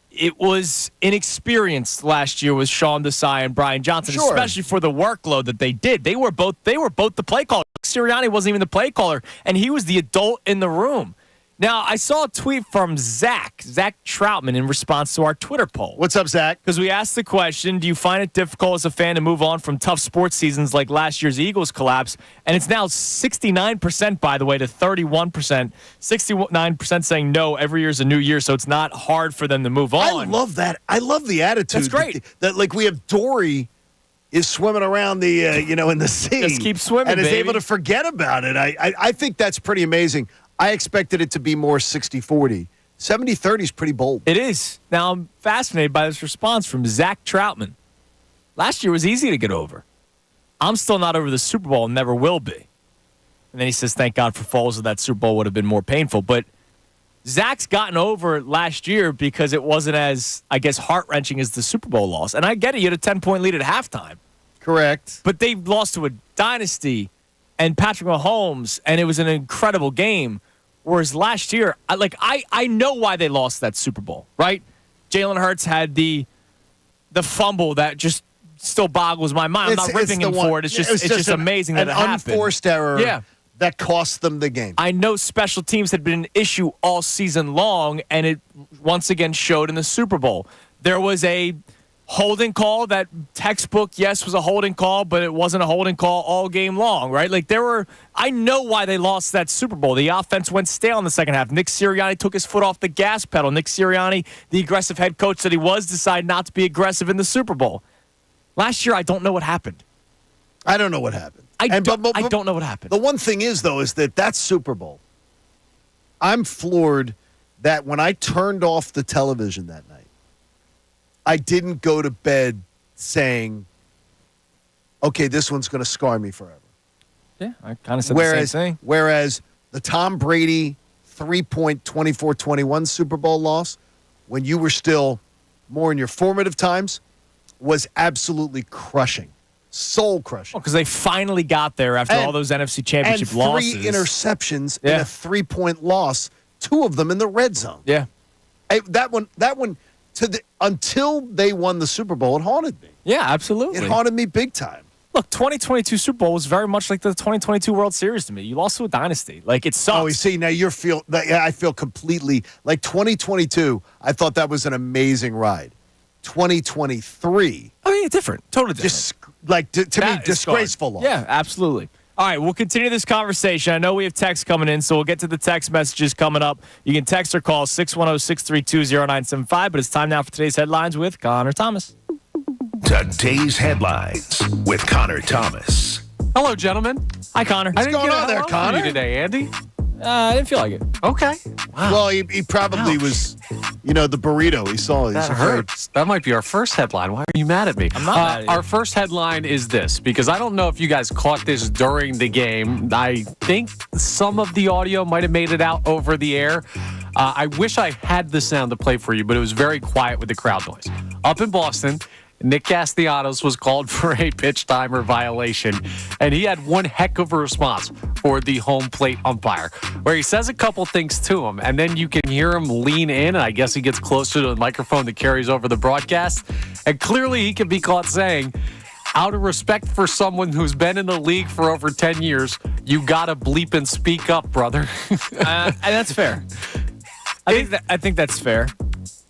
Speaker 2: it was inexperienced last year with Sean Desai and Brian Johnson, especially for the workload that they did. They were both the play caller. Sirianni wasn't even the play caller, and he was the adult in the room. Now, I saw a tweet from Zach Troutman, in response to our Twitter poll.
Speaker 3: What's up, Zach?
Speaker 2: Because we asked the question, do you find it difficult as a fan to move on from tough sports seasons like last year's Eagles collapse? And it's now 69%, by the way, to 31%. 69% saying no, every year's a new year, so it's not hard for them to move on.
Speaker 3: I love that. I love the attitude.
Speaker 2: That's great.
Speaker 3: That like, we have Dory is swimming around the, in the sea.
Speaker 2: Just keep swimming,
Speaker 3: and is
Speaker 2: baby.
Speaker 3: able to forget about it. I think that's pretty amazing. I expected it to be more 60-40. 70-30 is pretty bold.
Speaker 2: It is. Now, I'm fascinated by this response from Zach Troutman. Last year was easy to get over. I'm still not over the Super Bowl and never will be. And then he says, thank God for Foles, that Super Bowl would have been more painful. But Zach's gotten over it last year because it wasn't as, I guess, heart-wrenching as the Super Bowl loss. And I get it. You had a 10-point lead at halftime.
Speaker 3: Correct.
Speaker 2: But they lost to a dynasty and Patrick Mahomes, and it was an incredible game. Whereas last year, I know why they lost that Super Bowl, right? Jalen Hurts had the fumble that just still boggles my mind. I'm not ripping him for it. It's just amazing that it happened.
Speaker 3: An unforced error that cost them the game.
Speaker 2: I know special teams had been an issue all season long, and it once again showed in the Super Bowl. There was a holding call that textbook, yes, was a holding call, but it wasn't a holding call all game long, right? I know why they lost that Super Bowl. The offense went stale in the second half. Nick Sirianni took his foot off the gas pedal. Nick Sirianni, the aggressive head coach that he was, decided not to be aggressive in the Super Bowl. Last year, I don't know what happened.
Speaker 3: I don't know what happened.
Speaker 2: I don't know what happened.
Speaker 3: The one thing is, though, is that Super Bowl, I'm floored that when I turned off the television that night, I didn't go to bed saying, okay, this one's going to scar me forever.
Speaker 2: Yeah, I kind of said the same thing.
Speaker 3: Whereas the Tom Brady 3-point 24-21 Super Bowl loss, when you were still more in your formative times, was absolutely crushing. Soul crushing.
Speaker 2: Because they finally got there after all those NFC Championship
Speaker 3: and
Speaker 2: losses.
Speaker 3: 3 interceptions in a 3-point loss, 2 of them in the red zone.
Speaker 2: Yeah.
Speaker 3: That one until they won the Super Bowl, it haunted me.
Speaker 2: Yeah, absolutely.
Speaker 3: It haunted me big time.
Speaker 2: Look, 2022 Super Bowl was very much like the 2022 World Series to me. You lost to a dynasty. Like, it sucks.
Speaker 3: Oh, you see, now I feel completely like 2022. I thought that was an amazing ride. 2023.
Speaker 2: I mean, different. Totally different.
Speaker 3: Just like to me, disgraceful loss.
Speaker 2: Yeah, absolutely. All right, we'll continue this conversation. I know we have texts coming in, so we'll get to the text messages coming up. You can text or call 610-632-0975, but it's time now for today's headlines with Connor Thomas.
Speaker 1: Today's headlines with Connor Thomas.
Speaker 5: Hello, gentlemen.
Speaker 2: Hi, Connor.
Speaker 5: I didn't
Speaker 3: going
Speaker 5: get a
Speaker 3: on there,
Speaker 5: hello from
Speaker 3: Connor?
Speaker 5: you today, Andy.
Speaker 2: I didn't feel like it.
Speaker 5: Okay. Wow.
Speaker 3: Well, he probably was, the burrito he saw.
Speaker 5: That hurts. That might be our first headline. Why are you mad at me?
Speaker 2: I'm not mad at you.
Speaker 5: Our first headline is this, because I don't know if you guys caught this during the game. I think some of the audio might have made it out over the air. I wish I had the sound to play for you, but it was very quiet with the crowd noise. Up in Boston, Nick Castellanos was called for a pitch timer violation, and he had one heck of a response for the home plate umpire, where he says a couple things to him, and then you can hear him lean in, and I guess he gets closer to the microphone that carries over the broadcast, and clearly he can be caught saying, out of respect for someone who's been in the league for over 10 years, you gotta bleep and speak up, brother.
Speaker 2: And that's fair. I think that's fair.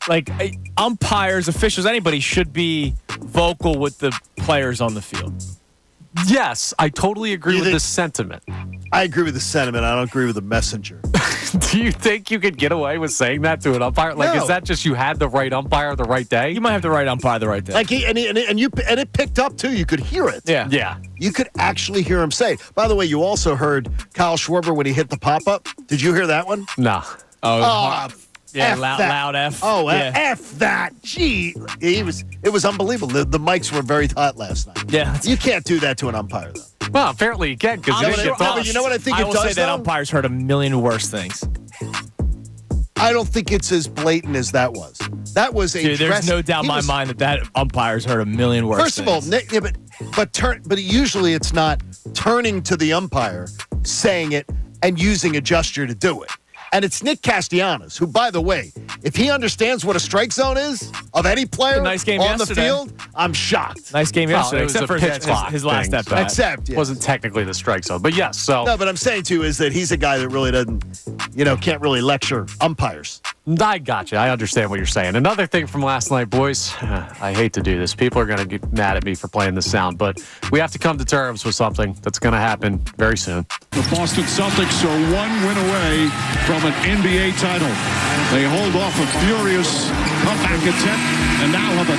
Speaker 2: Like, umpires, officials, anybody should be vocal with the players on the field.
Speaker 5: Yes, I totally agree with the sentiment.
Speaker 3: I agree with the sentiment. I don't agree with the messenger.
Speaker 5: Do you think you could get away with saying that to an umpire? Like,
Speaker 3: No.
Speaker 5: is that just you had the right umpire the right day?
Speaker 2: You might have the right umpire the right day.
Speaker 3: Like and it picked up too. You could hear it.
Speaker 2: Yeah.
Speaker 5: Yeah.
Speaker 3: You could actually hear him say it. By the way, you also heard Kyle Schwarber when he hit the pop-up. Did you hear that one?
Speaker 5: No.
Speaker 3: Oh,
Speaker 2: yeah,
Speaker 3: F
Speaker 2: loud,
Speaker 3: that.
Speaker 2: loud F.
Speaker 3: Oh,
Speaker 2: yeah.
Speaker 3: F that. Gee. It was unbelievable. The mics were very hot last night.
Speaker 2: Yeah.
Speaker 3: You can't do that to an umpire, though.
Speaker 5: Well, apparently you can, because
Speaker 2: I'm
Speaker 5: you
Speaker 2: sure-
Speaker 5: didn't get
Speaker 3: but you know what I think
Speaker 2: I
Speaker 3: it
Speaker 2: will
Speaker 3: does,
Speaker 2: say that
Speaker 3: though?
Speaker 2: umpires heard a million worse things.
Speaker 3: I don't think it's as blatant as that was. That was a
Speaker 2: Dude, there's
Speaker 3: dress-
Speaker 2: no doubt in
Speaker 3: he
Speaker 2: my
Speaker 3: was-
Speaker 2: mind that umpires heard a million worse
Speaker 3: First of all,
Speaker 2: things.
Speaker 3: Nick, yeah, but usually it's not turning to the umpire, saying it, and using a gesture to do it. And it's Nick Castellanos, who, by the way, if he understands what a strike zone is of any player
Speaker 2: Nice game
Speaker 3: on
Speaker 2: yesterday.
Speaker 3: the field, I'm shocked.
Speaker 2: Nice game
Speaker 5: Well,
Speaker 2: yesterday,
Speaker 5: it was
Speaker 2: except
Speaker 5: a
Speaker 2: for
Speaker 5: pitch
Speaker 2: his
Speaker 5: clock
Speaker 2: last
Speaker 5: thing,
Speaker 2: at
Speaker 5: so-
Speaker 2: bat.
Speaker 3: Except, yeah.
Speaker 5: wasn't technically the strike zone. But yes, so
Speaker 3: No, but I'm saying, too, is that he's a guy that really doesn't, can't really lecture umpires.
Speaker 5: I got you. I understand what you're saying. Another thing from last night, boys. I hate to do this. People are going to get mad at me for playing this sound, but we have to come to terms with something that's going to happen very soon.
Speaker 10: The Boston Celtics are one win away from an NBA title. They hold off a furious comeback attempt and now have a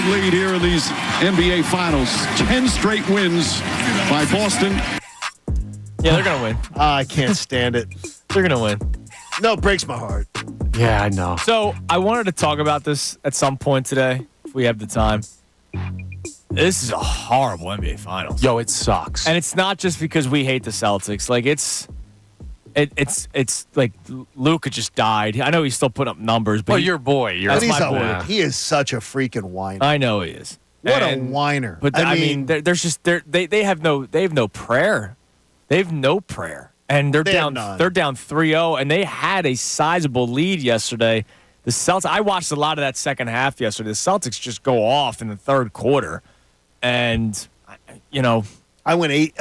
Speaker 10: 3-0 lead here in these NBA Finals. 10 straight wins by Boston.
Speaker 2: Yeah, they're going to win.
Speaker 3: I can't stand it.
Speaker 2: They're going to win.
Speaker 3: No, it breaks my heart.
Speaker 5: Yeah, I know.
Speaker 2: So I wanted to talk about this at some point today, if we have the time. This is a horrible NBA Finals.
Speaker 5: Yo, it sucks.
Speaker 2: And it's not just because we hate the Celtics. Like, it's like Luka just died. I know he's still putting up numbers, but
Speaker 5: well, your boy.
Speaker 3: But
Speaker 2: That's
Speaker 3: he's
Speaker 2: my
Speaker 3: a-
Speaker 2: boy.
Speaker 3: he is such a freaking whiner.
Speaker 2: I know he is.
Speaker 3: What a
Speaker 2: And-
Speaker 3: whiner.
Speaker 2: But I mean, there's just they have no prayer. They have no prayer, and they're
Speaker 3: They have
Speaker 2: down.
Speaker 3: none.
Speaker 2: They're down 3-0, and they had a sizable lead yesterday. The Celtics. I watched a lot of that second half yesterday. The Celtics just go off in the third quarter, and
Speaker 3: I went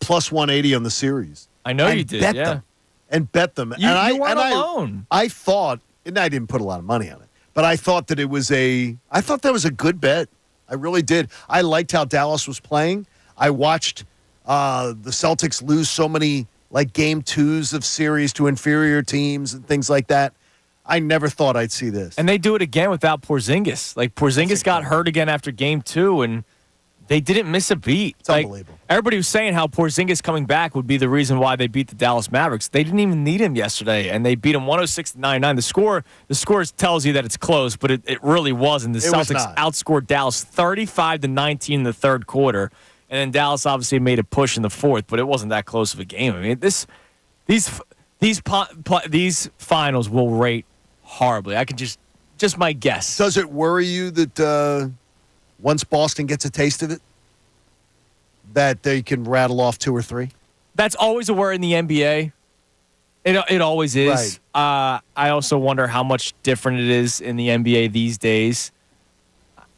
Speaker 3: plus 180 on the series.
Speaker 2: I know
Speaker 3: and
Speaker 2: you did.
Speaker 3: Bet
Speaker 2: Yeah,
Speaker 3: them. And bet them.
Speaker 2: you
Speaker 3: and
Speaker 2: weren't alone.
Speaker 3: I thought, and I didn't put a lot of money on it, but I thought that I thought that was a good bet. I really did. I liked how Dallas was playing. I watched the Celtics lose so many like game twos of series to inferior teams and things like that. I never thought I'd see this.
Speaker 2: And they do it again without Porzingis. Like, Porzingis got hurt again after game 2, and they didn't miss a beat.
Speaker 3: It's
Speaker 2: like,
Speaker 3: unbelievable.
Speaker 2: Everybody was saying how Porzingis coming back would be the reason why they beat the Dallas Mavericks. They didn't even need him yesterday, and they beat him 106-99. The score tells you that it's close, but it really wasn't. The
Speaker 3: It was
Speaker 2: Celtics
Speaker 3: not.
Speaker 2: outscored Dallas 35-19 in the third quarter, and then Dallas obviously made a push in the fourth, but it wasn't that close of a game. I mean, these finals will rate horribly. I can just my guess.
Speaker 3: Does it worry you that once Boston gets a taste of it, that they can rattle off 2 or 3?
Speaker 2: That's always a worry in the NBA. It always is.
Speaker 3: Right.
Speaker 2: I also wonder how much different it is in the NBA these days.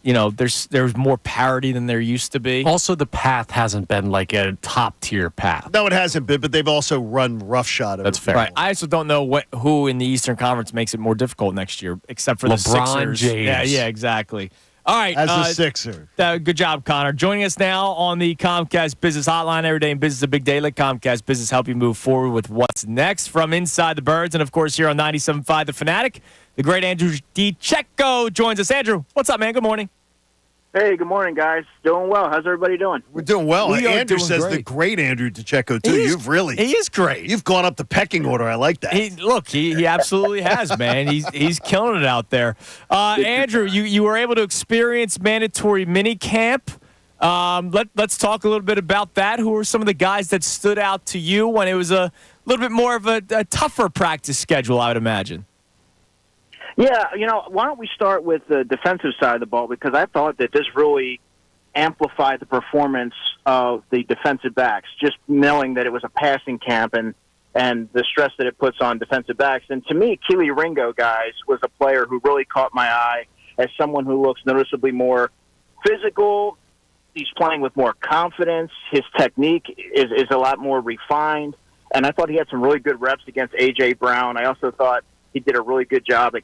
Speaker 2: There's more parity than there used to be.
Speaker 5: Also, the path hasn't been like a top-tier path.
Speaker 3: No, it hasn't been, but they've also run roughshod.
Speaker 5: That's fair.
Speaker 2: Right. I also don't know who in the Eastern Conference makes it more difficult next year, except for
Speaker 5: LeBron
Speaker 2: the Sixers.
Speaker 5: James.
Speaker 2: Yeah, exactly. All right.
Speaker 3: As a Sixer.
Speaker 2: Good job, Connor. Joining us now on the Comcast Business Hotline. Every day in business is a big day. Let Comcast Business help you move forward with what's next from Inside the Birds. And, of course, here on 97.5 The Fanatic, the great Andrew DiCecco joins us. Andrew, what's up, man? Good morning.
Speaker 6: Hey, good morning, guys. Doing well. How's everybody doing?
Speaker 3: We're doing well.
Speaker 2: We are
Speaker 3: Andrew
Speaker 2: doing
Speaker 3: says
Speaker 2: great.
Speaker 3: the great Andrew DiCecco, too.
Speaker 2: He is great.
Speaker 3: You've gone up the pecking order. I like that.
Speaker 2: He absolutely has, man. He's killing it out there. Andrew, you were able to experience mandatory mini camp. Let's talk a little bit about that. Who are some of the guys that stood out to you when it was a little bit more of a tougher practice schedule, I would imagine?
Speaker 6: Yeah, why don't we start with the defensive side of the ball, because I thought that this really amplified the performance of the defensive backs, just knowing that it was a passing camp and the stress that it puts on defensive backs. And to me, Keely Ringo, guys, was a player who really caught my eye as someone who looks noticeably more physical. He's playing with more confidence. His technique is a lot more refined. And I thought he had some really good reps against A.J. Brown. I also thought he did a really good job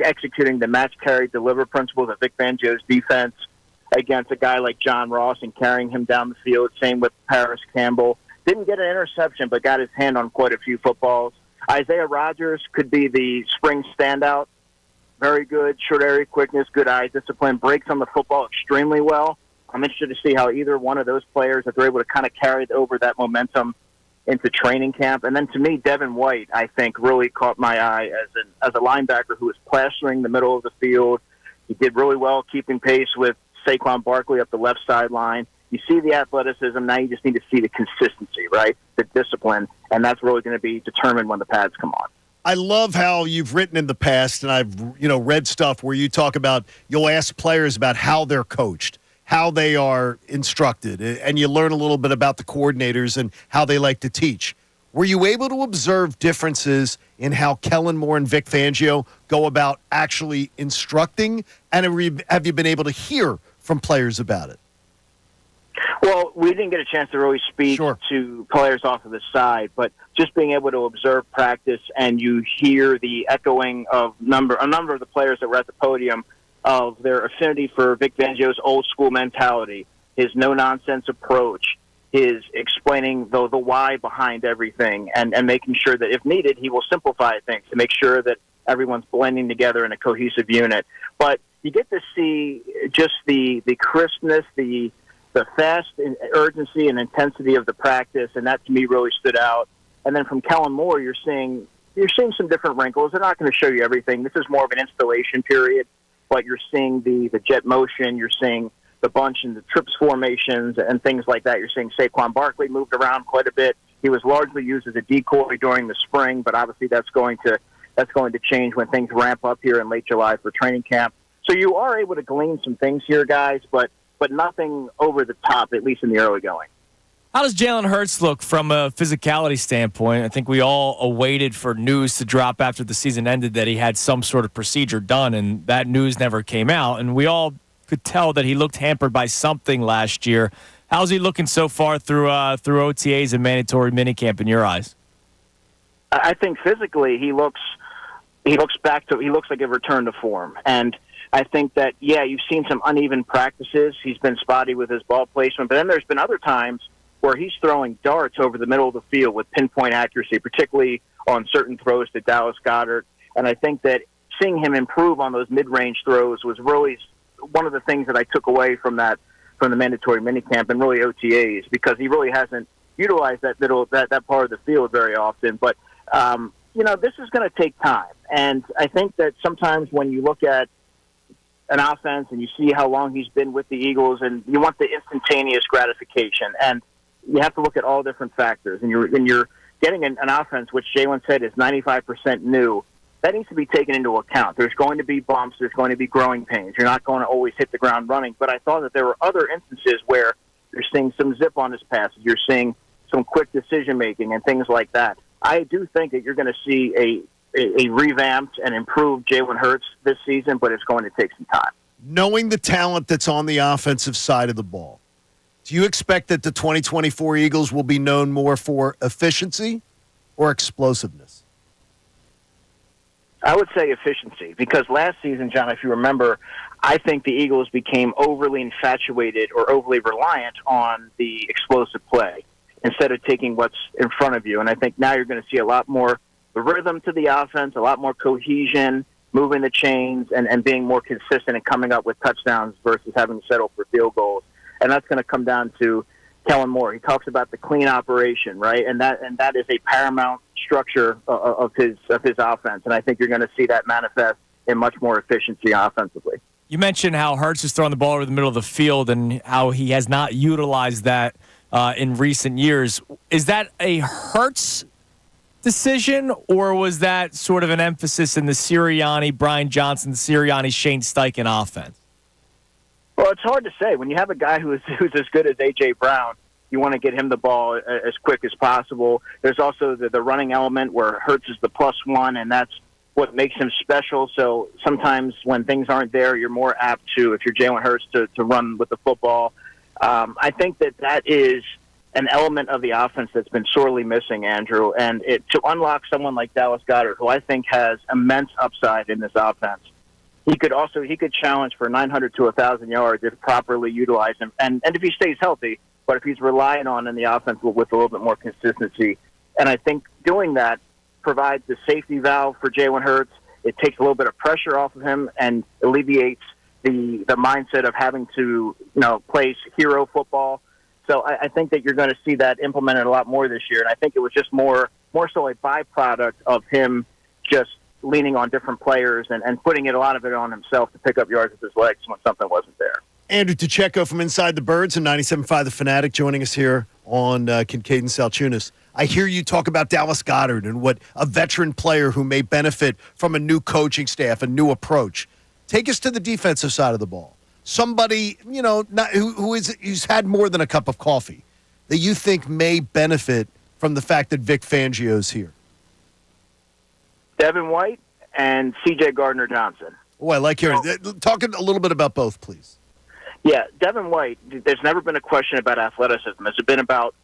Speaker 6: executing the match, carry, deliver principles of Vic Fangio's defense against a guy like John Ross and carrying him down the field. Same with Paris Campbell. Didn't get an interception, but got his hand on quite a few footballs. Isaiah Rodgers could be the spring standout. Very good, short area quickness, good eye discipline, breaks on the football extremely well. I'm interested to see how either one of those players, if they're able to kind of carry over that momentum into training camp. And then to me, Devin White, I think, really caught my eye as a linebacker who was plastering the middle of the field. He did really well keeping pace with Saquon Barkley up the left sideline. You see the athleticism. Now you just need to see the consistency, right? The discipline. And that's really going to be determined when the pads come on.
Speaker 3: I love how you've written in the past, and I've read stuff where you talk about, you'll ask players about how they're coached, how they are instructed, and you learn a little bit about the coordinators and how they like to teach. Were you able to observe differences in how Kellen Moore and Vic Fangio go about actually instructing, and have you been able to hear from players about it?
Speaker 6: Well, we didn't get a chance to really speak
Speaker 3: Sure.
Speaker 6: to players off of the side, but just being able to observe practice, and you hear the echoing of a number of the players that were at the podium of their affinity for Vic Fangio's old school mentality, his no-nonsense approach, his explaining the why behind everything, and making sure that if needed, he will simplify things to make sure that everyone's blending together in a cohesive unit. But you get to see just the crispness, the fast urgency and intensity of the practice, and that to me really stood out. And then from Kellen Moore, you're seeing some different wrinkles. They're not going to show you everything. This is more of an installation period, but you're seeing the jet motion, you're seeing the bunch and the trips formations and things like that. You're seeing Saquon Barkley moved around quite a bit. He was largely used as a decoy during the spring, but obviously that's going to change when things ramp up here in late July for training camp. So you are able to glean some things here, guys, but nothing over the top, at least in the early going.
Speaker 2: How does Jalen Hurts look from a physicality standpoint? I think we all awaited for news to drop after the season ended that he had some sort of procedure done, and that news never came out. And we all could tell that he looked hampered by something last year. How's he looking so far through OTAs and mandatory minicamp in your eyes?
Speaker 6: I think physically he looks like a return to form. And I think that, you've seen some uneven practices. He's been spotty with his ball placement. But then there's been other times where he's throwing darts over the middle of the field with pinpoint accuracy, particularly on certain throws to Dallas Goedert. And I think that seeing him improve on those mid-range throws was really one of the things that I took away from the mandatory minicamp and really OTAs, because he really hasn't utilized that part of the field very often. But, this is going to take time. And I think that sometimes when you look at an offense and you see how long he's been with the Eagles, and you want the instantaneous gratification, and you have to look at all different factors. And you're getting an offense, which Jalen said is 95% new. That needs to be taken into account. There's going to be bumps. There's going to be growing pains. You're not going to always hit the ground running. But I thought that there were other instances where You're seeing some zip on his passes. You're seeing some quick decision-making and things like that. I do think that you're going to see a revamped and improved Jalen Hurts this season, but it's going to take some time.
Speaker 3: Knowing the talent that's on the offensive side of the ball, do you expect that the 2024 Eagles will be known more for efficiency or explosiveness?
Speaker 6: I would say efficiency, because last season, John, if you remember, I think the Eagles became overly infatuated or overly reliant on the explosive play instead of taking what's in front of you. And I think now you're going to see a lot more rhythm to the offense, a lot more cohesion, moving the chains, and being more consistent and coming up with touchdowns versus having to settle for field goals. And that's going to come down to Kellen Moore. He talks about the clean operation, right? And that is a paramount structure of his offense. And I think you're going to see that manifest in much more efficiency offensively.
Speaker 2: You mentioned how Hurts is throwing the ball over the middle of the field and how he has not utilized that in recent years. Is that a Hurts decision, or was that sort of an emphasis in the Sirianni, Brian Johnson, Sirianni, Shane Steichen offense?
Speaker 6: Well, it's hard to say. When you have a guy who's as good as A.J. Brown, you want to get him the ball as quick as possible. There's also the running element where Hurts is the +1, and that's what makes him special. So sometimes when things aren't there, you're more apt to, if you're Jalen Hurts, to run with the football. I think that is an element of the offense that's been sorely missing, Andrew. And to unlock someone like Dallas Goedert, who I think has immense upside in this offense, he could challenge for 900 to 1,000 yards if properly utilized, and if he stays healthy. But if he's relying on in the offense with a little bit more consistency, and I think doing that provides the safety valve for Jalen Hurts. It takes a little bit of pressure off of him and alleviates the mindset of having to play hero football. So I think that you're going to see that implemented a lot more this year, and I think it was just more so a byproduct of him just leaning on different players and putting a lot of it on himself to pick up yards with his legs when something wasn't there.
Speaker 3: Andrew Pacheco from Inside the Birds and 97.5 The Fanatic joining us here on Kincade Salciunas. I hear you talk about Dallas Goedert and what a veteran player who may benefit from a new coaching staff, a new approach. Take us to the defensive side of the ball. Somebody, who's had more than a cup of coffee that you think may benefit from the fact that Vic Fangio's here.
Speaker 6: Devin White and C.J. Gardner-Johnson.
Speaker 3: Oh, I like hearing. Talk a little bit about both, please.
Speaker 6: Yeah, Devin White, there's never been a question about athleticism. It's been about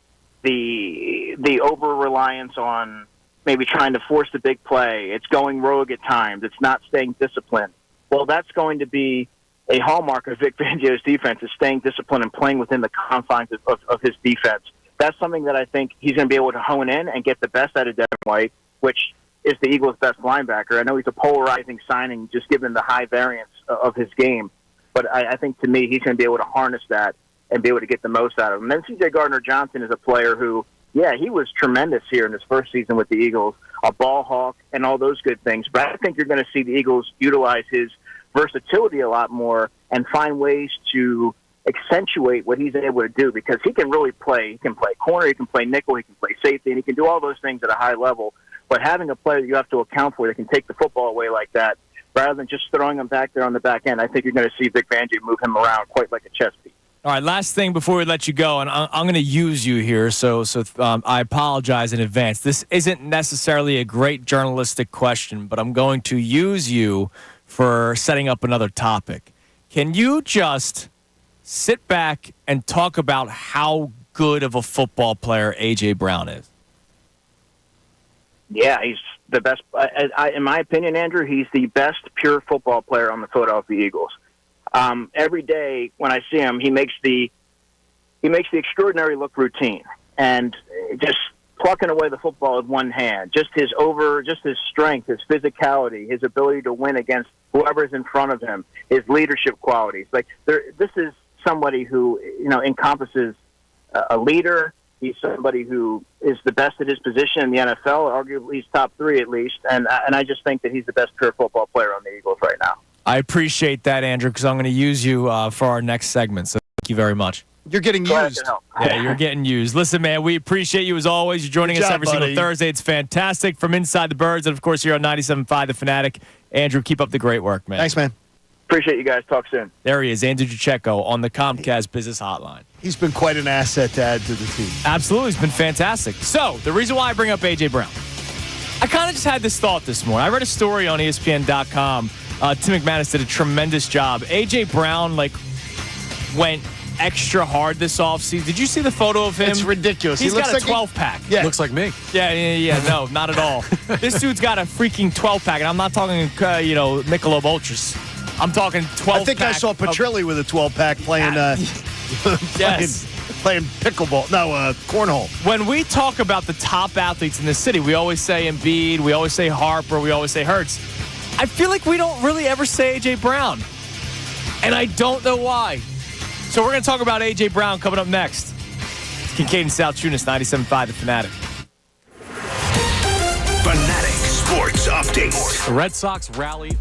Speaker 6: the over-reliance on maybe trying to force the big play. It's going rogue at times. It's not staying disciplined. Well, that's going to be a hallmark of Vic Fangio's defense, is staying disciplined and playing within the confines of his defense. That's something that I think he's going to be able to hone in and get the best out of Devin White, which is the Eagles' best linebacker. I know he's a polarizing signing just given the high variance of his game, but I think to me he's going to be able to harness that and be able to get the most out of him. And then C.J. Gardner-Johnson is a player who, he was tremendous here in his first season with the Eagles, a ball hawk and all those good things. But I think you're going to see the Eagles utilize his versatility a lot more and find ways to accentuate what he's able to do, because he can really play. He can play corner, he can play nickel, he can play safety, and he can do all those things at a high level. But having a player that you have to account for that can take the football away like that, rather than just throwing him back there on the back end, I think you're going to see Vic Fangio move him around quite like a chess piece.
Speaker 2: All right, last thing before we let you go, and I'm going to use you here, so I apologize in advance. This isn't necessarily a great journalistic question, but I'm going to use you for setting up another topic. Can you just sit back and talk about how good of a football player A.J. Brown is?
Speaker 6: Yeah, he's the best. In my opinion, Andrew, he's the best pure football player on the Philadelphia Eagles. Every day when I see him, he makes the extraordinary look routine, and just plucking away the football with one hand. Just his strength, his physicality, his ability to win against whoever's in front of him, his leadership qualities. This is somebody who encompasses a leader. He's somebody who is the best at his position in the NFL, arguably he's top 3 at least, and I just think that he's the best pure football player on the Eagles right now.
Speaker 2: I appreciate that, Andrew, because I'm going to use you for our next segment, so thank you very much.
Speaker 3: You're getting used.
Speaker 2: Yeah, you're getting used. Listen, man, we appreciate you as always. You're joining us every single Thursday. It's fantastic. From Inside the Birds, and, of course, here on 97.5 The Fanatic. Andrew, keep up the great work, man.
Speaker 3: Thanks, man.
Speaker 6: Appreciate you guys. Talk soon.
Speaker 2: There he is, Andrew Juchecko on the Comcast Business Hotline.
Speaker 3: He's been quite an asset to add to the team.
Speaker 2: Absolutely. It's been fantastic. So, the reason why I bring up A.J. Brown, I kind of just had this thought this morning. I read a story on ESPN.com. Tim McManus did a tremendous job. A.J. Brown, went extra hard this offseason. Did you see the photo of him?
Speaker 3: It's ridiculous.
Speaker 2: He's
Speaker 3: He looks
Speaker 2: got a
Speaker 3: like
Speaker 2: 12-pack.
Speaker 3: Yeah.
Speaker 5: Looks like me.
Speaker 2: Yeah. No, not at all. This dude's got a freaking 12-pack, and I'm not talking, Michelob Ultras. I'm talking 12-pack.
Speaker 3: I think I saw Petrilli with a 12-pack playing,
Speaker 2: yes.
Speaker 3: playing pickleball. No, cornhole.
Speaker 2: When we talk about the top athletes in the city, we always say Embiid, we always say Harper, we always say Hurts. I feel like we don't really ever say A.J. Brown, and I don't know why. So we're going to talk about A.J. Brown coming up next. It's Kincade Salciunas, 97.5 The Fanatic.
Speaker 1: Fanatic Sports Update.
Speaker 5: The Red Sox rally.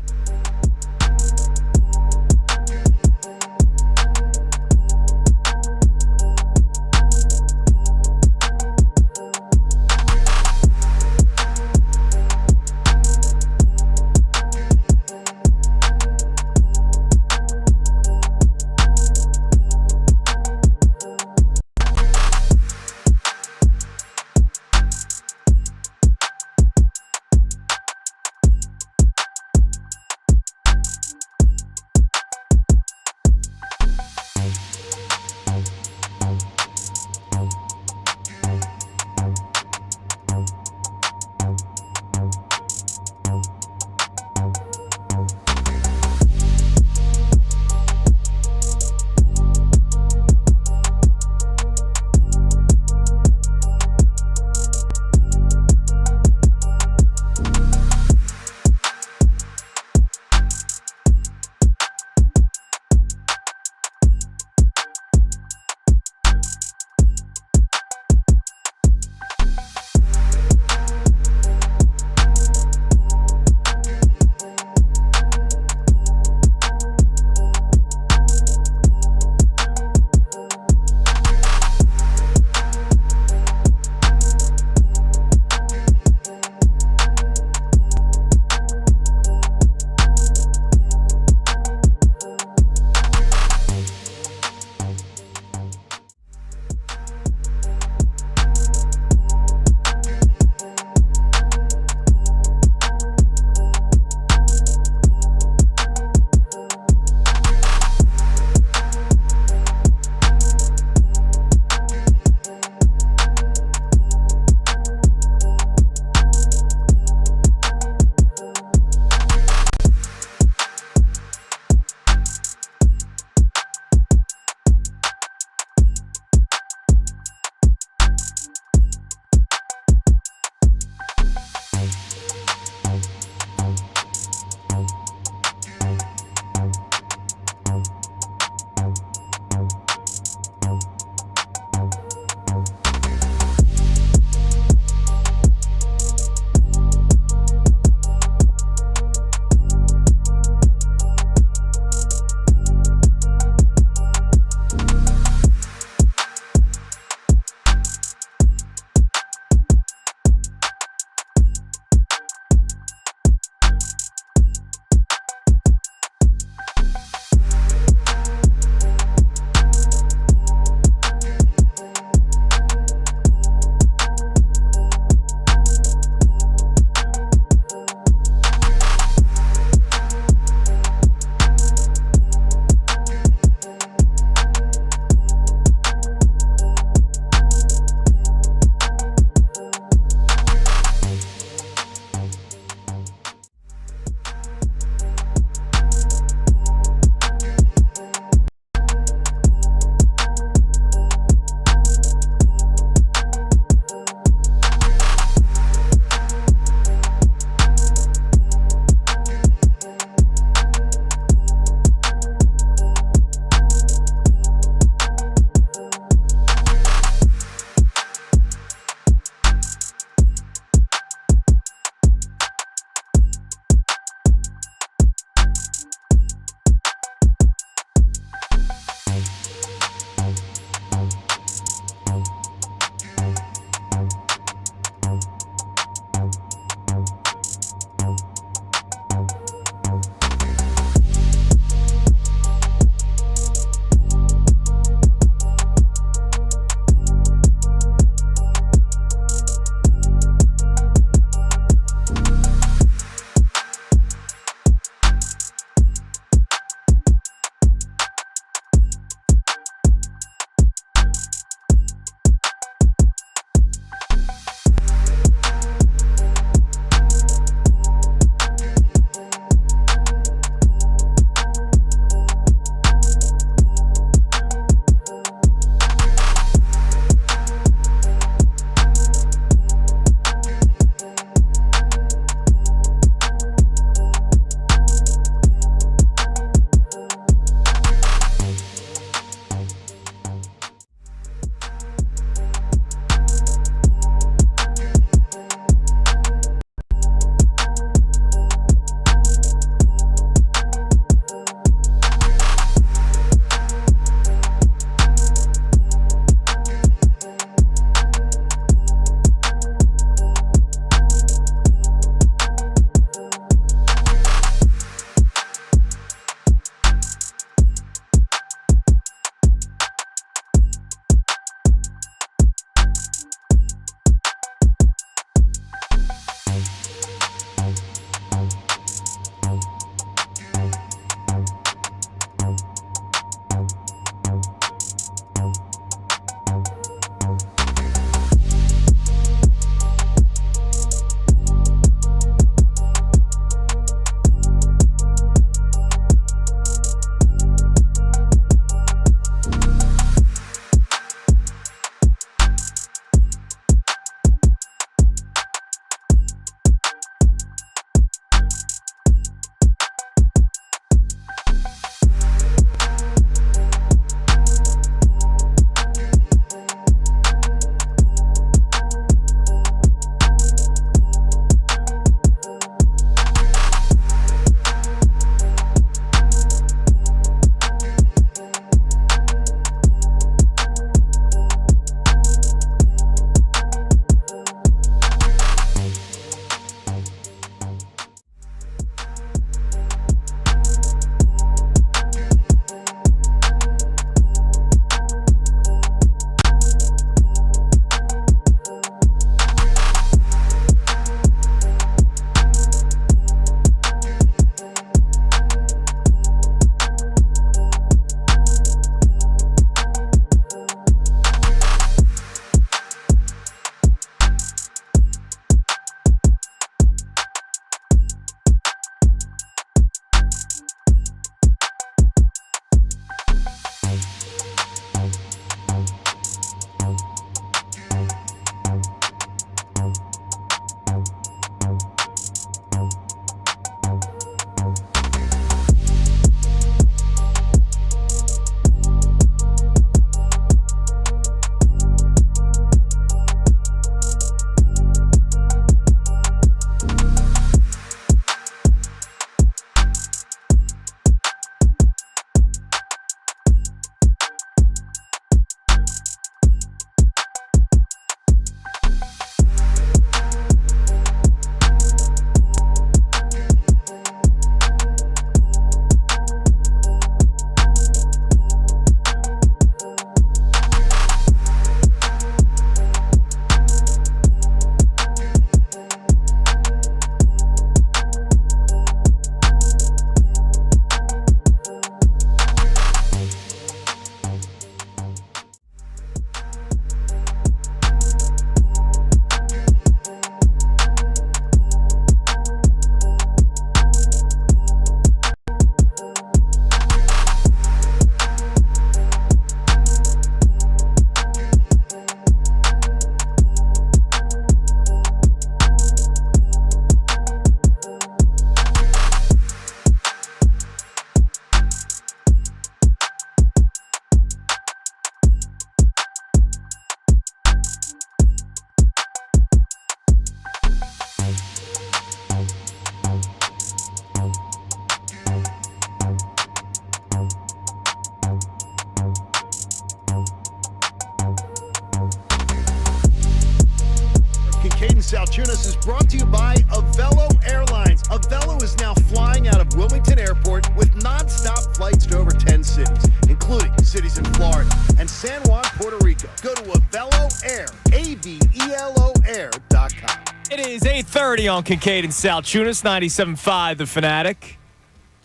Speaker 3: Salciunas is brought to you by Avelo Airlines. Avelo is now flying out of Wilmington Airport with nonstop flights to over 10 cities, including cities in Florida and San Juan, Puerto Rico. Go to Avelo Air, AVELO Air.com.
Speaker 2: It is 8:30 on Kincade and Salciunas, 97.5 The Fanatic.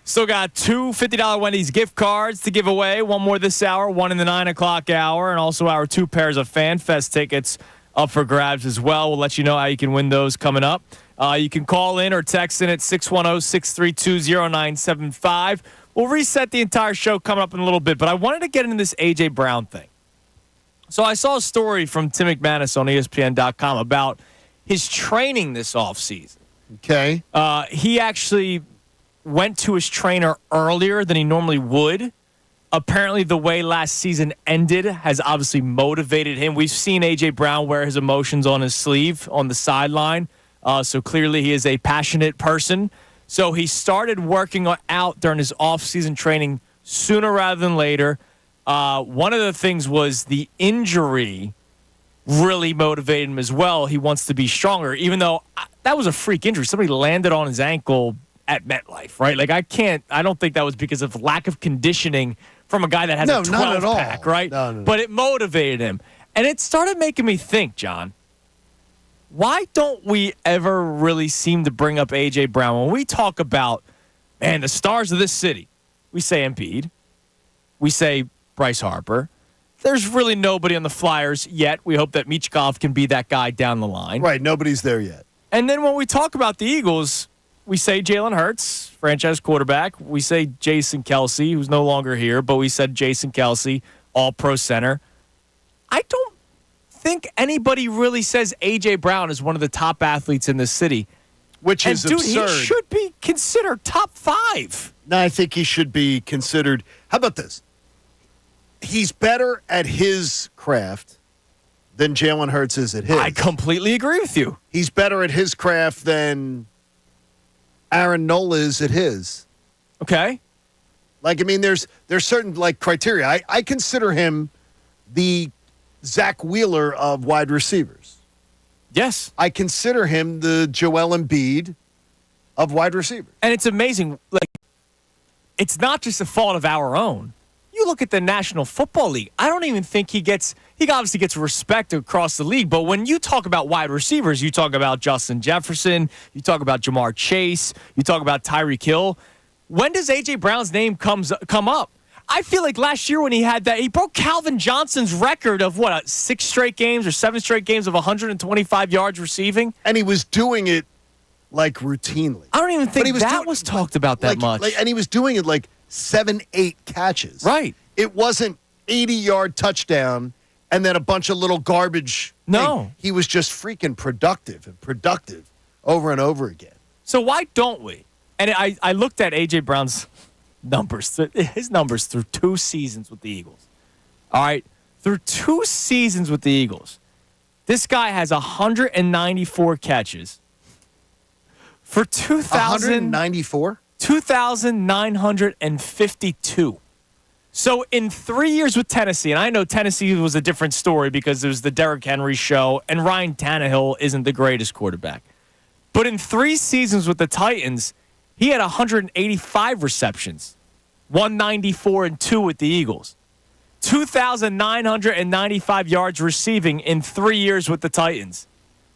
Speaker 2: Still got two $50 Wendy's gift cards to give away. One more this hour, one in the 9 o'clock hour, and also our 2 pairs of Fan Fest tickets up for grabs as well. We'll let you know how you can win those coming up. You can call in or text in at 610-632-0975. We'll reset the entire show coming up in a little bit, but I wanted to get into this A.J. Brown thing. So I saw a story from Tim McManus on ESPN.com about his training this offseason.
Speaker 3: Okay.
Speaker 2: He actually went to his trainer earlier than he normally would. Apparently, the way last season ended has obviously motivated him. We've seen A.J. Brown wear his emotions on his sleeve on the sideline. So clearly he is a passionate person. So he started working out during his off-season training sooner rather than later. One of the things was the injury really motivated him as well. He wants to be stronger, even though that was a freak injury. Somebody landed on his ankle at MetLife, right? Like, I don't think that was because of lack of conditioning from a guy that has a 12-pack, right?
Speaker 3: No.
Speaker 2: But it motivated him. And it started making me think, John, why don't we ever really seem to bring up A.J. Brown? When we talk about, man, the stars of this city, we say Embiid, we say Bryce Harper. There's really nobody on the Flyers yet. We hope that Michkov can be that guy down the line.
Speaker 3: Right, nobody's there yet.
Speaker 2: And then when we talk about the Eagles, we say Jalen Hurts, franchise quarterback. We say Jason Kelce, who's no longer here, but we said Jason Kelce, all-pro center. I don't think anybody really says A.J. Brown is one of the top athletes in the city.
Speaker 3: Which is absurd.
Speaker 2: He should be considered top 5.
Speaker 3: No, I think he should be considered. How about this? He's better at his craft than Jalen Hurts is at his.
Speaker 2: I completely agree with you.
Speaker 3: He's better at his craft than Aaron Nola is at his.
Speaker 2: Okay.
Speaker 3: Like, I mean, there's certain, like, criteria. I consider him the Zach Wheeler of wide receivers.
Speaker 2: Yes.
Speaker 3: I consider him the Joel Embiid of wide receivers.
Speaker 2: And it's amazing. Like, it's not just a fault of our own. You look at the National Football League. I don't even think he obviously gets respect across the league. But when you talk about wide receivers, you talk about Justin Jefferson, you talk about Jamar Chase, you talk about Tyreek Hill. When does A.J. Brown's name come up? I feel like last year when he had that, he broke Calvin Johnson's record of 6 straight games or 7 straight games of 125 yards receiving.
Speaker 3: And he was doing it like routinely.
Speaker 2: I don't even think that was talked about that much.
Speaker 3: And he was doing it like 7-8 catches.
Speaker 2: Right.
Speaker 3: It wasn't 80-yard touchdown and then a bunch of little garbage.
Speaker 2: No.
Speaker 3: Thing. He was just freaking productive over and over again.
Speaker 2: So why don't we? And I looked at A.J. Brown's numbers, his numbers through 2 seasons with the Eagles. All right. Through 2 seasons with the Eagles, this guy has 194 catches for
Speaker 3: 194?
Speaker 2: 2,952. So in 3 years with Tennessee, and I know Tennessee was a different story because it was the Derrick Henry show, and Ryan Tannehill isn't the greatest quarterback. But in 3 seasons with the Titans, he had 185 receptions, 194 and 2 with the Eagles. 2,995 yards receiving in 3 years with the Titans.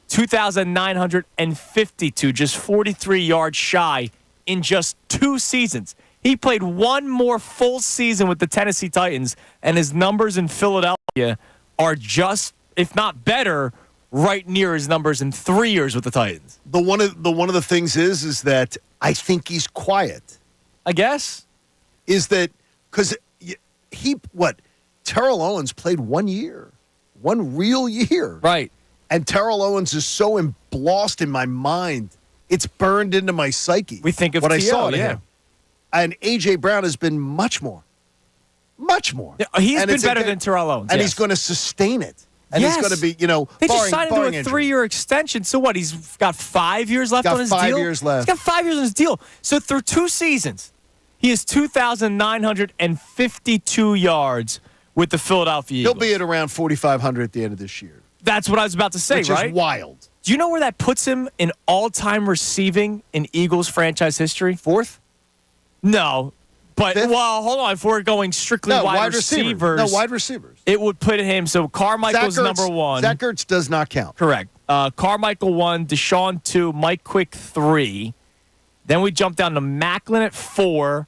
Speaker 2: 2,952, just 43 yards shy in just 2 seasons. He played 1 more full season with the Tennessee Titans, and his numbers in Philadelphia are just, if not better, right near his numbers in 3 years with the Titans.
Speaker 3: One of the things is that I think he's quiet.
Speaker 2: I guess.
Speaker 3: Is that because Terrell Owens played 1 year, 1 real year.
Speaker 2: Right.
Speaker 3: And Terrell Owens is so embossed in my mind. It's burned into my psyche.
Speaker 2: We think of
Speaker 3: what I
Speaker 2: T.O.,
Speaker 3: saw to
Speaker 2: yeah.
Speaker 3: him. And A.J. Brown has been much more.
Speaker 2: Yeah, he's been better than Terrell Owens.
Speaker 3: And
Speaker 2: yes.
Speaker 3: he's going to sustain it. And he's going to be,
Speaker 2: They just signed him to a 3-year extension. So what? He's got 5 years left on his deal?
Speaker 3: 5 years left.
Speaker 2: He's got 5 years on his deal. So through 2 seasons, he has 2,952 yards with the Philadelphia Eagles.
Speaker 3: He'll be at around 4,500 at the end of this year.
Speaker 2: That's what I was about to say,
Speaker 3: Which
Speaker 2: right?
Speaker 3: is wild.
Speaker 2: Do you know where that puts him in all-time receiving in Eagles franchise history?
Speaker 3: Fourth?
Speaker 2: No. But,
Speaker 3: Fifth?
Speaker 2: well, hold on. If we're going strictly wide receivers.
Speaker 3: No, wide receivers.
Speaker 2: It would put him, so Carmichael's
Speaker 3: Zach Ertz,
Speaker 2: number one.
Speaker 3: Zach Ertz does not count.
Speaker 2: Correct. Carmichael 1, Deshaun 2, Mike Quick 3. Then we jump down to Macklin at 4,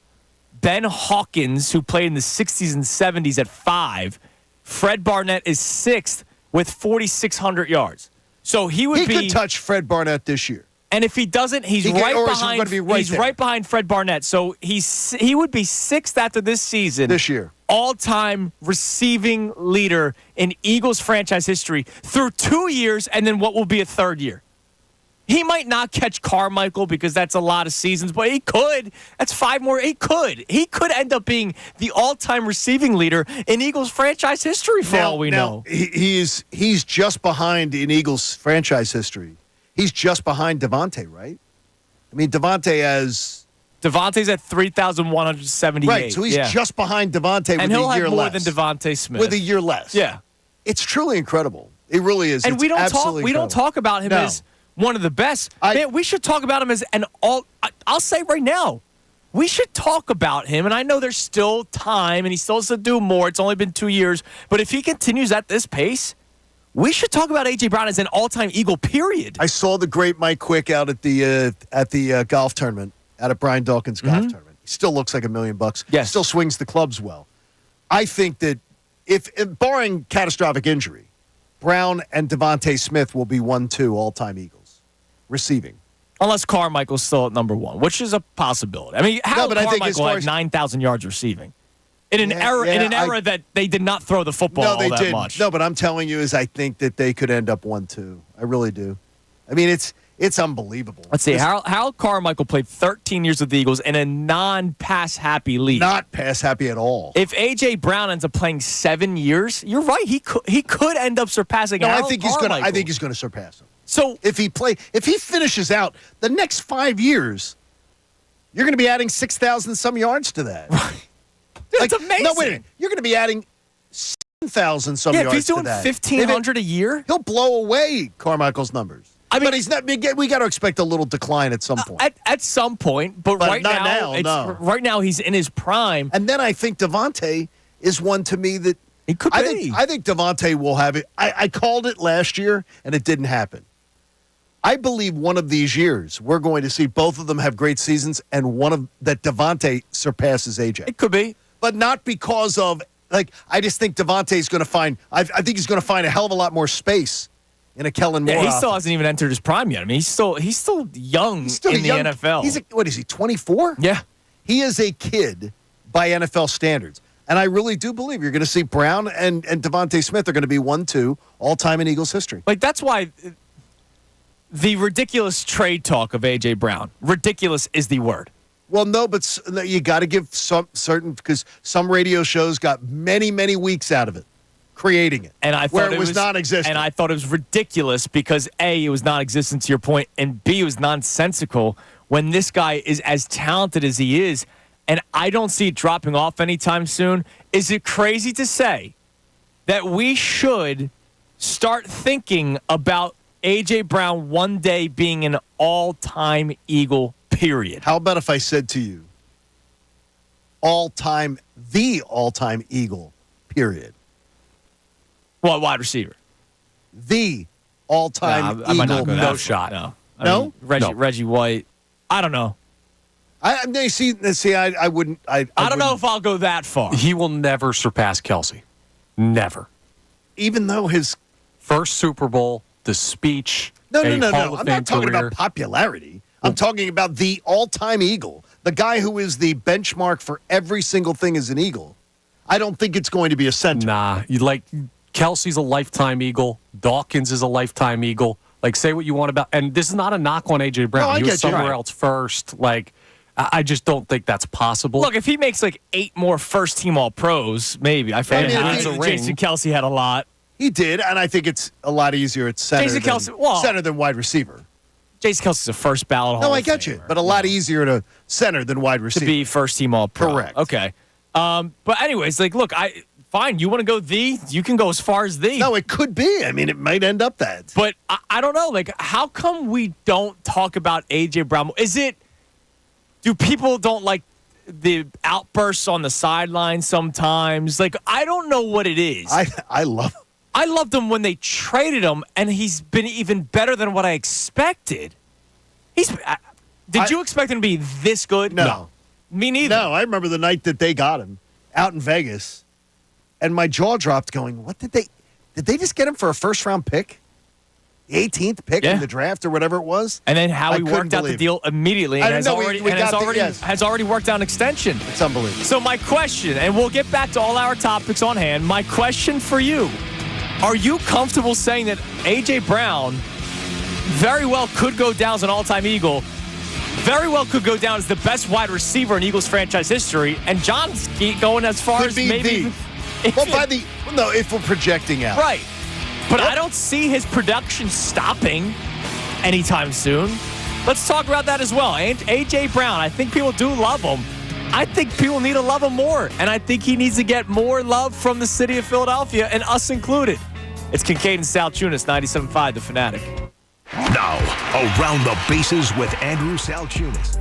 Speaker 2: Ben Hawkins, who played in the 60s and 70s, at 5. Fred Barnett is 6th with 4,600 yards. So he
Speaker 3: could touch Fred Barnett this year.
Speaker 2: And if he doesn't, he's right behind. He's
Speaker 3: there.
Speaker 2: right behind Fred Barnett. So he would be 6th after this season.
Speaker 3: This year.
Speaker 2: All-time receiving leader in Eagles franchise history through 2 years and then what will be a third year. He might not catch Carmichael because that's a lot of seasons, but he could. That's 5 more. He could. He could end up being the all-time receiving leader in Eagles franchise history for all we know.
Speaker 3: He's just behind in Eagles franchise history. He's just behind Devontae, right? I mean, Devontae's at 3,178.
Speaker 2: Right,
Speaker 3: so he's just behind Devontae with a year less.
Speaker 2: And he'll have more than Devontae Smith.
Speaker 3: With a year less.
Speaker 2: Yeah.
Speaker 3: It's truly incredible. It really is.
Speaker 2: And we don't talk about him as one of the best. Man, we should talk about him as I'll say right now, we should talk about him. And I know there's still time and he still has to do more. It's only been 2 years. But if he continues at this pace, we should talk about A.J. Brown as an all-time Eagle, period.
Speaker 3: I saw the great Mike Quick out at the golf tournament, out at Brian Dawkins' golf tournament. He still looks like $1 million.
Speaker 2: Yes.
Speaker 3: Still swings the clubs well. I think that if barring catastrophic injury, Brown and Devontae Smith will be 1-2 all-time Eagles receiving.
Speaker 2: Unless Carmichael's still at number 1, which is a possibility. I mean, how Carmichael had 9,000 yards receiving? In an era that they did not throw the football all that much.
Speaker 3: No, but I'm telling you I think that they could end up 1-2. I really do. I mean, it's unbelievable.
Speaker 2: Let's see. Harold Carmichael played 13 years with the Eagles in a non-pass happy league.
Speaker 3: Not pass happy at all.
Speaker 2: If A.J. Brown ends up playing 7 years, you're right. He could end up surpassing Harold Carmichael.
Speaker 3: I think he's going to surpass him.
Speaker 2: So
Speaker 3: if he finishes out the next 5 years, you're going to be adding 6,000 some yards to that.
Speaker 2: Right. That's amazing.
Speaker 3: No, wait. You're going to be adding 7,000 some yards to that.
Speaker 2: If he's doing 1,500 a year,
Speaker 3: he'll blow away Carmichael's numbers. I mean, but he's not. We got to expect a little decline at some point.
Speaker 2: At some point, but right now, right now he's in his prime.
Speaker 3: And then I think Devontae is one to me that
Speaker 2: he could be.
Speaker 3: I think Devontae will have it. I called it last year, and it didn't happen. I believe one of these years we're going to see both of them have great seasons, and that Devontae surpasses AJ.
Speaker 2: It could be.
Speaker 3: But not because of, I just think Devontae's going to find, I think he's going to find a hell of a lot more space in a Kellen Moore
Speaker 2: he still hasn't even entered his prime yet. I mean, he's still young in the NFL.
Speaker 3: What is he, 24?
Speaker 2: Yeah.
Speaker 3: He is a kid by NFL standards. And I really do believe you're going to see Brown and Devontae Smith are going to be 1-2 all-time in Eagles history.
Speaker 2: That's why the ridiculous trade talk of A.J. Brown, ridiculous is the word.
Speaker 3: Well, no, but you got to give because some radio shows got many, many weeks out of it, creating it,
Speaker 2: and I thought
Speaker 3: where it was non-existent.
Speaker 2: And I thought it was ridiculous because A, it was non-existent to your point, and B, it was nonsensical when this guy is as talented as he is, and I don't see it dropping off anytime soon. Is it crazy to say that we should start thinking about A.J. Brown one day being an all-time Eagle? Period.
Speaker 3: How about if I said to you, the all-time Eagle, period?
Speaker 2: What, wide receiver?
Speaker 3: The all-time Eagle.
Speaker 2: I might not go
Speaker 5: no shot.
Speaker 2: No?
Speaker 3: No?
Speaker 2: Reggie White. I don't know.
Speaker 3: I wouldn't. I
Speaker 2: don't know if I'll go that far.
Speaker 5: He will never surpass Kelsey. Never.
Speaker 3: Even though his
Speaker 5: first Super Bowl, the speech.
Speaker 3: No. I'm not talking about popularity. I'm talking about the all-time Eagle, the guy who is the benchmark for every single thing as an Eagle. I don't think it's going to be a center.
Speaker 5: Nah, Kelsey's a lifetime Eagle. Dawkins is a lifetime Eagle. Say what you want about, and this is not a knock on A.J. Brown.
Speaker 3: No,
Speaker 5: he was somewhere else first. I just don't think that's possible.
Speaker 2: Look, if he makes 8 more first-team All-Pros, maybe. I forget. Jason Kelsey had a lot.
Speaker 3: He did, and I think it's a lot easier at center than wide receiver.
Speaker 2: Jason Kelsey's a first ballot Hall
Speaker 3: No, I
Speaker 2: of
Speaker 3: get
Speaker 2: Famer.
Speaker 3: you, but a lot easier to center than wide receiver.
Speaker 2: To be first team All-Pro.
Speaker 3: Correct.
Speaker 2: Okay. But anyways, look, fine. You want to go you can go as far as the.
Speaker 3: No, it could be. I mean, it might end up that.
Speaker 2: But I don't know. Like, how come we don't talk about A.J. Brown? Do people don't like the outbursts on the sideline sometimes? Like, I don't know what it is.
Speaker 3: I loved
Speaker 2: him when they traded him, and he's been even better than what I expected. Did you expect him to be this good?
Speaker 3: No.
Speaker 2: Me neither.
Speaker 3: No, I remember the night that they got him out in Vegas, and my jaw dropped going, what did they just get him for a first-round pick? The 18th pick in the draft or whatever it was?
Speaker 2: And then how he worked out the deal immediately and has already worked out an extension.
Speaker 3: It's unbelievable.
Speaker 2: So my question, and we'll get back to all our topics on hand, my question for you, are you comfortable saying that A.J. Brown very well could go down as an all-time Eagle, very well could go down as the best wide receiver in Eagles franchise history, and John's going as far
Speaker 3: Could
Speaker 2: as
Speaker 3: be
Speaker 2: maybe...
Speaker 3: if we're projecting out.
Speaker 2: Right. But I don't see his production stopping anytime soon. Let's talk about that as well. And A.J. Brown, I think people do love him. I think people need to love him more. And I think he needs to get more love from the city of Philadelphia, and us included. It's Kincade Salciunas, 97.5, The Fanatic.
Speaker 1: Now, around the bases with Andrew Salciunas.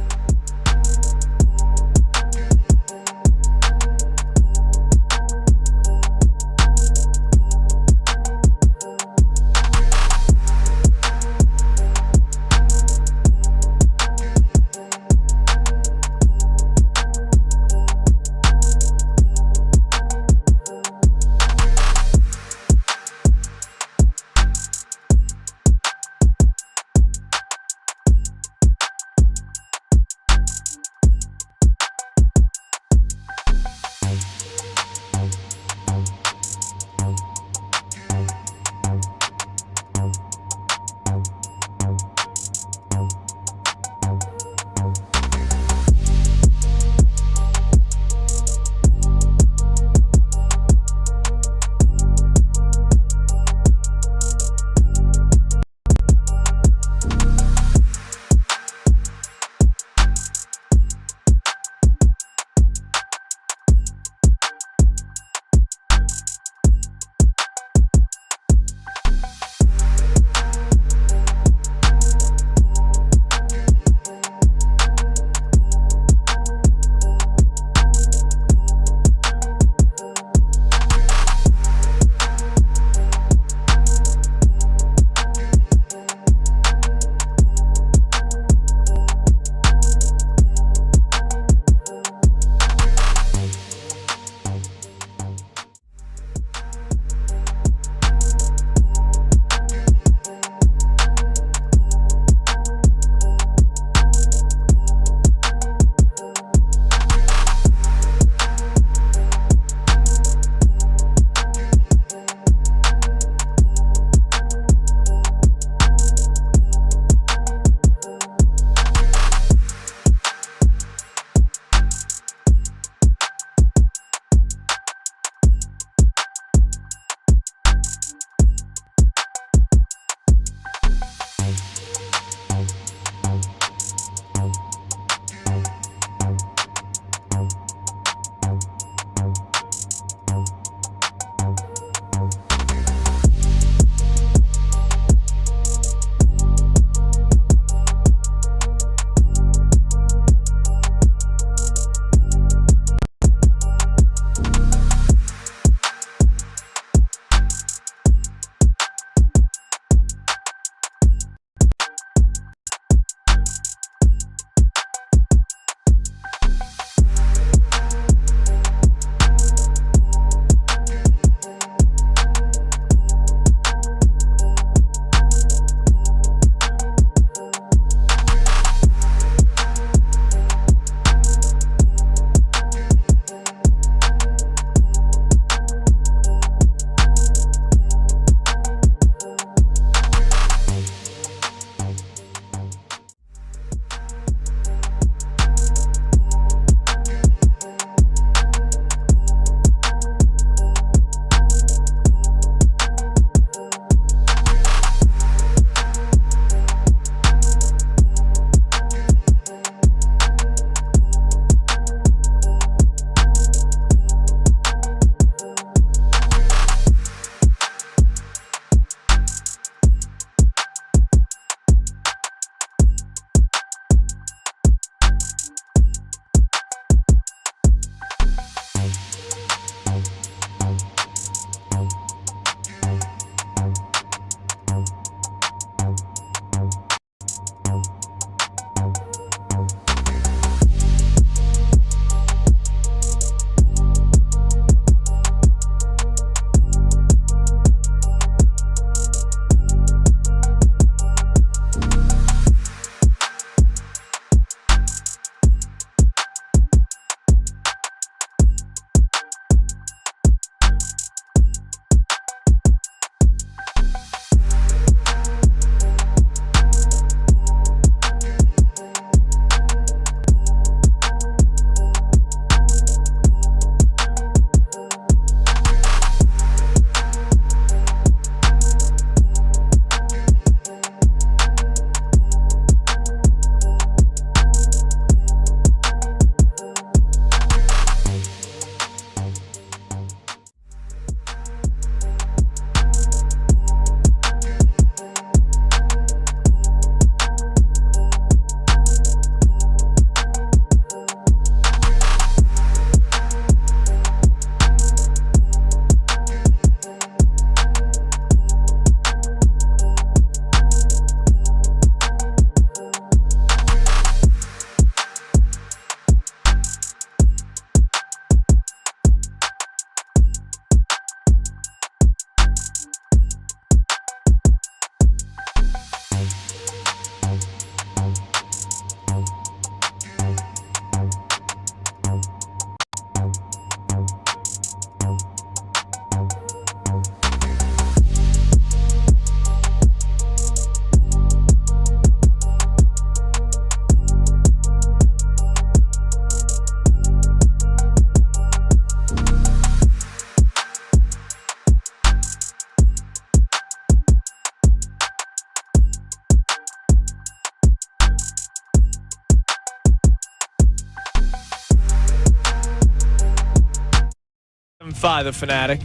Speaker 2: 97.5 The Fanatic.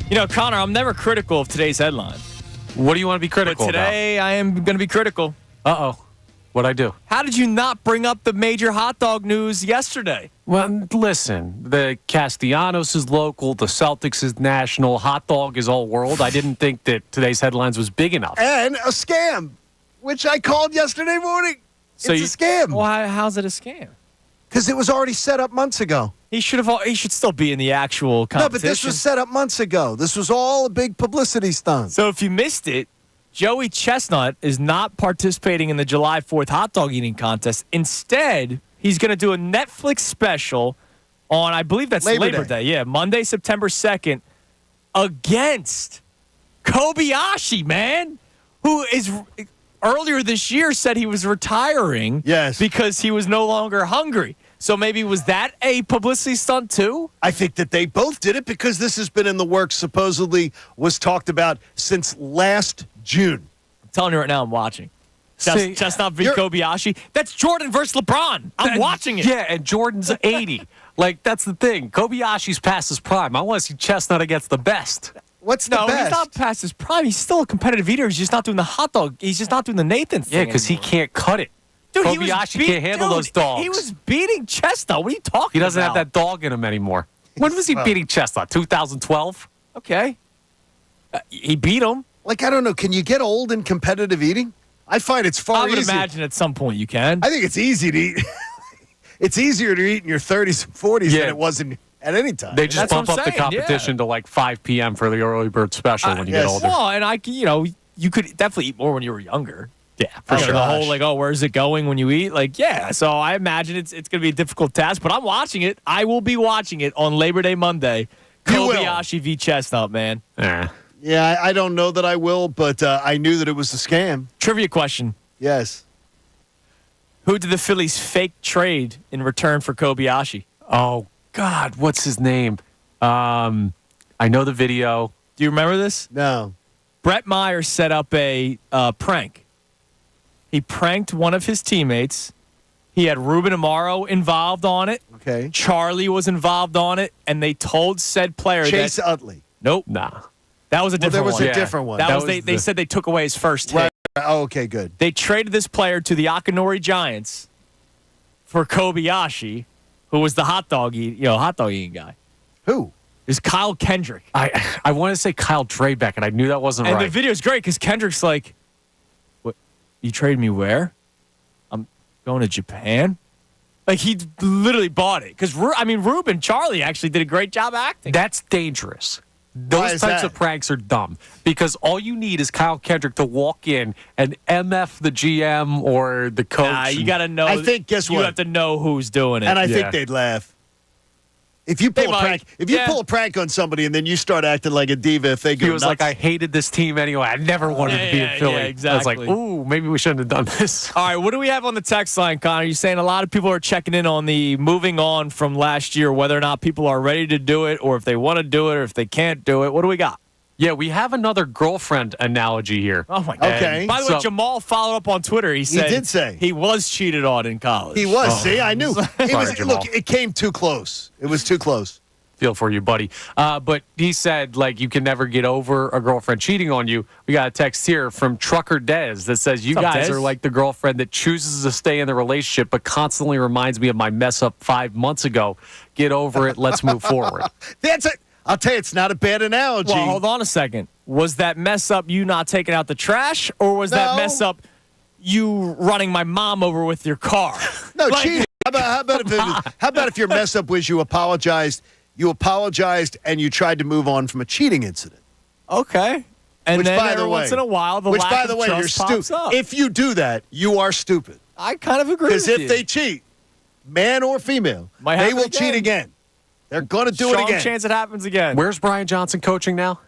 Speaker 2: You know, Connor, I'm never critical of today's headline.
Speaker 5: What do you want to be critical
Speaker 2: But today, I am going to be critical.
Speaker 5: about? What'd I do?
Speaker 2: How did you not bring up the major hot dog news yesterday?
Speaker 5: Well, listen, the Castellanos is local, the Celtics is national, hot dog is all world. I didn't think that today's headlines was big enough.
Speaker 3: And a scam, which I called yesterday morning. It's a scam.
Speaker 2: Well, how's it a scam?
Speaker 3: Because it was already set up months ago.
Speaker 2: He should still be in the actual competition.
Speaker 3: No, but this was set up months ago. This was all a big publicity stunt.
Speaker 2: So if you missed it, Joey Chestnut is not participating in the July 4th hot dog eating contest. Instead, he's going to do a Netflix special on, I believe that's Labor Day. Yeah, Monday, September 2nd, against Kobayashi, man, who is earlier this year said he was retiring because he was no longer hungry. So maybe was that a publicity stunt too?
Speaker 3: I think that they both did it because this has been in the works, supposedly was talked about since last June.
Speaker 2: I'm telling you right now, I'm watching. Chestnut v. Kobayashi. That's Jordan versus LeBron. I'm watching it.
Speaker 5: Yeah, and Jordan's 80. Like, that's the thing. Kobayashi's past his prime. I want to see Chestnut against the best.
Speaker 3: What's the best?
Speaker 2: He's not past his prime. He's still a competitive eater. He's just not doing the hot dog. He's just not doing the Nathan thing.
Speaker 5: Yeah, because he can't cut it.
Speaker 2: Dude,
Speaker 5: Kobayashi can't handle those dogs.
Speaker 2: He was beating Chestnut. What are you talking about?
Speaker 5: He doesn't have that dog in him anymore. When was he beating Chestnut? 2012?
Speaker 2: Okay. He beat him.
Speaker 3: Like, I don't know. Can you get old in competitive eating? I find it's far easier.
Speaker 2: I would imagine at some point you can.
Speaker 3: I think it's easy to eat. It's easier to eat in your 30s and 40s than it was at any time.
Speaker 5: They just bump up the competition to like 5 p.m. for the early bird special when you get older.
Speaker 2: Well, and you could definitely eat more when you were younger.
Speaker 5: Yeah, for sure.
Speaker 2: The whole where's it going when you eat? So I imagine it's going to be a difficult task, but I'm watching it. I will be watching it on Labor Day Monday. Kobayashi v. Chestnut, man.
Speaker 3: Yeah, I don't know that I will, but I knew that it was a scam.
Speaker 2: Trivia question.
Speaker 3: Yes.
Speaker 2: Who did the Phillies fake trade in return for Kobayashi?
Speaker 5: Oh, God, what's his name? I know the video.
Speaker 2: Do you remember this?
Speaker 3: No.
Speaker 2: Brett Myers set up a prank. He pranked one of his teammates. He had Ruben Amaro involved on it.
Speaker 3: Okay.
Speaker 2: Charlie was involved on it, and they told said player
Speaker 3: Chase Utley.
Speaker 2: Nope.
Speaker 5: Nah.
Speaker 2: That was a different one.
Speaker 3: There was a different one.
Speaker 2: They said they took away his first hit.
Speaker 3: Right. Oh, okay, good.
Speaker 2: They traded this player to the Akinori Giants for Kobayashi, who was the hot dog eating guy.
Speaker 3: Who?
Speaker 2: Is Kyle Kendrick.
Speaker 5: I want to say Kyle Drabeck, and I knew that wasn't right.
Speaker 2: And the video's great because Kendrick's like, "What? You trade me where? I'm going to Japan." Like, he literally bought it because Ruben Charlie actually did a great job acting.
Speaker 5: That's dangerous. Those types of pranks are dumb because all you need is Kyle Kendrick to walk in and MF the GM or the coach.
Speaker 2: Nah, you got to know.
Speaker 3: I think, guess what?
Speaker 2: You have to know who's doing it.
Speaker 3: And I think they'd laugh. If you pull pull a prank on somebody and then you start acting like a diva, if they go
Speaker 5: he was
Speaker 3: nuts.
Speaker 5: like, I hated this team anyway. I never wanted to be in Philly.
Speaker 2: Yeah, exactly.
Speaker 5: I was like, ooh, maybe we shouldn't have done this.
Speaker 2: All right, what do we have on the text line, Connor? You're saying a lot of people are checking in on the moving on from last year, whether or not people are ready to do it or if they want to do it or if they can't do it. What do we got?
Speaker 5: Yeah, we have another girlfriend analogy here.
Speaker 2: Oh, my God.
Speaker 3: Okay.
Speaker 2: By the way, Jamal followed up on Twitter. He
Speaker 3: did say.
Speaker 2: He was cheated on in college.
Speaker 3: He was. See, I knew.
Speaker 5: Jamal.
Speaker 3: Look, it came too close. It was too close.
Speaker 5: Feel for you, buddy. But he said, you can never get over a girlfriend cheating on you. We got a text here from Trucker Dez that says, you guys are like the girlfriend that chooses to stay in the relationship but constantly reminds me of my mess up 5 months ago. Get over it. Let's move forward.
Speaker 3: That's it. I'll tell you, it's not a bad analogy.
Speaker 2: Well, hold on a second. Was that mess up you not taking out the trash, or was that mess up you running my mom over with your car?
Speaker 3: No, cheating. How about if your mess up was you apologized and you tried to move on from a cheating incident?
Speaker 2: Okay. And
Speaker 3: which,
Speaker 2: then
Speaker 3: by
Speaker 2: every
Speaker 3: the way,
Speaker 2: once in a while, the lack of trust pops up.
Speaker 3: If you do that, you are stupid.
Speaker 2: I kind of agree with you.
Speaker 3: Because if they cheat, man or female, they will cheat again. They're going to do it again.
Speaker 2: Strong chance it happens again.
Speaker 5: Where's Brian Johnson coaching now?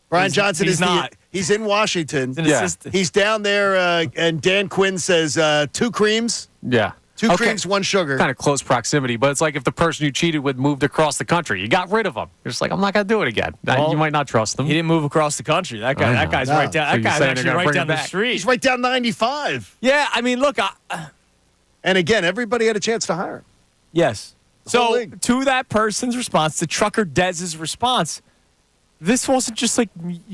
Speaker 3: Brian Johnson
Speaker 2: he's not.
Speaker 3: He's in Washington.
Speaker 2: He's an assistant.
Speaker 3: He's down there, and Dan Quinn says 2 creams.
Speaker 5: Yeah.
Speaker 3: 2 creams, 1 sugar.
Speaker 5: Kind of close proximity, but it's like if the person you cheated with moved across the country. You got rid of them. You're just like, I'm not going to do it again.
Speaker 2: Well,
Speaker 5: you might not trust them.
Speaker 2: He didn't move across the country. That guy's right down. That guy's actually right down the street.
Speaker 3: He's right down 95.
Speaker 2: Yeah, I mean, look.
Speaker 3: And again, everybody had a chance to hire him.
Speaker 2: Yes. So
Speaker 3: league.
Speaker 2: to that person's response, to Trucker Dez's response, this wasn't just like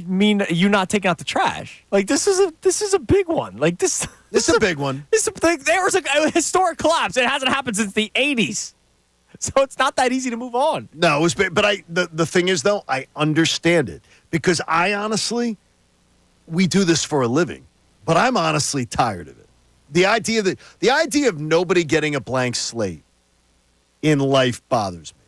Speaker 2: mean you not taking out the trash. Like this is a big one. Like this
Speaker 3: This is a big one.
Speaker 2: There was a historic collapse. It hasn't happened since the 80s. So it's not that easy to move on.
Speaker 3: No, it was big. But the thing is, though, I understand it because I honestly, we do this for a living, but I'm honestly tired of it. The idea of nobody getting a blank slate in life bothers me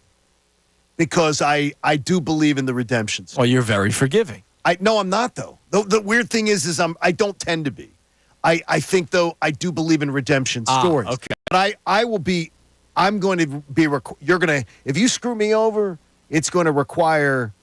Speaker 3: because I do believe in the redemption.
Speaker 2: Well, you're very forgiving.
Speaker 3: No, I'm not though. The weird thing is I don't tend to be. I think though I do believe in redemption stories.
Speaker 2: Okay.
Speaker 3: But I'm going to be. If you screw me over, it's going to require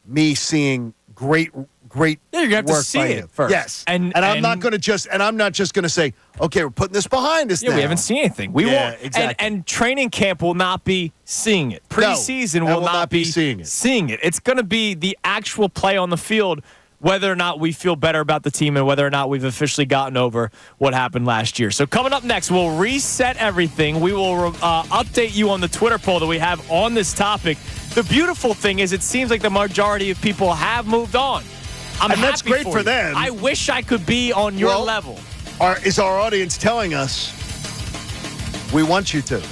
Speaker 3: me seeing great.
Speaker 2: Yeah, you're gonna have to
Speaker 3: work
Speaker 2: see
Speaker 3: by
Speaker 2: it
Speaker 3: him.
Speaker 2: first.
Speaker 3: Yes, and I'm not going to say, okay, we're putting this behind us.
Speaker 2: Yeah,
Speaker 3: now.
Speaker 2: we haven't seen anything. We won't.
Speaker 3: Exactly.
Speaker 2: And training camp will not be seeing it. Preseason will not be
Speaker 3: seeing it.
Speaker 2: It's going to be the actual play on the field, whether or not we feel better about the team and whether or not we've officially gotten over what happened last year. So coming up next, we'll reset everything. We will update you on the Twitter poll that we have on this topic. The beautiful thing is it seems like the majority of people have moved on.
Speaker 3: And that's great for
Speaker 2: you.
Speaker 3: them.
Speaker 2: I wish I could be on your level.
Speaker 3: Is our audience telling us we want you to?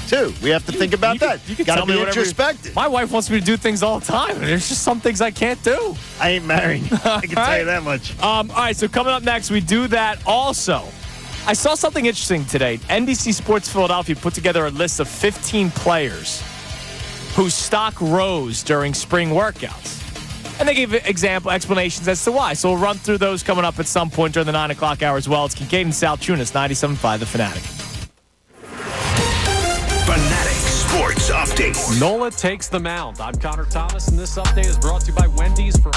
Speaker 3: Too. We have to think about that.
Speaker 2: You can
Speaker 3: Got to
Speaker 2: tell me
Speaker 3: be
Speaker 2: whatever
Speaker 3: introspective.
Speaker 2: My wife wants me to do things all the time, and there's just some things I can't do.
Speaker 3: I ain't married. I can tell you that much.
Speaker 2: All right, so coming up next, we do that also. I saw something interesting today. NBC Sports Philadelphia put together a list of 15 players whose stock rose during spring workouts. And they gave explanations as to why. So we'll run through those coming up at some point during the 9 o'clock hour as well. It's Kincade Salciunas, 97.5 The Fanatic.
Speaker 1: Fanatic Sports Update.
Speaker 5: Nola takes the mound. I'm Connor Thomas, and this update is brought to you by Wendy's for...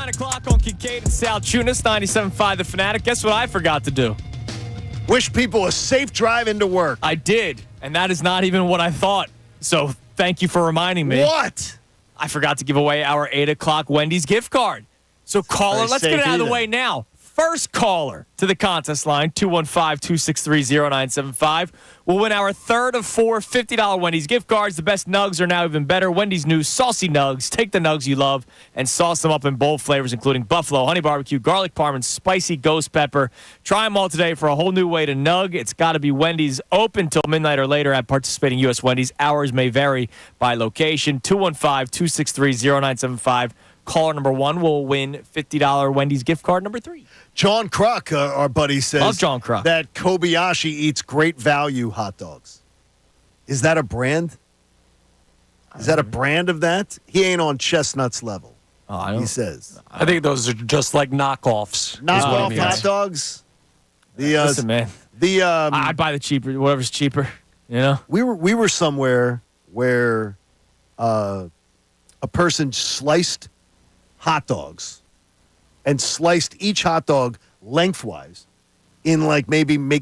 Speaker 2: 9 o'clock on Kincade Salciunas, 97.5 The Fanatic. Guess what I forgot to do?
Speaker 3: Wish people a safe drive into work.
Speaker 2: I did, and that is not even what I thought. So thank you for reminding me.
Speaker 3: What?
Speaker 2: I forgot to give away our 8 o'clock Wendy's gift card. So caller, let's get it out of the way now. First caller to the contest line, 215-263-0975, will win our third of 4 $50 Wendy's gift cards. The best nugs are now even better. Wendy's new saucy nugs. Take the nugs you love and sauce them up in bold flavors, including buffalo, honey barbecue, garlic parm, and spicy ghost pepper. Try them all today for a whole new way to nug. It's got to be Wendy's, open till midnight or later at participating U.S. Wendy's. Hours may vary by location. 215-263-0975. Caller number 1 will win $50 Wendy's gift card number 3.
Speaker 3: John Kruk, our buddy, says
Speaker 2: Love John Kruk.
Speaker 3: that Kobayashi eats great value hot dogs. Is that a brand? Is that a brand of that? He ain't on Chestnut's level, he says.
Speaker 5: I think those are just like knockoffs.
Speaker 3: Knockoff hot dogs?
Speaker 2: Listen, man. I'd buy the cheaper, whatever's cheaper, you know?
Speaker 3: We were somewhere where a person sliced hot dogs and sliced each hot dog lengthwise in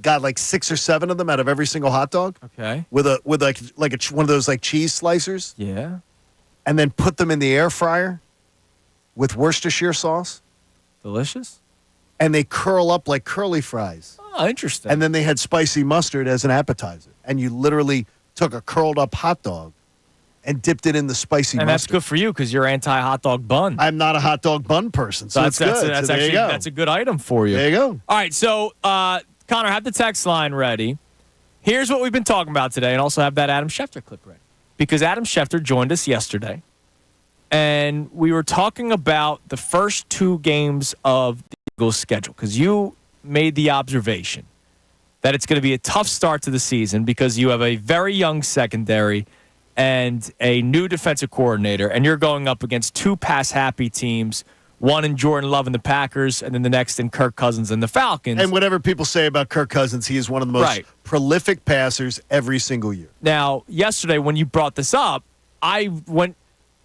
Speaker 3: got like 6 or 7 of them out of every single hot dog.
Speaker 2: Okay.
Speaker 3: With one of those like cheese slicers.
Speaker 2: Yeah.
Speaker 3: And then put them in the air fryer with Worcestershire sauce.
Speaker 2: Delicious.
Speaker 3: And they curl up like curly fries.
Speaker 2: Oh, interesting.
Speaker 3: And then they had spicy mustard as an appetizer. And you literally took a curled up hot dog and dipped it in the spicy
Speaker 2: and
Speaker 3: mustard.
Speaker 2: that's good for you because you're anti-hot dog bun.
Speaker 3: I'm not a hot dog bun person, so it's good.
Speaker 2: That's a good item for you.
Speaker 3: There you go.
Speaker 2: All right, so Connor, have the text line ready. Here's what we've been talking about today, and also have that Adam Schefter clip ready. Because Adam Schefter joined us yesterday, and we were talking about the first 2 games of the Eagles' schedule, because you made the observation that it's going to be a tough start to the season because you have a very young secondary and a new defensive coordinator, and you're going up against 2 pass-happy teams, one in Jordan Love and the Packers, and then the next in Kirk Cousins and the Falcons.
Speaker 3: And whatever people say about Kirk Cousins, he is one of the most prolific passers every single year.
Speaker 2: Now, yesterday when you brought this up, I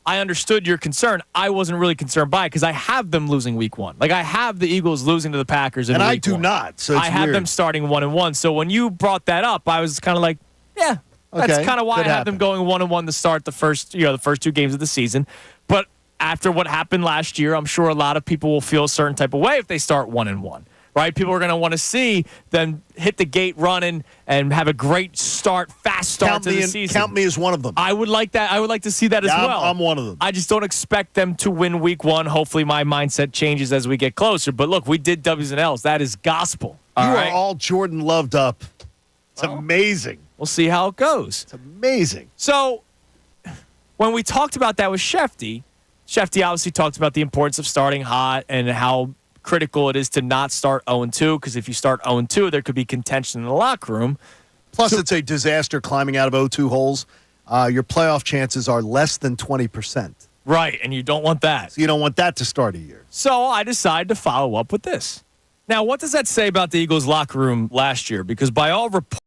Speaker 2: understood your concern. I wasn't really concerned by it because I have them losing week 1. Like, I have the Eagles losing to the Packers in week 1.
Speaker 3: And I do not, so it's
Speaker 2: I have
Speaker 3: weird.
Speaker 2: them starting 1-1. So when you brought that up, I was kind of like, yeah. That's kind of why I have them going 1-1 to start the first 2 games of the season. But after what happened last year, I'm sure a lot of people will feel a certain type of way if they start 1-1, right? People are going to want to see them hit the gate running and have a great start, fast start to the season.
Speaker 3: Count me as one of them.
Speaker 2: I would like that. I would like to see that as well.
Speaker 3: I'm one of them.
Speaker 2: I just don't expect them to win week 1. Hopefully my mindset changes as we get closer. But look, we did W's and L's. That is gospel.
Speaker 3: You are all Jordan loved up. It's amazing.
Speaker 2: We'll see how it goes.
Speaker 3: It's amazing.
Speaker 2: So when we talked about that with Shefty obviously talked about the importance of starting hot and how critical it is to not start 0-2, because if you start 0-2, there could be contention in the locker room.
Speaker 3: Plus, it's a disaster climbing out of 0-2 holes. Your playoff chances are less than 20%.
Speaker 2: Right, and you don't want that.
Speaker 3: So you don't want that to start a year.
Speaker 2: So I decided to follow up with this. Now, what does that say about the Eagles' locker room last year? Because by all reports,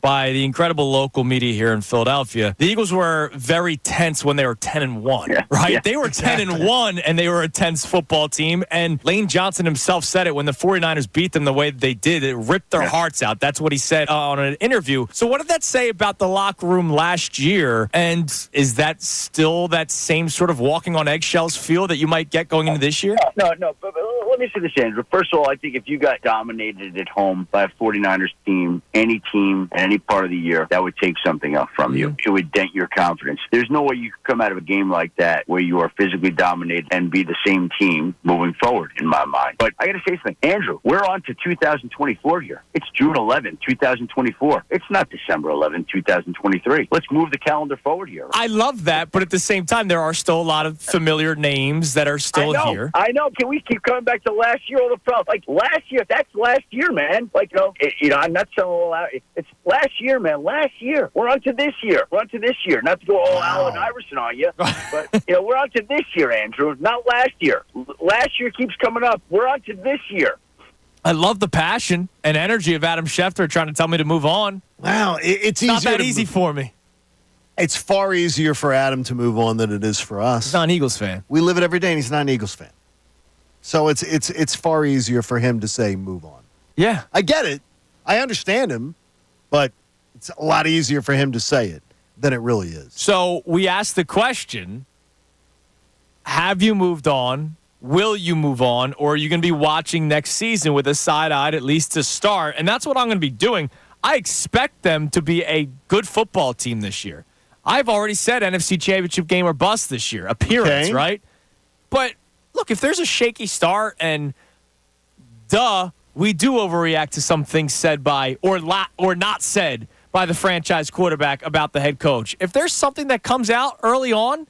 Speaker 2: by the incredible local media here in Philadelphia, the Eagles were very tense when they were 10-1, right?
Speaker 6: Yeah,
Speaker 2: they were 10-1, and they were a tense football team. And Lane Johnson himself said it when the 49ers beat them the way they did. It ripped their hearts out. That's what he said on an interview. So what did that say about the locker room last year? And is that still that same sort of walking on eggshells feel that you might get going into this year?
Speaker 6: No. But let me say this, Andrew. First of all, I think if you got dominated at home by a 49ers team, any team, at any part of the year, that would take something up from you. It would dent your confidence. There's no way you could come out of a game like that where you are physically dominated and be the same team moving forward, in my mind. But I got to say something. Andrew, we're on to 2024 here. It's June 11, 2024. It's not December 11, 2023. Let's move the calendar forward here.
Speaker 2: I love that, but at the same time, there are still a lot of familiar names that are still here.
Speaker 6: I know. Can we keep coming back to last year? All the problems. Like, last year, that's last year, man. Like, I'm not so all out. It's last year, man. Last year. We're on to this year. Not to go all Allen Iverson on you, but we're on to this year, Andrew. Not last year. Last year keeps coming up. We're on to this year.
Speaker 2: I love the passion and energy of Adam Schefter trying to tell me to move on.
Speaker 3: Wow, it's
Speaker 2: not that easy for me.
Speaker 3: It's far easier for Adam to move on than it is for us.
Speaker 2: He's not an Eagles fan.
Speaker 3: We live it every day, and he's not an Eagles fan. So it's far easier for him to say move on.
Speaker 2: Yeah.
Speaker 3: I get it. I understand him, but it's a lot easier for him to say it than it really is.
Speaker 2: So we asked the question, have you moved on? Will you move on? Or are you going to be watching next season with a side-eyed at least to start? And that's what I'm going to be doing. I expect them to be a good football team this year. I've already said NFC Championship game or bust this year. Appearance,
Speaker 3: Okay.
Speaker 2: right? But look, if there's a shaky start and we do overreact to some things said by or not said by the franchise quarterback about the head coach. If there's something that comes out early on,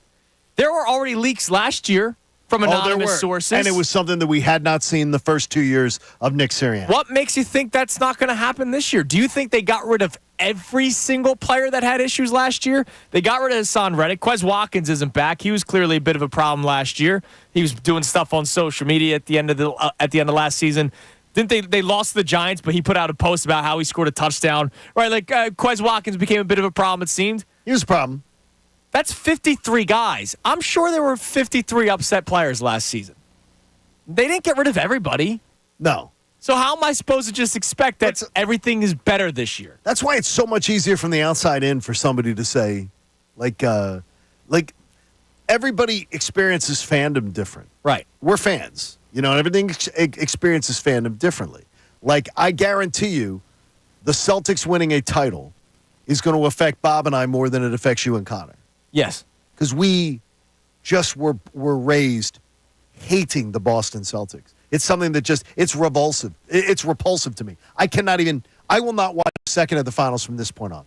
Speaker 2: there were already leaks last year from anonymous sources.
Speaker 3: And it was something that we had not seen the first 2 years of Nick Sirianni.
Speaker 2: What makes you think that's not going to happen this year? Do you think they got rid of every single player that had issues last year? They got rid of Hassan Reddick. Quez Watkins isn't back. He was clearly a bit of a problem last year. He was doing stuff on social media at the end of last season. Didn't they lost the Giants, but he put out a post about how he scored a touchdown. Right, like Quez Watkins became a bit of a problem, it seemed.
Speaker 3: He was a problem.
Speaker 2: That's 53 guys. I'm sure there were 53 upset players last season. They didn't get rid of everybody.
Speaker 3: No.
Speaker 2: So how am I supposed to just expect that everything is better this year?
Speaker 3: That's why it's so much easier from the outside in for somebody to say, like everybody experiences fandom different.
Speaker 2: Right.
Speaker 3: We're fans, and everything experiences fandom differently. Like, I guarantee you, the Celtics winning a title is going to affect Bob and I more than it affects you and Connor.
Speaker 2: Yes.
Speaker 3: Because we just were raised hating the Boston Celtics. It's something that it's repulsive. It's repulsive to me. I will not watch a second of the finals from this point on.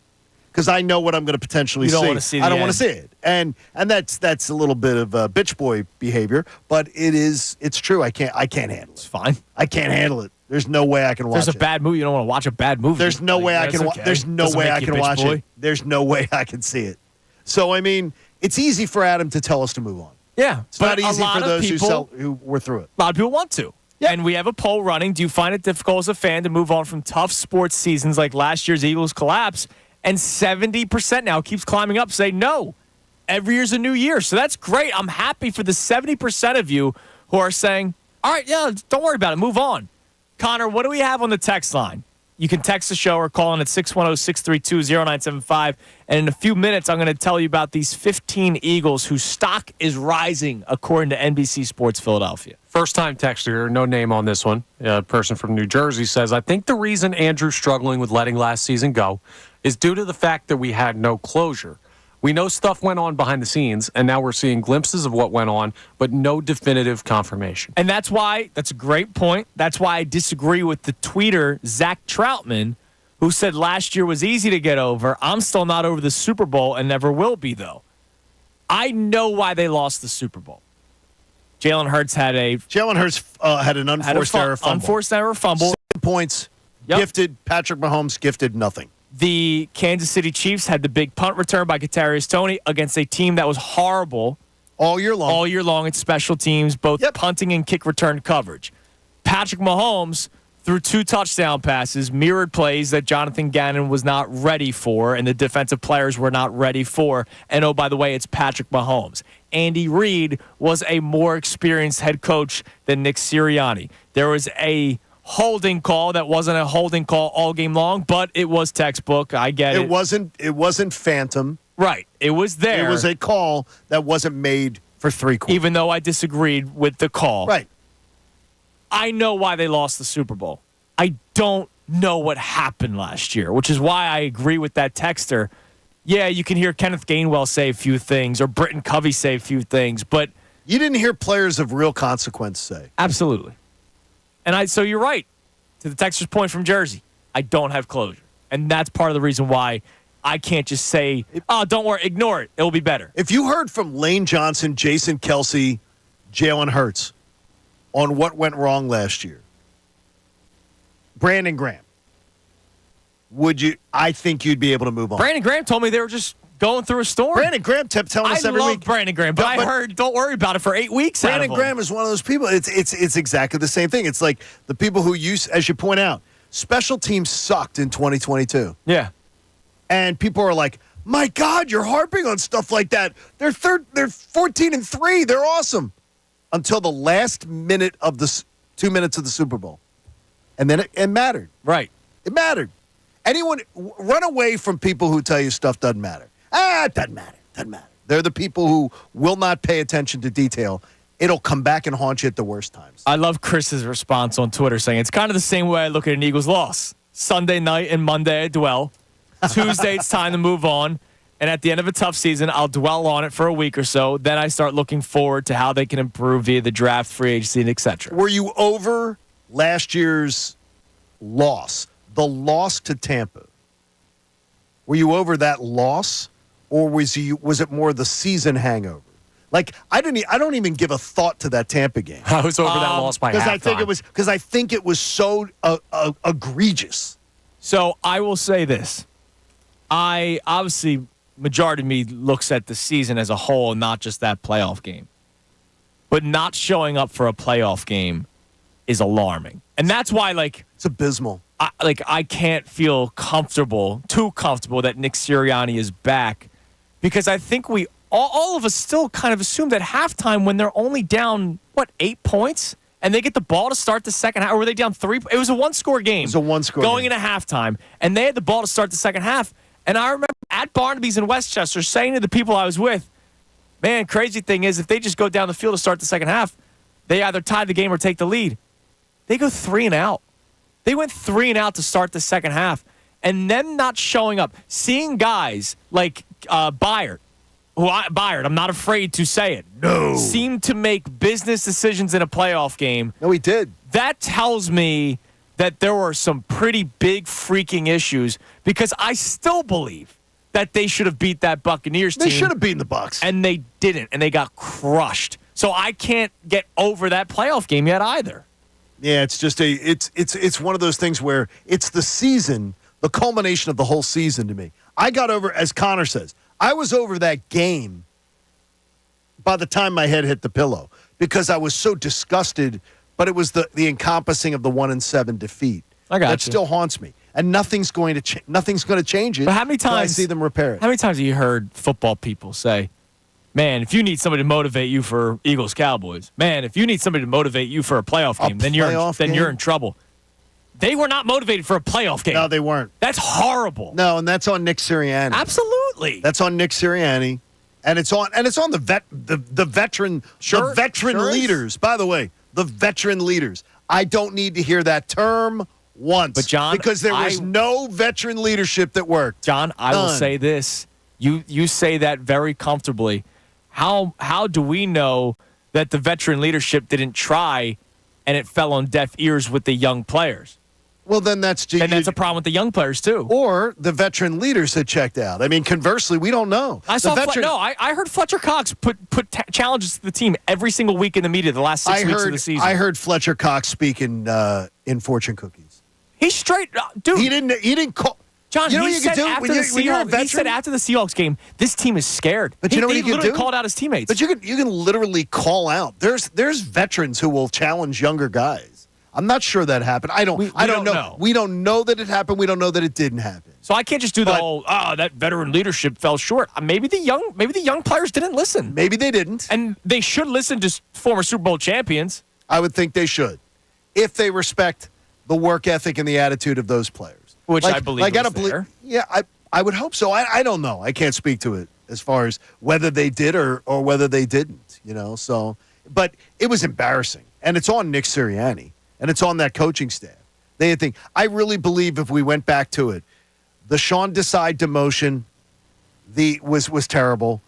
Speaker 3: Because I know what I'm going to potentially see.
Speaker 2: You don't want to see
Speaker 3: I don't want to see it. And that's a little bit of bitch boy behavior, but it's true. I can't handle it.
Speaker 2: It's fine.
Speaker 3: I can't handle it. There's no way I can watch it.
Speaker 2: There's a bad movie. You don't want to watch a bad movie.
Speaker 3: There's no way I can watch. There's no way I can watch it. There's no way I can see it. So, I mean, it's easy for Adam to tell us to move on.
Speaker 2: Yeah.
Speaker 3: It's not easy for those who were through it.
Speaker 2: A lot of people want to. Yeah. And we have a poll running. Do you find it difficult as a fan to move on from tough sports seasons like last year's Eagles collapse? And 70% now keeps climbing up, say no. Every year's a new year. So that's great. I'm happy for the 70% of you who are saying, all right, yeah, don't worry about it. Move on. Connor, what do we have on the text line? You can text the show or call in at 610-632-0975. And in a few minutes, I'm going to tell you about these 15 Eagles whose stock is rising, according to NBC Sports Philadelphia.
Speaker 5: First-time texter, no name on this one. A person from New Jersey says, I think the reason Andrew's struggling with letting last season go is due to the fact that we had no closure. We know stuff went on behind the scenes, and now we're seeing glimpses of what went on, but no definitive confirmation.
Speaker 2: And that's a great point. That's why I disagree with the tweeter, Zach Troutman, who said last year was easy to get over. I'm still not over the Super Bowl and never will be, though. I know why they lost the Super Bowl. Jalen Hurts had an unforced error fumble. Unforced error fumble.
Speaker 3: 7 points. Yep. Gifted. Patrick Mahomes gifted nothing.
Speaker 2: The Kansas City Chiefs had the big punt return by Kadarius Toney against a team that was horrible
Speaker 3: all year long.
Speaker 2: It's special teams, both punting and kick return coverage. Patrick Mahomes threw 2 touchdown passes, mirrored plays that Jonathan Gannon was not ready for and the defensive players were not ready for. And oh, by the way, it's Patrick Mahomes. Andy Reid was a more experienced head coach than Nick Sirianni. There was a holding call that wasn't a holding call all game long, but it was textbook. I get it.
Speaker 3: It wasn't phantom.
Speaker 2: Right. It was there.
Speaker 3: It was a call that wasn't made for 3 quarters.
Speaker 2: Even though I disagreed with the call.
Speaker 3: Right.
Speaker 2: I know why they lost the Super Bowl. I don't know what happened last year, which is why I agree with that texter. Yeah, you can hear Kenneth Gainwell say a few things or Britton Covey say a few things, but
Speaker 3: you didn't hear players of real consequence say.
Speaker 2: Absolutely. And so you're right. To the texter's point from Jersey, I don't have closure. And that's part of the reason why I can't just say, oh, don't worry, ignore it. It'll be better.
Speaker 3: If you heard from Lane Johnson, Jason Kelsey, Jalen Hurts on what went wrong last year, Brandon Graham, I think you'd be able to move on.
Speaker 2: Brandon Graham told me they were just going through a storm.
Speaker 3: Brandon Graham kept telling us every week.
Speaker 2: I love Brandon Graham, but I heard don't worry about it for 8 weeks.
Speaker 3: Brandon Graham is one of those people. It's exactly the same thing. It's like the people who as you point out, special teams sucked in 2022.
Speaker 2: Yeah.
Speaker 3: And people are like, my God, you're harping on stuff like that. They're 14-3. They're awesome. until the last minute of the 2 minutes of the Super Bowl. And then it mattered.
Speaker 2: Right.
Speaker 3: It mattered. Run away from people who tell you stuff doesn't matter. It doesn't matter. Doesn't matter. They're the people who will not pay attention to detail. It'll come back and haunt you at the worst times.
Speaker 2: I love Chris's response on Twitter saying it's kind of the same way I look at an Eagles loss. Sunday night and Monday I dwell. Tuesday it's time to move on. And at the end of a tough season, I'll dwell on it for a week or so. Then I start looking forward to how they can improve via the draft, free agency, and et cetera.
Speaker 3: Were you over last year's loss, the loss to Tampa? Were you over that loss, or was it more the season hangover? Like I don't even give a thought to that Tampa game.
Speaker 5: I was over that loss by halftime.
Speaker 3: Because I think it was so egregious.
Speaker 2: So I will say this: I obviously majority of me looks at the season as a whole, not just that playoff game. But not showing up for a playoff game is alarming, and that's why
Speaker 3: it's abysmal.
Speaker 2: I can't feel too comfortable that Nick Sirianni is back, because I think we all of us still kind of assumed at halftime when they're only down 8 points and they get the ball to start the second half, or were they down 3? It was a one-score game.
Speaker 3: It was a one-score
Speaker 2: going
Speaker 3: game.
Speaker 2: into halftime, and they had the ball to start the second half. And I remember at Barnaby's in Westchester saying to the people I was with, man, crazy thing is if they just go down the field to start the second half, they either tie the game or take the lead. They go 3 and out. They went 3 and out to start the second half. And them not showing up, seeing guys like Byard, I'm not afraid to say it, seem to make business decisions in a playoff game.
Speaker 3: No, he did.
Speaker 2: That tells me that there were some pretty big freaking issues, because I still believe that they should have beat that Buccaneers team.
Speaker 3: They should have beaten the Bucs.
Speaker 2: And they didn't, and they got crushed. So I can't get over that playoff game yet either.
Speaker 3: Yeah, it's just it's one of those things where it's the season, the culmination of the whole season to me. I got over, as Connor says, I was over that game by the time my head hit the pillow, because I was so disgusted, but it was the encompassing of the 1-7 defeat.
Speaker 2: I got
Speaker 3: that
Speaker 2: you.
Speaker 3: still haunts me. And nothing's going to change it.
Speaker 2: But how many times
Speaker 3: I see them repair it?
Speaker 2: How many times have you heard football people say, man, if you need somebody to motivate you for Eagles Cowboys, man, if you need somebody to motivate you for a playoff game, then you're in trouble. They were not motivated for a playoff game.
Speaker 3: No, they weren't.
Speaker 2: That's horrible.
Speaker 3: No, and that's on Nick Sirianni.
Speaker 2: Absolutely.
Speaker 3: That's on Nick Sirianni. And it's on the veteran leaders. By the way, the veteran leaders. I don't need to hear that term once.
Speaker 2: But John,
Speaker 3: because there was no veteran leadership that worked.
Speaker 2: John, I will say this. You say that very comfortably. How do we know that the veteran leadership didn't try and it fell on deaf ears with the young players?
Speaker 3: Well, then that's
Speaker 2: a problem with the young players too.
Speaker 3: Or the veteran leaders had checked out. I mean, conversely, we don't know.
Speaker 2: I heard Fletcher Cox put challenges to the team every single week in the media the last 6 weeks of the season.
Speaker 3: I heard Fletcher Cox speak in fortune cookies.
Speaker 2: He's straight, dude.
Speaker 3: He didn't call.
Speaker 2: John,
Speaker 3: you know
Speaker 2: he
Speaker 3: what you can do
Speaker 2: after
Speaker 3: when you're a veteran?
Speaker 2: He said after the Seahawks game, this team is scared.
Speaker 3: But you know what you can do?
Speaker 2: He literally called out his teammates.
Speaker 3: But you can literally call out. There's veterans who will challenge younger guys. I'm not sure that happened. I don't know. We don't know that it happened. We don't know that it didn't happen.
Speaker 2: So I can't just do the whole that veteran leadership fell short. Maybe the young players didn't listen.
Speaker 3: Maybe they didn't.
Speaker 2: And they should listen to former Super Bowl champions.
Speaker 3: I would think they should, if they respect the work ethic and the attitude of those players.
Speaker 2: Which I believe was there.
Speaker 3: Yeah, I would hope so. I don't know. I can't speak to it as far as whether they did or whether they didn't, So, but it was embarrassing. And it's on Nick Sirianni. And it's on that coaching staff. I really believe if we went back to it, the Sean Desai demotion was terrible.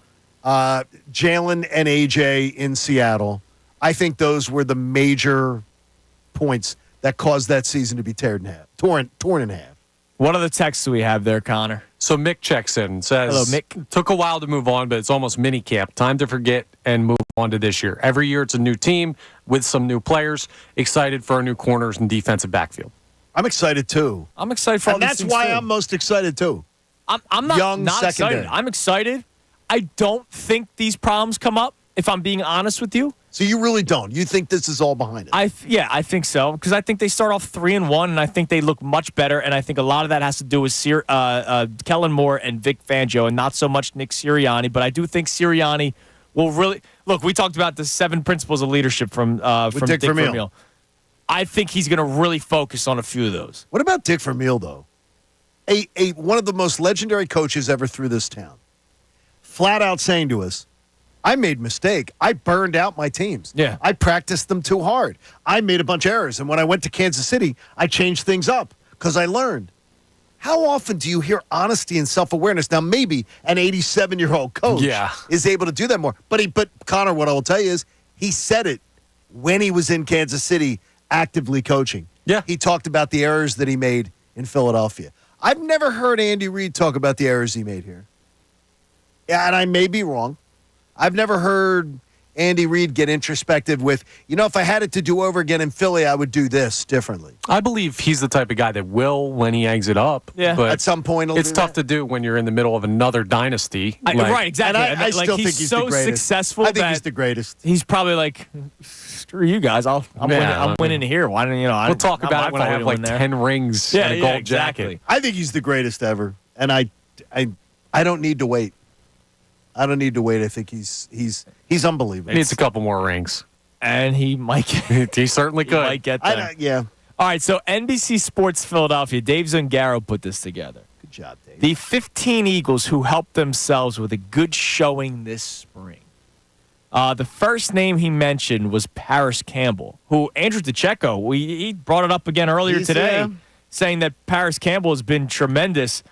Speaker 3: Jalen and AJ in Seattle, I think those were the major points that caused that season to be torn in half.
Speaker 2: What other texts do we have there, Connor?
Speaker 5: So Mick checks in and says,
Speaker 2: hello, Mick.
Speaker 5: Took a while to move on, but it's almost mini camp. Time to forget and move on to this year. Every year it's a new team with some new players. Excited for our new corners and defensive backfield.
Speaker 3: I'm excited too.
Speaker 2: I'm excited for all
Speaker 3: and
Speaker 2: these
Speaker 3: that's
Speaker 2: things
Speaker 3: why
Speaker 2: too.
Speaker 3: I'm most excited too.
Speaker 2: I'm not
Speaker 3: Young
Speaker 2: not
Speaker 3: secondary.
Speaker 2: excited. I'm excited. I don't think these problems come up, if I'm being honest with you.
Speaker 3: So you really don't? You think this is all behind it?
Speaker 2: I think so, because I think they start off 3-1, and I think they look much better, and I think a lot of that has to do with Kellen Moore and Vic Fangio, and not so much Nick Sirianni. But I do think Sirianni will really look, we talked about the 7 principles of leadership from
Speaker 3: Dick Vermeil.
Speaker 2: I think he's going to really focus on a few of those.
Speaker 3: What about Dick Vermeil, though? One of the most legendary coaches ever through this town. Flat out saying to us, I made a mistake. I burned out my teams.
Speaker 2: Yeah.
Speaker 3: I practiced them too hard. I made a bunch of errors. And when I went to Kansas City, I changed things up because I learned. How often do you hear honesty and self-awareness? Now, maybe an 87-year-old coach is able to do that more. But Connor, what I will tell you is he said it when he was in Kansas City actively coaching.
Speaker 5: Yeah.
Speaker 3: He talked about the errors that he made in Philadelphia. I've never heard Andy Reid talk about the errors he made here. Yeah, and I may be wrong. I've never heard Andy Reid get introspective with, if I had it to do over again in Philly, I would do this differently.
Speaker 5: I believe he's the type of guy that will when he hangs it up.
Speaker 2: Yeah.
Speaker 5: But
Speaker 3: at some point,
Speaker 5: it's tough to do when you're in the middle of another dynasty.
Speaker 2: Right, exactly.
Speaker 3: And I still think he's
Speaker 2: so
Speaker 3: the greatest.
Speaker 2: successful.
Speaker 3: I think he's the greatest.
Speaker 2: He's probably like, screw you guys. I'm winning here. Why don't
Speaker 5: We'll talk about it when I have like 10 rings and a gold jacket.
Speaker 3: I think he's the greatest ever, and I don't need to wait. I don't need to wait. I think he's unbelievable.
Speaker 5: He needs a couple more rings.
Speaker 2: And he might get
Speaker 5: He certainly could.
Speaker 2: He might get there.
Speaker 3: Yeah.
Speaker 2: All right, so NBC Sports Philadelphia, Dave Zungaro put this together.
Speaker 3: Good job, Dave.
Speaker 2: The 15 Eagles who helped themselves with a good showing this spring. The first name he mentioned was Paris Campbell, who Andrew DeCecco, he brought it up again earlier today, saying that Paris Campbell has been tremendous.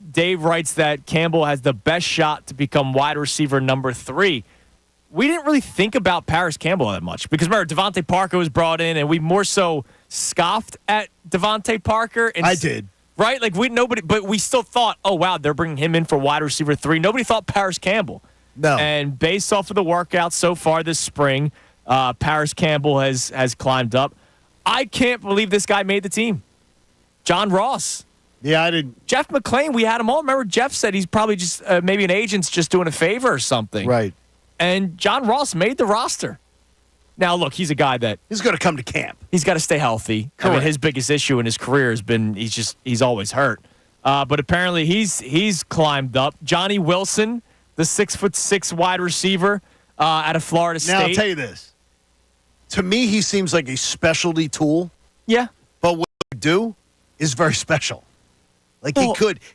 Speaker 2: Dave writes that Campbell has the best shot to become wide receiver number 3. We didn't really think about Paris Campbell that much because remember Devontae Parker was brought in and we more so scoffed at Devontae Parker. And
Speaker 3: I did.
Speaker 2: Right? Like but we still thought, oh wow, they're bringing him in for wide receiver 3. Nobody thought Paris Campbell.
Speaker 3: No.
Speaker 2: And based off of the workouts so far this spring, Paris Campbell has climbed up. I can't believe this guy made the team. John Ross.
Speaker 3: Yeah, I didn't.
Speaker 2: Jeff McClain, we had him all. Remember, Jeff said he's probably just maybe an agent's just doing a favor or something.
Speaker 3: Right.
Speaker 2: And John Ross made the roster. Now, look, he's a guy that
Speaker 3: he's going to come to camp.
Speaker 2: He's got to stay healthy.
Speaker 3: Correct.
Speaker 2: I mean, his biggest issue in his career has been he's always hurt. But apparently he's climbed up. Johnny Wilson, the 6'6" wide receiver out of Florida State.
Speaker 3: Now, I'll tell you this. To me, he seems like a specialty tool.
Speaker 2: Yeah.
Speaker 3: But what he do is very special. Like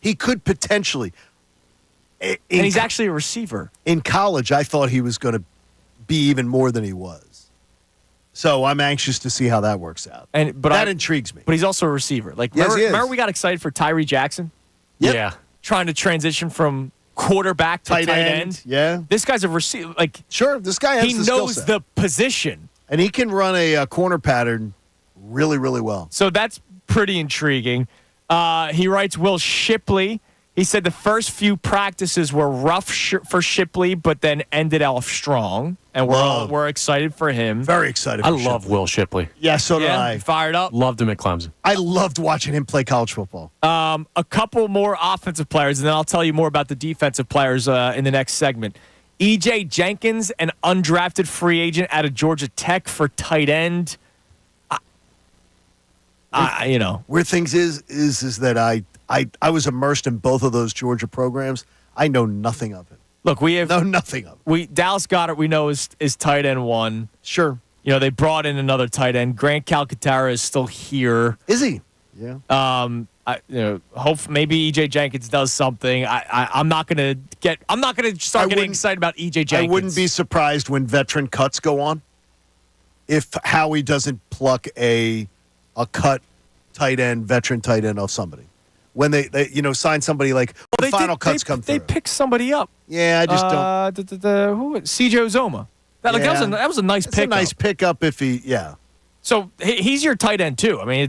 Speaker 3: he could potentially.
Speaker 2: And he's actually a receiver.
Speaker 3: In college, I thought he was going to be even more than he was. So I'm anxious to see how that works out. But that intrigues me.
Speaker 2: But he's also a receiver. Like remember we got excited for Tyree Jackson?
Speaker 3: Yep.
Speaker 5: Yeah.
Speaker 2: Trying to transition from quarterback to tight end.
Speaker 3: Yeah.
Speaker 2: This guy's a receiver. Like
Speaker 3: sure, this guy has the skill
Speaker 2: knows
Speaker 3: set.
Speaker 2: the position.
Speaker 3: And he can run a corner pattern really, really well.
Speaker 2: So that's pretty intriguing. He writes Will Shipley. He said the first few practices were rough for Shipley, but then ended off strong. And we're excited for him.
Speaker 3: Very excited for
Speaker 5: I love Will Shipley.
Speaker 3: Yeah, so did I.
Speaker 2: Fired up.
Speaker 5: Loved him at Clemson.
Speaker 3: I loved watching him play college football.
Speaker 2: A couple more offensive players, and then I'll tell you more about the defensive players in the next segment. E.J. Jenkins, an undrafted free agent out of Georgia Tech for tight end.
Speaker 3: Where things is that I was immersed in both of those Georgia programs. I know nothing of it.
Speaker 2: Look, we have
Speaker 3: nothing of it.
Speaker 2: Dallas Goedert we know is tight end 1.
Speaker 3: Sure.
Speaker 2: They brought in another tight end. Grant Calcaterra is still here.
Speaker 3: Is he? Yeah.
Speaker 2: Hope maybe EJ Jenkins does something. I'm not gonna start getting excited about EJ Jenkins.
Speaker 3: I wouldn't be surprised when veteran cuts go on. If Howie doesn't pluck a cut tight end, veteran tight end off somebody. When they sign somebody like the final cuts come through.
Speaker 2: They pick somebody up.
Speaker 3: Yeah, I just don't.
Speaker 2: Who? CJ Uzoma. That was a nice pickup.
Speaker 3: A nice pickup if he. Yeah.
Speaker 2: So he's your tight end too. I mean,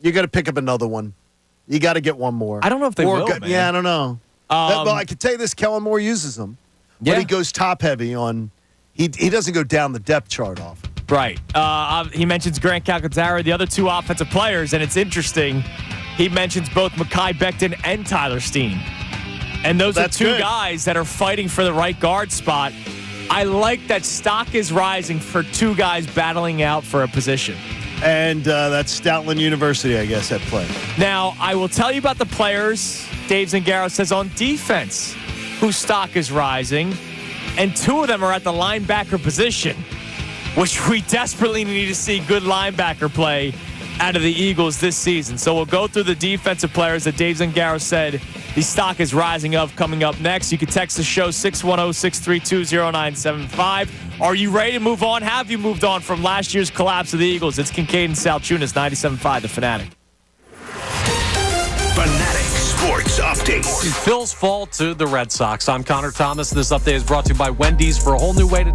Speaker 3: you got to pick up another one. You got to get one more.
Speaker 2: I don't know if they will. Man.
Speaker 3: Yeah, I don't know. Well, I can tell you this: Kellen Moore uses them, but he goes top heavy on. He doesn't go down the depth chart often.
Speaker 2: Right. He mentions Grant Calcaterra, the other two offensive players, and it's interesting. He mentions both Mekhi Becton and Tyler Steen. And those are two guys that are fighting for the right guard spot. I like that stock is rising for two guys battling out for a position.
Speaker 3: And that's Stoutland University, I guess, at play.
Speaker 2: Now, I will tell you about the players, Dave Zungaro says, on defense, whose stock is rising. and 2 of them are at the linebacker position, which we desperately need to see good linebacker play out of the Eagles this season. So we'll go through the defensive players that Dave Zangaro said the stock is rising of coming up next. You can text the show 610-632-0975. Are you ready to move on? Have you moved on from last year's collapse of the Eagles? It's Kincade and Salciunas, 97.5, The Fanatic.
Speaker 1: Fanatic Sports Update.
Speaker 5: Phil's fall to the Red Sox. I'm Connor Thomas. This update is brought to you by Wendy's for a whole new way to...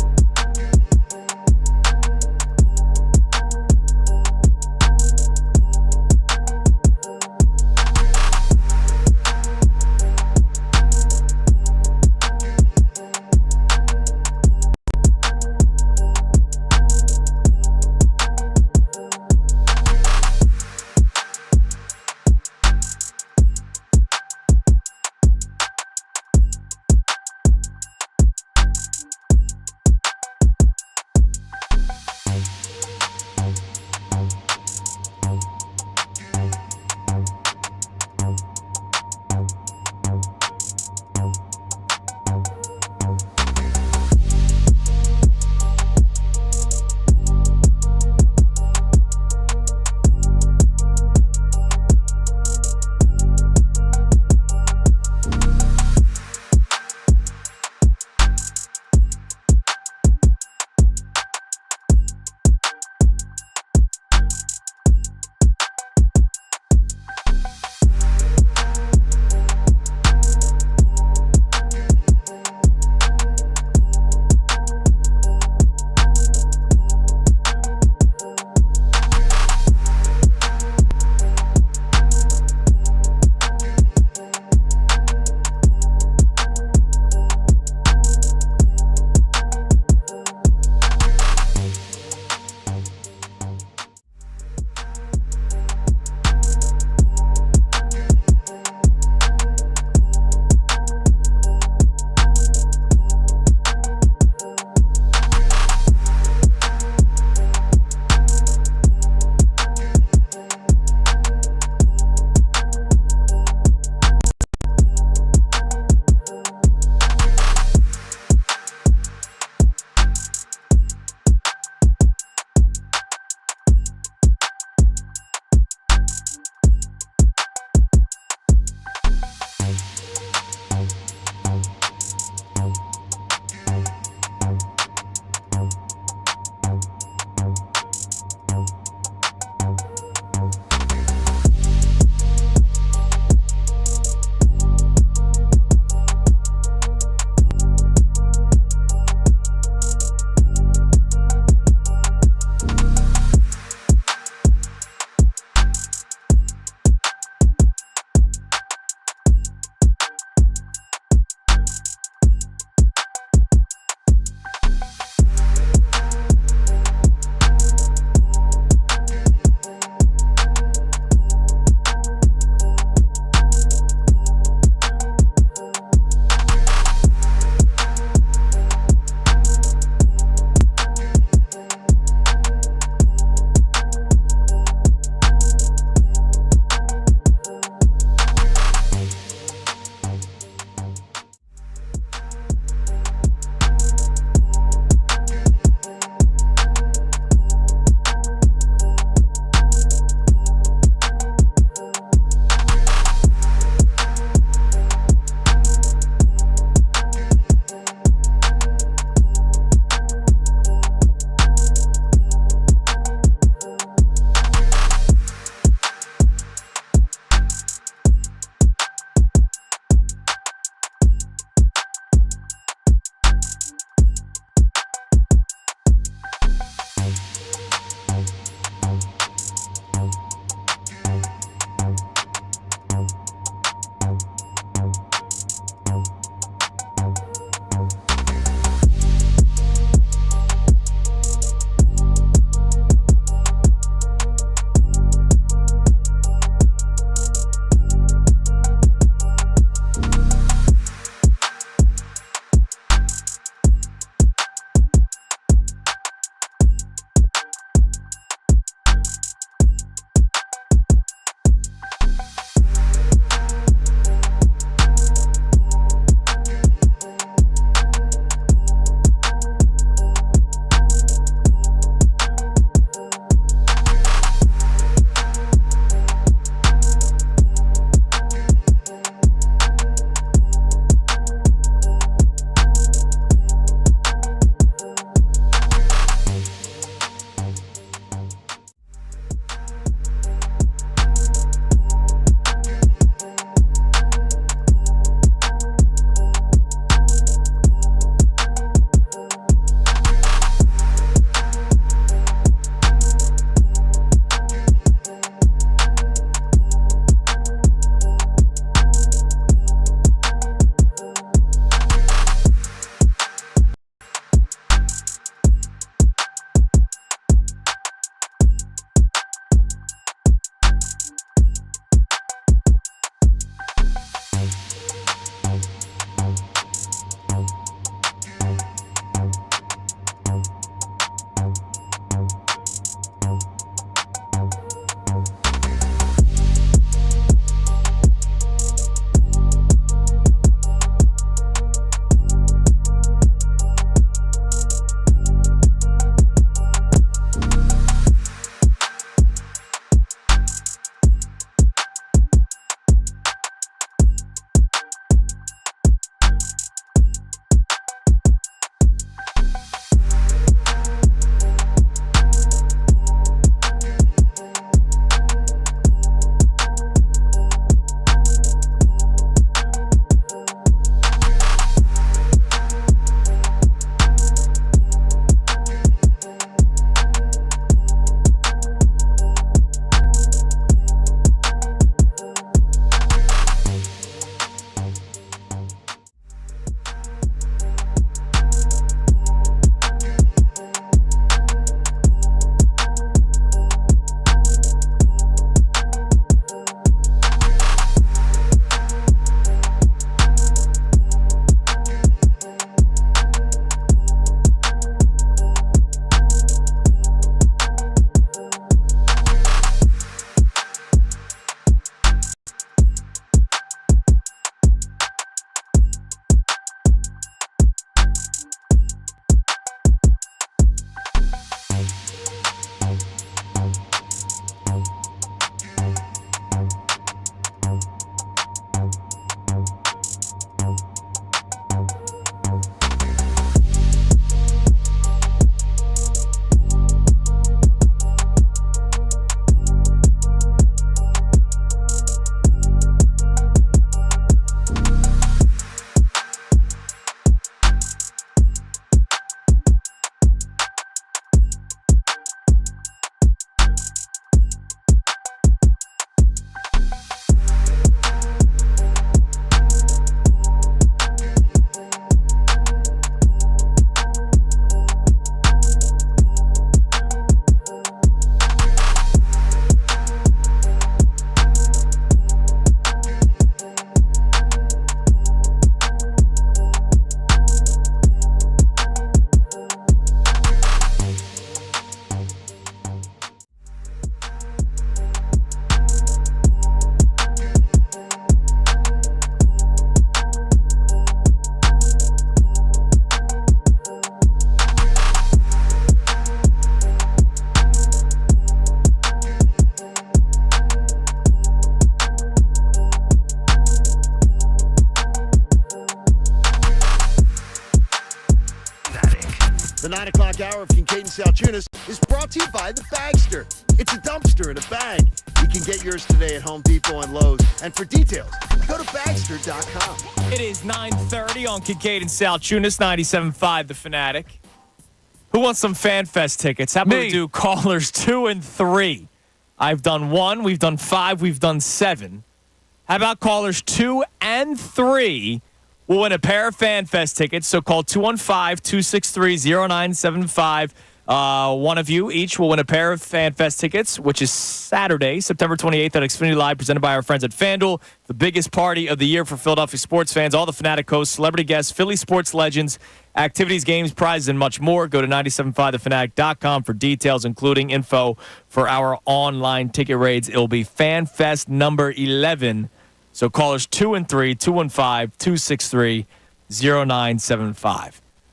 Speaker 3: hour of Kincade Salciunas is brought to you by the Bagster. It's a dumpster in a bag. You can get yours today at Home Depot and Lowe's. And for details, go to Bagster.com.
Speaker 2: It is 9:30 on Kincade and Salciunas, 97.5 The Fanatic. Who wants some Fan Fest tickets? How about we do callers 2 and 3? I've done 1, we've done 5, we've done 7. How about callers 2 and 3 will win a pair of Fan Fest tickets? So call 215-263-0975. One of you each will win a pair of Fan Fest tickets, which is Saturday, September 28th at Xfinity Live, presented by our friends at FanDuel, the biggest party of the year for Philadelphia sports fans. All the Fanatic hosts, celebrity guests, Philly sports legends, activities, games, prizes, and much more. Go to 975thefanatic.com for details, including info for our online ticket raids. It will be Fan Fest number 11. So callers 2 and 3, 215-263-0975.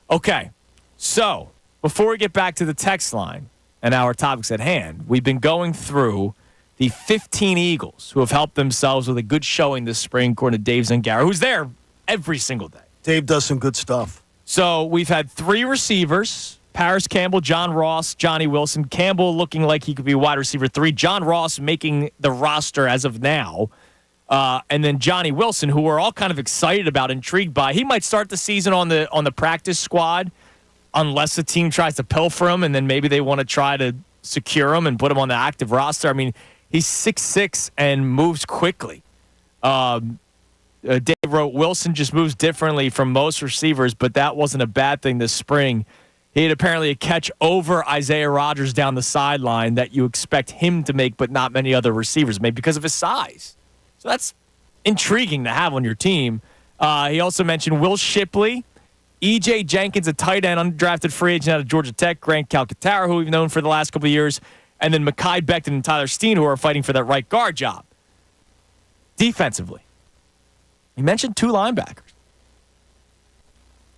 Speaker 2: Okay, so before we get back to the text line and our topics at hand, we've been going through the 15 Eagles who have helped themselves with a good showing this spring, according to Dave Zangara, who's there every single day.
Speaker 3: Dave does some good stuff.
Speaker 2: So we've had 3 receivers, Paris Campbell, John Ross, Johnny Wilson. Campbell looking like he could be wide receiver 3. John Ross making the roster as of now. And then Johnny Wilson, who we're all kind of excited about, intrigued by. He might start the season on the practice squad unless the team tries to pilfer him, and then maybe they want to try to secure him and put him on the active roster. I mean, he's 6'6" and moves quickly. Dave wrote, Wilson just moves differently from most receivers, but that wasn't a bad thing this spring. He had apparently a catch over Isaiah Rodgers down the sideline that you expect him to make, but not many other receivers make because of his size. So that's intriguing to have on your team. He also mentioned Will Shipley, E.J. Jenkins, a tight end, undrafted free agent out of Georgia Tech, Grant Calcaterra, who we've known for the last couple of years, and then Mekhi Becton and Tyler Steen, who are fighting for that right guard job. Defensively, he mentioned 2 linebackers.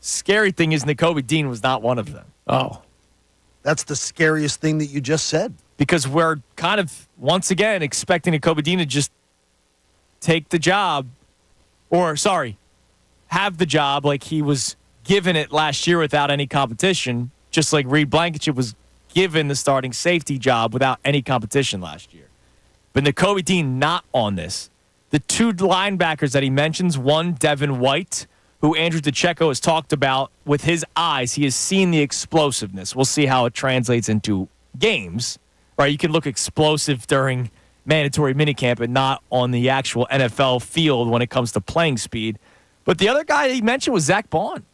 Speaker 2: Scary thing is Nakobe Dean was not one of them.
Speaker 3: Oh. That's the scariest thing that you just said.
Speaker 2: Because we're kind of, once again, expecting Nakobe Dean to just take the job, have the job like he was given it last year without any competition, just like Reed Blankenship was given the starting safety job without any competition last year. But Nakobe Dean not on this. The 2 linebackers that he mentions, one, Devin White, who Andrew DeCecco has talked about with his eyes. He has seen the explosiveness. We'll see how it translates into games. Right? You can look explosive during mandatory minicamp and not on the actual NFL field when it comes to playing speed. But the other guy he mentioned was Zach Bond,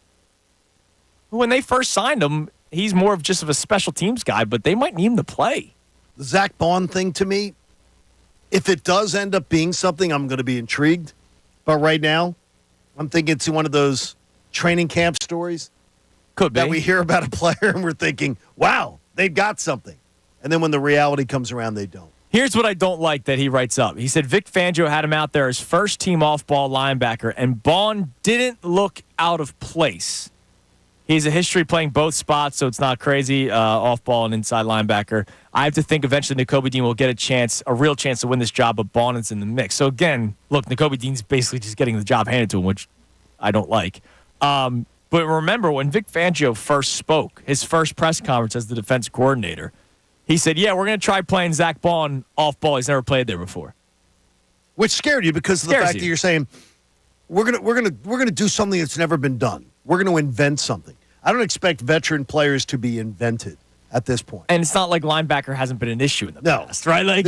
Speaker 2: who when they first signed him, he's more of just of a special teams guy, but they might need him to play.
Speaker 3: The Zach Bond thing to me, if it does end up being something, I'm going to be intrigued. But right now, I'm thinking it's one of those training camp stories.
Speaker 2: Could be.
Speaker 3: That we hear about a player and we're thinking, wow, they've got something. And then when the reality comes around, they don't.
Speaker 2: Here's what I don't like that he writes up. He said Vic Fangio had him out there as first-team off-ball linebacker, and Bond didn't look out of place. He has a history playing both spots, so it's not crazy, off-ball and inside linebacker. I have to think eventually Nakobe Dean will get a real chance to win this job, but Bond is in the mix. So, again, look, Nakobe Dean's basically just getting the job handed to him, which I don't like. But remember, when Vic Fangio first spoke, his first press conference as the defense coordinator, he said, yeah, we're going to try playing Zach Bond off-ball. He's never played there before.
Speaker 3: Which scared you because of the fact that you're saying, we're gonna do something that's never been done. We're going to invent something. I don't expect veteran players to be invented at this point.
Speaker 2: And it's not like linebacker hasn't been an issue in the past, right? Like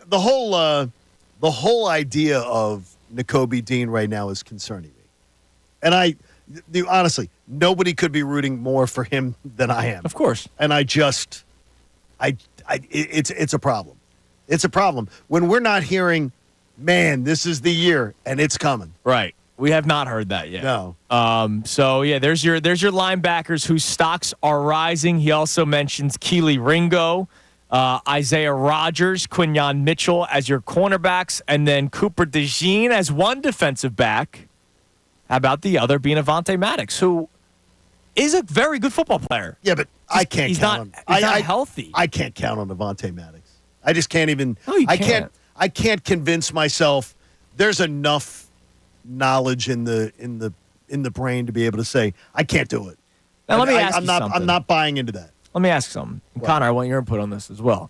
Speaker 3: the whole idea of Nakobe Dean right now is concerning me. And honestly, nobody could be rooting more for him than I am.
Speaker 2: Of course.
Speaker 3: And it's a problem. It's a problem when we're not hearing, man, this is the year and it's coming.
Speaker 2: Right. We have not heard that yet.
Speaker 3: No.
Speaker 2: So yeah, there's your linebackers whose stocks are rising. He also mentions Keely Ringo, Isaiah Rodgers, Quinyon Mitchell as your cornerbacks, and then Cooper DeJean as one defensive back. How about the other being Avonte Maddox, who is a very good football player.
Speaker 3: Yeah, but I can't count on him.
Speaker 2: He's not healthy.
Speaker 3: I can't count on Avonte Maddox. I just can't even.
Speaker 2: No, you can't.
Speaker 3: I can't convince myself there's enough knowledge in the brain to be able to say I can't do it.
Speaker 2: Now let me ask you something.
Speaker 3: I'm not buying into that.
Speaker 2: let me ask something. And Connor, I want your input on this as well.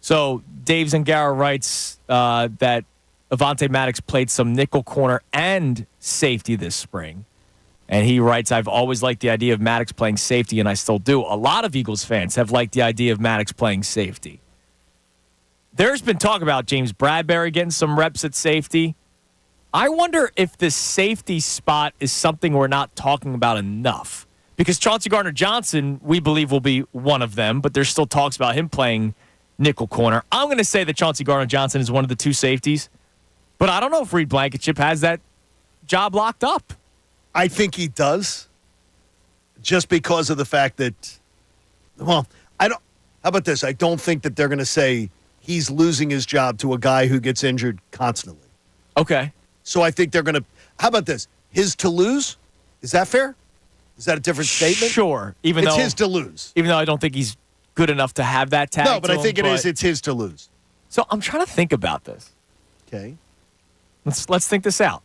Speaker 2: So Dave Zangara writes that Avonte Maddox played some nickel corner and safety this spring. And he writes, I've always liked the idea of Maddox playing safety, and I still do. A lot of Eagles fans have liked the idea of Maddox playing safety. There's been talk about James Bradbury getting some reps at safety. I wonder if the safety spot is something we're not talking about enough. Because Chauncey Gardner-Johnson, we believe, will be one of them, but there's still talks about him playing nickel corner. I'm going to say that Chauncey Gardner-Johnson is one of the two safeties, but I don't know if Reed Blankenship has that job locked up.
Speaker 3: I think he does, just because of the fact that, well, how about this? I don't think that they're going to say he's losing his job to a guy who gets injured constantly.
Speaker 2: Okay.
Speaker 3: So I think they're going to, how about this? His to lose? Is that fair? Is that a different statement?
Speaker 2: Sure.
Speaker 3: It's his to lose.
Speaker 2: Even though I don't think he's good enough to have that tag.
Speaker 3: No, but I think it's his to lose.
Speaker 2: So I'm trying to think about this.
Speaker 3: Okay.
Speaker 2: Let's think this out.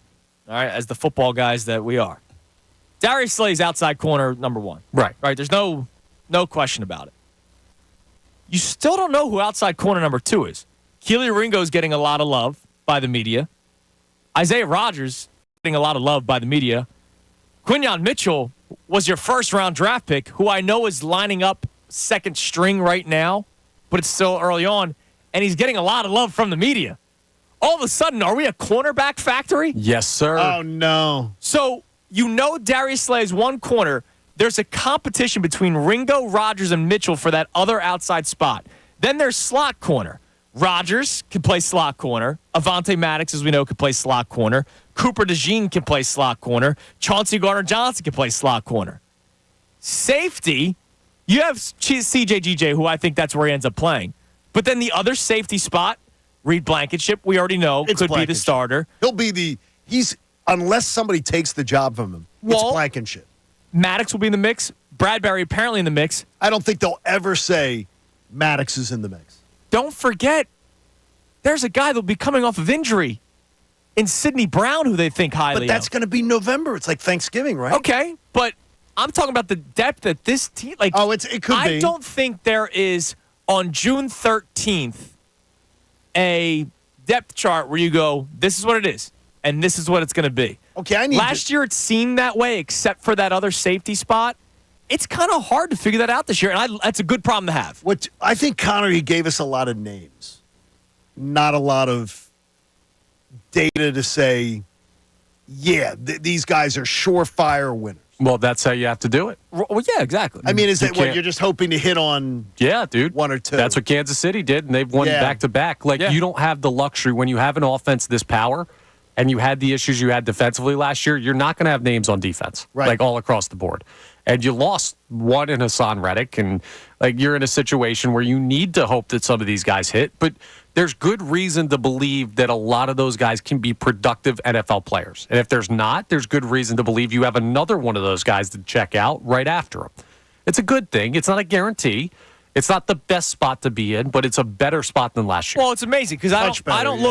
Speaker 2: All right, as the football guys that we are. Darius Slay's outside corner number one.
Speaker 5: Right.
Speaker 2: Right. There's no question about it. You still don't know who outside corner number two is. Keely Ringo's getting a lot of love by the media. Isaiah Rodgers getting a lot of love by the media. Quinyon Mitchell was your first-round draft pick, who I know is lining up second string right now, but it's still early on, and he's getting a lot of love from the media. All of a sudden, are we a cornerback factory?
Speaker 5: Yes, sir.
Speaker 3: Oh, no.
Speaker 2: So you know Darius Slay is one corner. There's a competition between Ringo, Rodgers, and Mitchell for that other outside spot. Then there's slot corner. Rodgers can play slot corner. Avonte Maddox, as we know, can play slot corner. Cooper DeJean can play slot corner. Chauncey Gardner-Johnson can play slot corner. Safety, you have CJGJ, who I think that's where he ends up playing. But then the other safety spot, Reed Blankenship, we already know, could be the starter.
Speaker 3: He'll be unless somebody takes the job from him, it's Blankenship.
Speaker 2: Maddox will be in the mix. Bradbury apparently in the mix.
Speaker 3: I don't think they'll ever say Maddox is in the mix.
Speaker 2: Don't forget, there's a guy that'll be coming off of injury in Sidney Brown, who they think highly of.
Speaker 3: But that's going to be November. It's like Thanksgiving, right?
Speaker 2: Okay, but I'm talking about the depth that this team. Like,
Speaker 3: it could be.
Speaker 2: I don't think there is on June 13th a depth chart where you go, this is what it is, and this is what it's going to be.
Speaker 3: Okay,
Speaker 2: Last year it seemed that way, except for that other safety spot. It's kind of hard to figure that out this year, and that's a good problem to have.
Speaker 3: What I think, Connor, he gave us a lot of names, not a lot of data to say, yeah, these guys are surefire winners.
Speaker 5: Well, that's how you have to do it.
Speaker 2: Well, yeah, exactly.
Speaker 3: I mean, is that what you're just hoping to hit on?
Speaker 5: Yeah, dude.
Speaker 3: One or two.
Speaker 5: That's what Kansas City did, and they've won back-to-back. Like, you don't have the luxury when you have an offense this power and you had the issues you had defensively last year, you're not going to have names on defense, like all across the board. And you lost one in Hassan Reddick, and like you're in a situation where you need to hope that some of these guys hit, but there's good reason to believe that a lot of those guys can be productive NFL players. And if there's not, there's good reason to believe you have another one of those guys to check out right after them. It's a good thing. It's not a guarantee. It's not the best spot to be in, but it's a better spot than last year.
Speaker 2: Well, it's amazing because I don't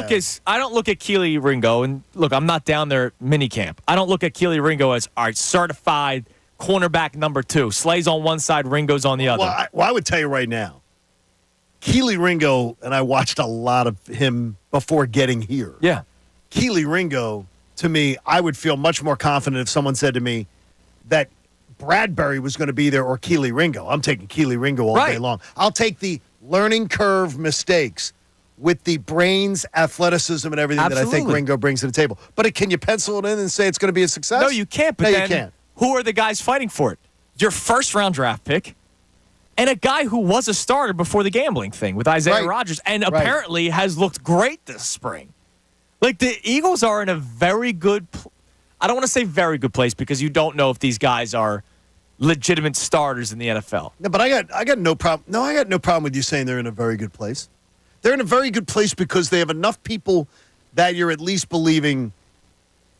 Speaker 2: look at Keely Ringo, and look, I'm not down there at minicamp. I don't look at Keely Ringo as all right, certified cornerback number 2. Slay's on one side, Ringo's on the other.
Speaker 3: Well, I would tell you right now, Keely Ringo, and I watched a lot of him before getting here.
Speaker 2: Yeah.
Speaker 3: Keely Ringo, to me, I would feel much more confident if someone said to me that Bradbury was going to be there or Keely Ringo. I'm taking Keely Ringo all day long. I'll take the learning curve mistakes with the brains, athleticism, and everything that I think Ringo brings to the table. But can you pencil it in and say it's going to be a success?
Speaker 2: No, you can't. But
Speaker 3: no,
Speaker 2: then
Speaker 3: you can't.
Speaker 2: Who are the guys fighting for it? Your first-round draft pick and a guy who was a starter before the gambling thing with Isaiah Rodgers and apparently has looked great this spring. Like, the Eagles are in a very good I don't want to say very good place because you don't know if these guys are legitimate starters in the NFL.
Speaker 3: No, but I got no problem. No, I got no problem with you saying they're in a very good place. They're in a very good place because they have enough people that you're at least believing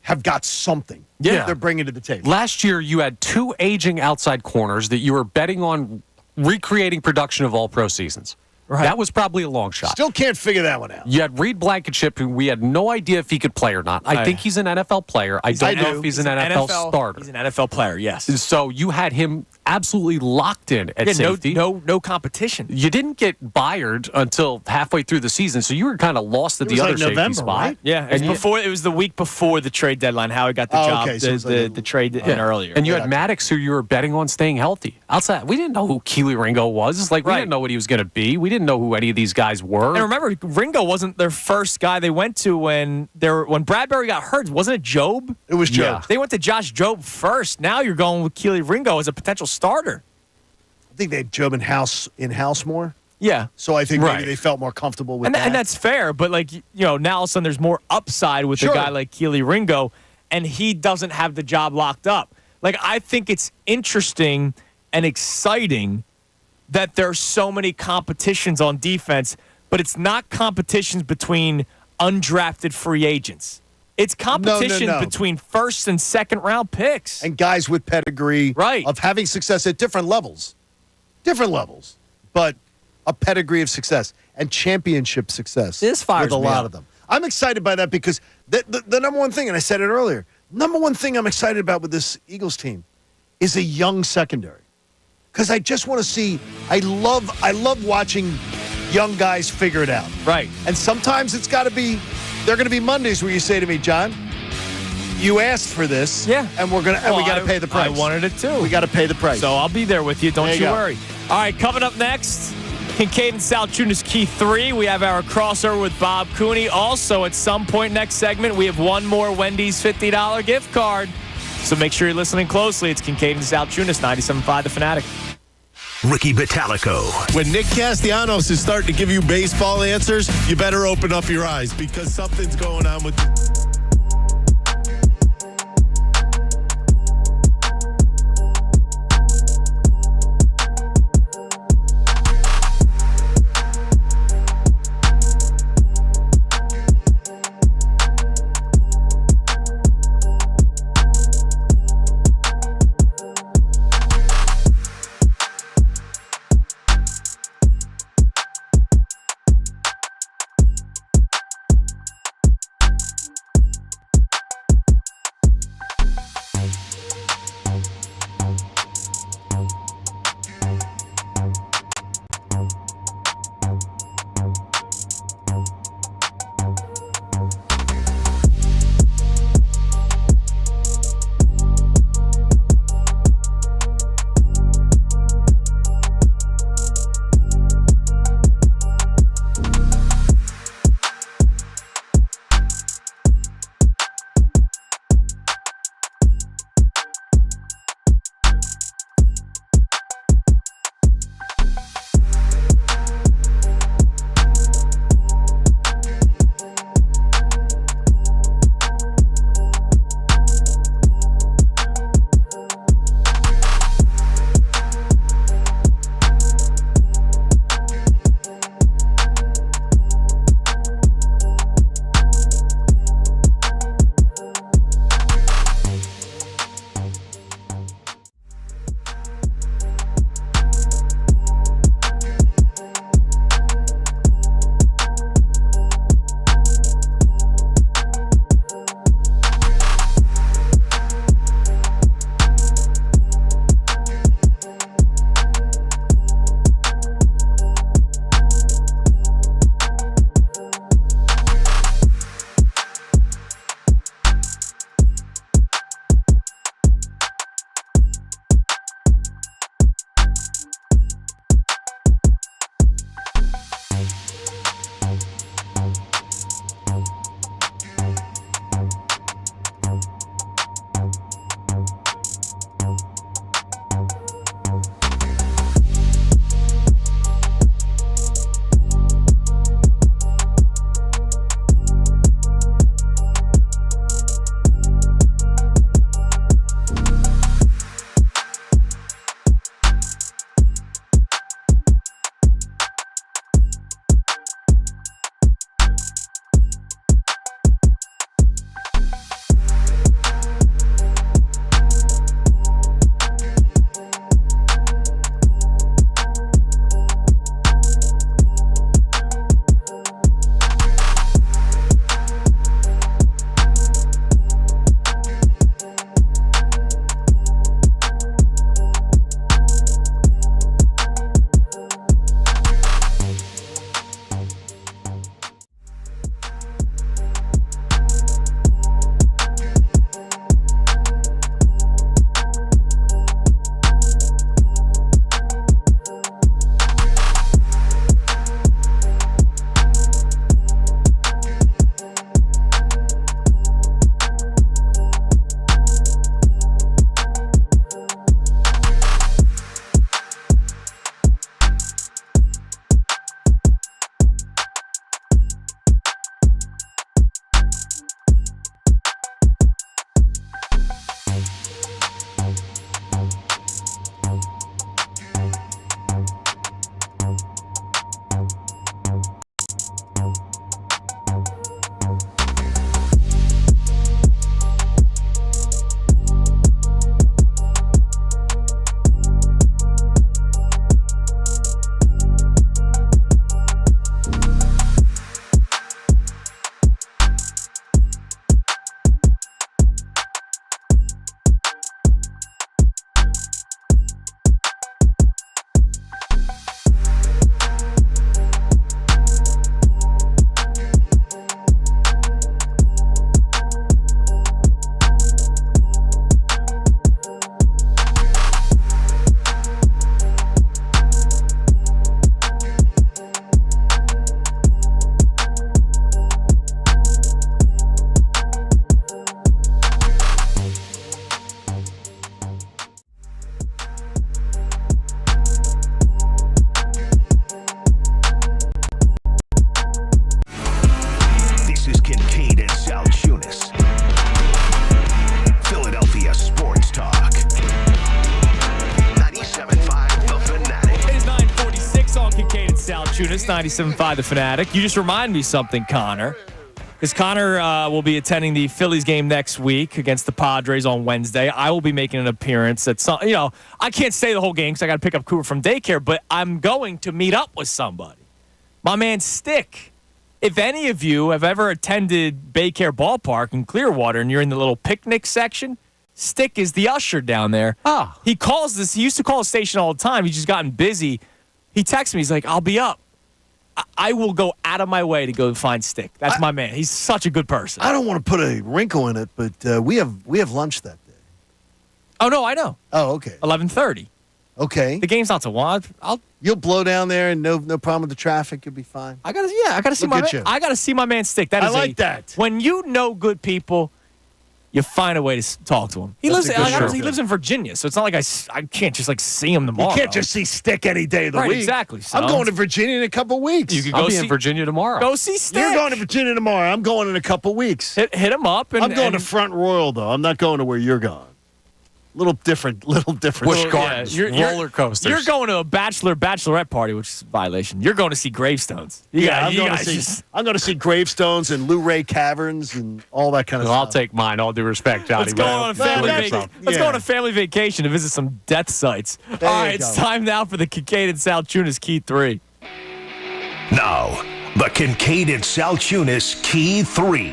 Speaker 3: have got something they're bringing to the table.
Speaker 5: Last year, you had 2 aging outside corners that you were betting on recreating production of all pro seasons.
Speaker 2: Right.
Speaker 5: That was probably a long shot.
Speaker 3: Still can't figure that one out.
Speaker 5: You had Reed Blankenship, who we had no idea if he could play or not. I think he's an NFL player. I don't know if he's an NFL starter.
Speaker 2: He's an NFL player, yes.
Speaker 5: So you had him absolutely locked in at safety.
Speaker 2: No competition.
Speaker 5: You didn't get Byard until halfway through the season, so you were kind of lost at the other safety
Speaker 3: November,
Speaker 5: spot.
Speaker 3: right?
Speaker 2: Yeah, it was the week before the trade deadline. Howard got the job,
Speaker 3: okay, so
Speaker 2: the trade in earlier.
Speaker 5: And you had Maddox, who you were betting on staying healthy. Outside, we didn't know who Keely Ringo was. We didn't know what he was going to be. We didn't know who any of these guys were.
Speaker 2: And remember, Ringo wasn't their first guy they went to when Bradbury got hurt. Wasn't it Job?
Speaker 3: It was Job.
Speaker 5: Yeah.
Speaker 2: They went to Josh Job first. Now you're going with Keely Ringo as a potential starter.
Speaker 3: I think they had Job in-house more.
Speaker 2: Yeah.
Speaker 3: So I think maybe they felt more comfortable with that.
Speaker 2: And that's fair, but now all of a sudden there's more upside with a guy like Keely Ringo, and he doesn't have the job locked up. I think it's interesting and exciting that there's so many competitions on defense, but it's not competitions between undrafted free agents. It's competition between first and second round picks.
Speaker 3: And guys with pedigree of having success at different levels. But a pedigree of success and championship success
Speaker 2: this fires
Speaker 3: with a
Speaker 2: me
Speaker 3: lot
Speaker 2: up.
Speaker 3: of them. I'm excited by that because the number one thing, and I said it earlier, number one thing I'm excited about with this Eagles team is a young secondary. Because I just want to see, I love watching young guys figure it out.
Speaker 2: Right.
Speaker 3: And sometimes it's got to be, there are going to be Mondays where you say to me, John, you asked for this.
Speaker 2: Yeah.
Speaker 3: And we got to pay the price.
Speaker 2: I wanted it too.
Speaker 3: We got to pay the price.
Speaker 2: So I'll be there with you. Don't
Speaker 3: There
Speaker 2: you
Speaker 3: you go.
Speaker 2: worry. All right, coming up next, Kincade Salciunas Key 3. We have our crossover with Bob Cooney. Also, at some point next segment, we have one more Wendy's $50 gift card. So make sure you're listening closely. It's Kincade Salciunas, 97.5 The Fanatic.
Speaker 1: Ricky Batalico.
Speaker 8: When Nick Castellanos is starting to give you baseball answers, you better open up your eyes because something's going on with
Speaker 2: It's 97.5 The Fanatic. You just remind me something, Connor. Because Connor will be attending the Phillies game next week against the Padres on Wednesday. I will be making an appearance at some. I can't stay the whole game because I got to pick up Cooper from daycare. But I'm going to meet up with somebody. My man Stick. If any of you have ever attended Baycare Ballpark in Clearwater and you're in the little picnic section, Stick is the usher down there.
Speaker 5: Oh.
Speaker 2: He used to call the station all the time. He's just gotten busy. He texts me. He's like, I'll be up. I will go out of my way to go find Stick. That's my man. He's such a good person.
Speaker 3: I don't want to put a wrinkle in it, but we have lunch that day.
Speaker 2: Oh, no, I know.
Speaker 3: Oh, okay.
Speaker 2: 11:30.
Speaker 3: Okay.
Speaker 2: The game's not till 1.
Speaker 3: You'll blow down there and no problem with the traffic. You'll be fine.
Speaker 2: I gotta see
Speaker 3: Look
Speaker 2: my
Speaker 3: at
Speaker 2: man.
Speaker 3: you.
Speaker 2: I gotta see my man Stick.
Speaker 3: I like that.
Speaker 2: When you know good people, you find a way to talk to him. He
Speaker 3: That's
Speaker 2: lives.
Speaker 3: a good show.
Speaker 2: He lives in Virginia, so it's not like I can't just see him tomorrow.
Speaker 3: You can't just see Stick any day of the
Speaker 2: Right,
Speaker 3: week.
Speaker 2: exactly, son.
Speaker 3: I'm going to Virginia in a couple weeks.
Speaker 2: You could
Speaker 5: I'll
Speaker 2: go
Speaker 5: be
Speaker 2: see
Speaker 5: in Virginia tomorrow.
Speaker 2: Go see Stick.
Speaker 3: You're going to Virginia tomorrow. I'm going in a couple weeks.
Speaker 2: Hit him up. And,
Speaker 3: I'm going to
Speaker 2: and,
Speaker 3: Front Royal, though. I'm not going to where you're going. Little different.
Speaker 5: Busch Gardens, roller coasters.
Speaker 2: You're going to a bachelorette party, which is a violation. You're going to see gravestones.
Speaker 3: I'm going to see gravestones and Luray Caverns and all that kind of
Speaker 5: I'll
Speaker 3: stuff.
Speaker 5: take mine, all due respect, Johnny.
Speaker 2: Let's go on a family
Speaker 3: vacation.
Speaker 2: Let's go on a family vacation to visit some death sites. All right, it's time now for the Kincade Salciunas Key 3.
Speaker 1: Now, the Kincade Salciunas Key 3.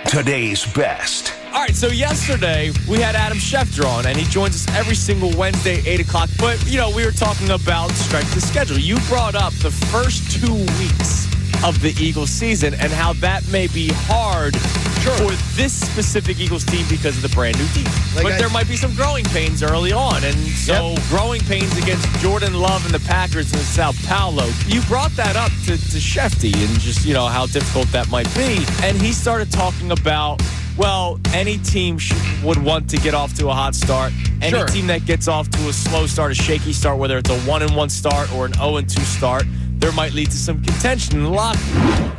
Speaker 1: Today's best.
Speaker 2: All right, so yesterday we had Adam Schefter on, and he joins us every single Wednesday, 8 o'clock. But, we were talking about strength of schedule. You brought up the first 2 weeks of the Eagles season and how that may be hard for this specific Eagles team because of the brand new team. But there might be some growing pains early on. And so growing pains against Jordan Love and the Packers in Sao Paulo. You brought that up to Shefty and just, how difficult that might be. And he started talking about, well, any team would want to get off to a hot start. Any team that gets off to a slow start, a shaky start, whether it's a 1-1 start or an 0-2 start, there might lead to some contention. A lot.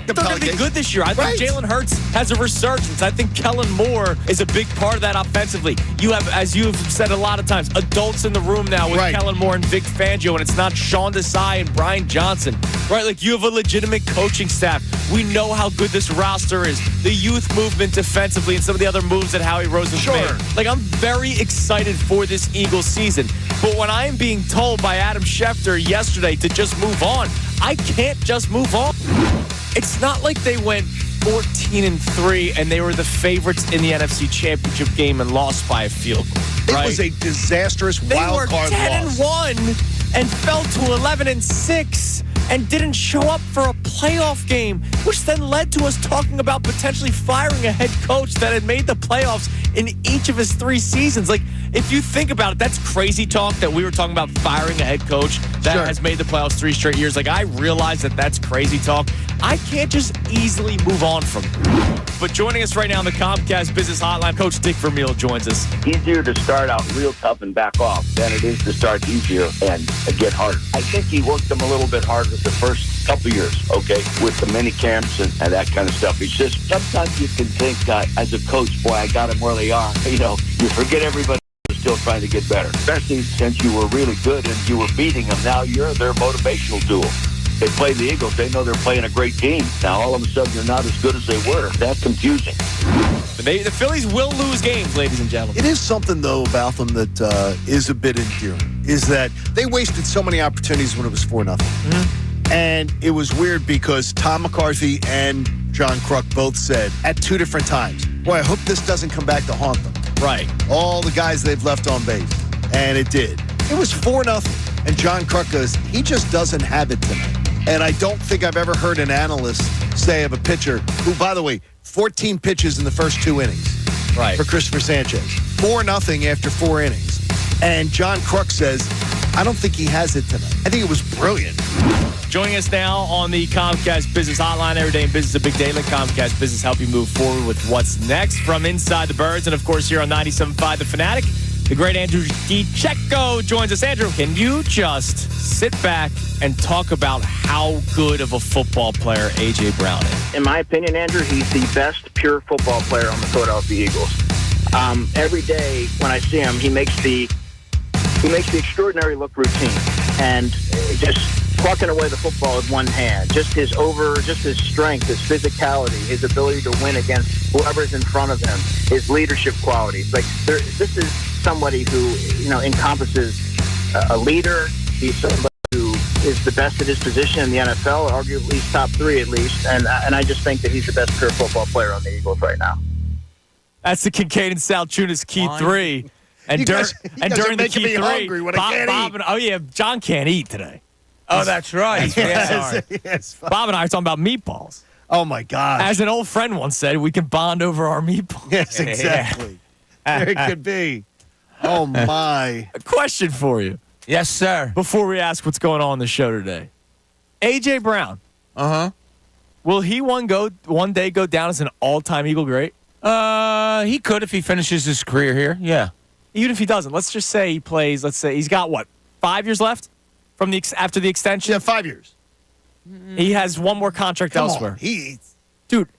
Speaker 2: They're going to be good this year. I think Jalen Hurts has a resurgence. I think Kellen Moore is a big part of that offensively. You have, as you've said a lot of times, adults in the room now with Kellen Moore and Vic Fangio, and it's not Sean Desai and Brian Johnson. Right? Like, you have a legitimate coaching staff. We know how good this roster is. The youth movement defensively and some of the other moves that Howie Roseman made. Like, I'm very excited for this Eagles season. But when I am being told by Adam Schefter yesterday to just move on, I can't just move on. It's not like they went 14-3 and they were the favorites in the NFC Championship game and lost by a field goal. Right?
Speaker 3: It was a disastrous wild card loss.
Speaker 2: They were 10-1 and fell to 11-6 and didn't show up for a playoff game, which then led to us talking about potentially firing a head coach that had made the playoffs in each of his 3 seasons. Like, if you think about it, that's crazy talk that we were talking about firing a head coach that has made the playoffs 3 straight years. Like, I realize that that's crazy talk. I can't just easily move on from it. But joining us right now on the Comcast Business Hotline, Coach Dick Vermeil joins us.
Speaker 6: Easier to start out real tough and back off than it is to start easier and get harder. I think he worked them a little bit harder the first couple years, with the mini camps and that kind of stuff. It's just sometimes you can think as a coach, boy, I got them where they are. You forget everybody still trying to get better, especially since you were really good and you were beating them. Now you're their motivational tool. They play the Eagles. They know they're playing a great team. Now, all of a sudden, you're not as good as they were. That's confusing.
Speaker 2: The Phillies will lose games, ladies and gentlemen.
Speaker 3: It is something, though, about them that is a bit endearing, is that they wasted so many opportunities when it was 4-0. Mm-hmm. And it was weird because Tom McCarthy and John Kruk both said at 2 different times, boy, I hope this doesn't come back to haunt them.
Speaker 2: Right.
Speaker 3: All the guys they've left on base. And it did. It was 4-0. And John Kruk goes, he just doesn't have it tonight. And I don't think I've ever heard an analyst say of a pitcher who, by the way, 14 pitches in the first 2 innings for Christopher Sanchez. 4-0 after 4 innings. And John Kruk says, I don't think he has it tonight. I think it was brilliant.
Speaker 2: Joining us now on the Comcast Business Hotline, every day in business, a big day. Let Comcast Business help you move forward with what's next from Inside the Birds. And, of course, here on 97.5 The Fanatic, the great Andrew DiCecco joins us. Andrew, can you just sit back and talk about how good of a football player A.J. Brown is?
Speaker 11: In my opinion, Andrew, he's the best pure football player on the Philadelphia Eagles. Every day when I see him, he makes the extraordinary look routine, and just plucking away the football with one hand. Just his strength, his physicality, his ability to win against whoever's in front of him, his leadership qualities. Like this is somebody who encompasses a leader. He's somebody who is the best at his position in the NFL, arguably he's top 3 at least. And I just think that he's the best pure football player on the Eagles right now.
Speaker 2: That's the Kincade Salciunas key 3. And, during the key 3, John can't eat today.
Speaker 12: Oh, that's right.
Speaker 3: Yes.
Speaker 2: Bob and I are talking about meatballs.
Speaker 3: Oh, my God.
Speaker 2: As an old friend once said, we can bond over our meatballs.
Speaker 3: Yes, exactly. There it could be. Oh, my.
Speaker 2: A question for you.
Speaker 12: Yes, sir.
Speaker 2: Before we ask what's going on the show today. A.J. Brown.
Speaker 12: Uh-huh.
Speaker 2: Will he one day go down as an all-time Eagle great?
Speaker 12: He could if he finishes his career here. Yeah.
Speaker 2: Even if he doesn't. Let's just say he plays, he's got, 5 years left from after the extension?
Speaker 3: Yeah, 5 years.
Speaker 2: He has one more contract elsewhere. Dude,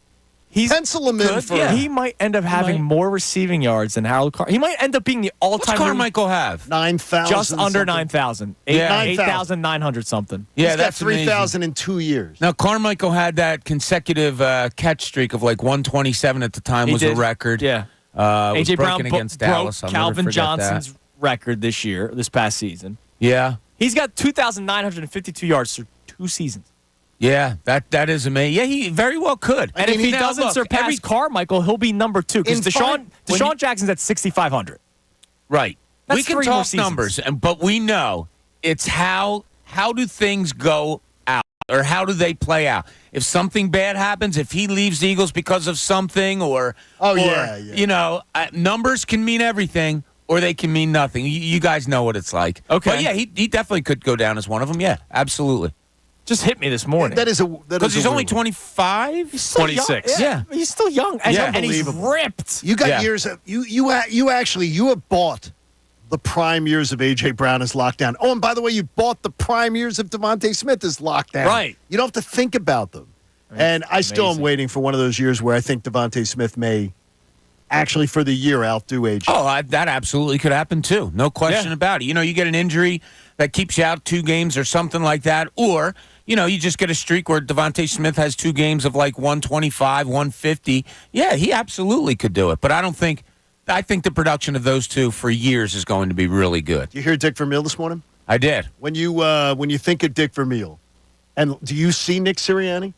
Speaker 2: he's
Speaker 3: pencil him in for.
Speaker 2: He might end up having more receiving yards than Harold He might end up being the all-time.
Speaker 12: What's Carmichael have?
Speaker 3: 9,000.
Speaker 2: Just under 9,000. 8,900 something.
Speaker 3: Yeah,
Speaker 12: He's
Speaker 3: that's
Speaker 12: got
Speaker 3: 3,000 in 2 years.
Speaker 12: Now, Carmichael had that consecutive catch streak of 127 at the time was a record.
Speaker 2: Yeah.
Speaker 12: A.J.
Speaker 2: Brown
Speaker 12: against
Speaker 2: broke
Speaker 12: Dallas.
Speaker 2: Calvin Johnson's record this past season.
Speaker 12: Yeah.
Speaker 2: He's got 2,952 yards through 2 seasons.
Speaker 12: Yeah, that is amazing. Yeah, he very well could.
Speaker 2: And if he doesn't surpass Carmichael, he'll be number 2 because Deshaun Jackson's at 6,500.
Speaker 12: Right.
Speaker 2: That's
Speaker 12: we can
Speaker 2: 3 more
Speaker 12: talk
Speaker 2: seasons.
Speaker 12: numbers, but we know it's how do things go out or how do they play out? If something bad happens, if he leaves the Eagles because of something numbers can mean everything or they can mean nothing. You guys know what it's like.
Speaker 2: Okay.
Speaker 12: But yeah, he definitely could go down as one of them. Yeah, absolutely.
Speaker 2: Just hit me this morning.
Speaker 12: Because he's only 25?
Speaker 2: He's still
Speaker 5: 26.
Speaker 2: Young. Yeah. He's still young. And he's
Speaker 3: Unbelievable.
Speaker 2: ripped.
Speaker 3: You got years of you have bought the prime years of A.J. Brown as lockdown. Oh, and by the way, you bought the prime years of Devontae Smith as lockdown.
Speaker 2: Right.
Speaker 3: You don't have to think about them. And I still am waiting for one of those years where I think Devontae Smith may actually for the year outdo A.J.
Speaker 12: Oh, that absolutely could happen too. No question about it. You get an injury that keeps you out 2 games or something like that, or you just get a streak where Devontae Smith has 2 games of 125, 150. Yeah, he absolutely could do it. But I think the production of those two for years is going to be really good.
Speaker 3: Did you hear Dick Vermeil this morning?
Speaker 12: I did.
Speaker 3: When you think of Dick Vermeil, and do you see Nick Sirianni?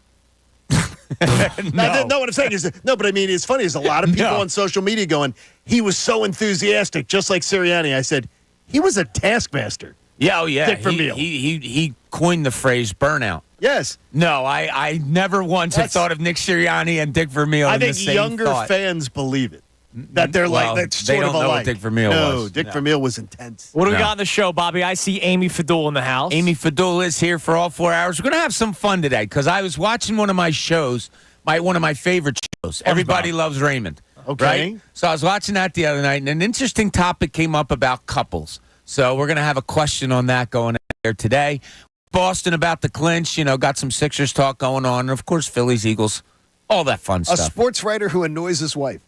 Speaker 3: No. What I'm saying is but I mean, it's funny. There's a lot of people on social media going, he was so enthusiastic, just like Sirianni. I said, he was a taskmaster.
Speaker 12: Yeah, oh yeah.
Speaker 3: Dick Vermeil.
Speaker 12: He coined the phrase burnout.
Speaker 3: Yes.
Speaker 12: No, I never once have thought of Nick Sirianni and Dick Vermeil in the same
Speaker 3: I think younger fans believe it. That they're that's sort
Speaker 12: they don't
Speaker 3: of
Speaker 12: know
Speaker 3: alike.
Speaker 12: what Dick Vermeil was.
Speaker 3: Dick Vermeil was intense.
Speaker 2: What do we got on the show, Bobby? I see Amy Fadul in the house.
Speaker 12: Amy Fadul is here for all 4 hours. We're going to have some fun today because I was watching one of my shows, one of my favorite shows. Everybody Loves Raymond.
Speaker 3: Okay.
Speaker 12: Right? So I was watching that the other night, and an interesting topic came up about couples. So we're going to have a question on that going there today. Boston about the clinch, got some Sixers talk going on. And, of course, Phillies, Eagles, all that fun stuff.
Speaker 3: A sports writer who annoys his wife.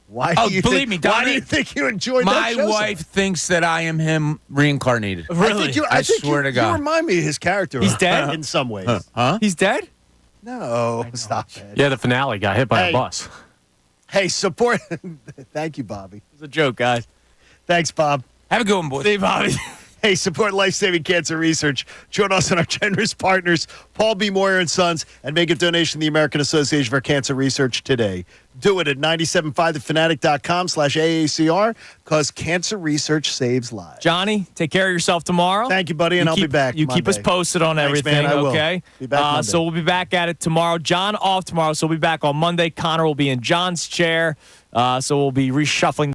Speaker 3: Why do you
Speaker 12: believe me,
Speaker 3: why do you think you enjoyed that show?
Speaker 12: My wife thinks that I am him reincarnated.
Speaker 2: Really?
Speaker 12: I swear to God.
Speaker 3: You remind me of his character.
Speaker 2: He's dead?
Speaker 3: In some ways.
Speaker 12: Huh?
Speaker 2: He's dead?
Speaker 3: No. Stop it.
Speaker 5: Yeah, the finale got hit by a bus.
Speaker 3: Hey, support. Thank you, Bobby.
Speaker 2: It was a joke, guys.
Speaker 3: Thanks, Bob.
Speaker 12: Have a good one, boys.
Speaker 2: See you, Bobby.
Speaker 3: Hey, support life-saving cancer research. Join us and our generous partners, Paul B. Moyer & Sons, and make a donation to the American Association for Cancer Research today. Do it at 975thefanatic.com/AACR because cancer research saves lives.
Speaker 2: Johnny, take care of yourself tomorrow.
Speaker 3: Thank you, buddy, and I'll be back
Speaker 2: You keep us
Speaker 3: Monday.
Speaker 2: posted on
Speaker 3: Thanks,
Speaker 2: everything,
Speaker 3: man, I will.
Speaker 2: okay?
Speaker 3: Be back Monday.
Speaker 2: So we'll be back at it tomorrow. John off tomorrow, so we'll be back on Monday. Connor will be in John's chair, so we'll be reshuffling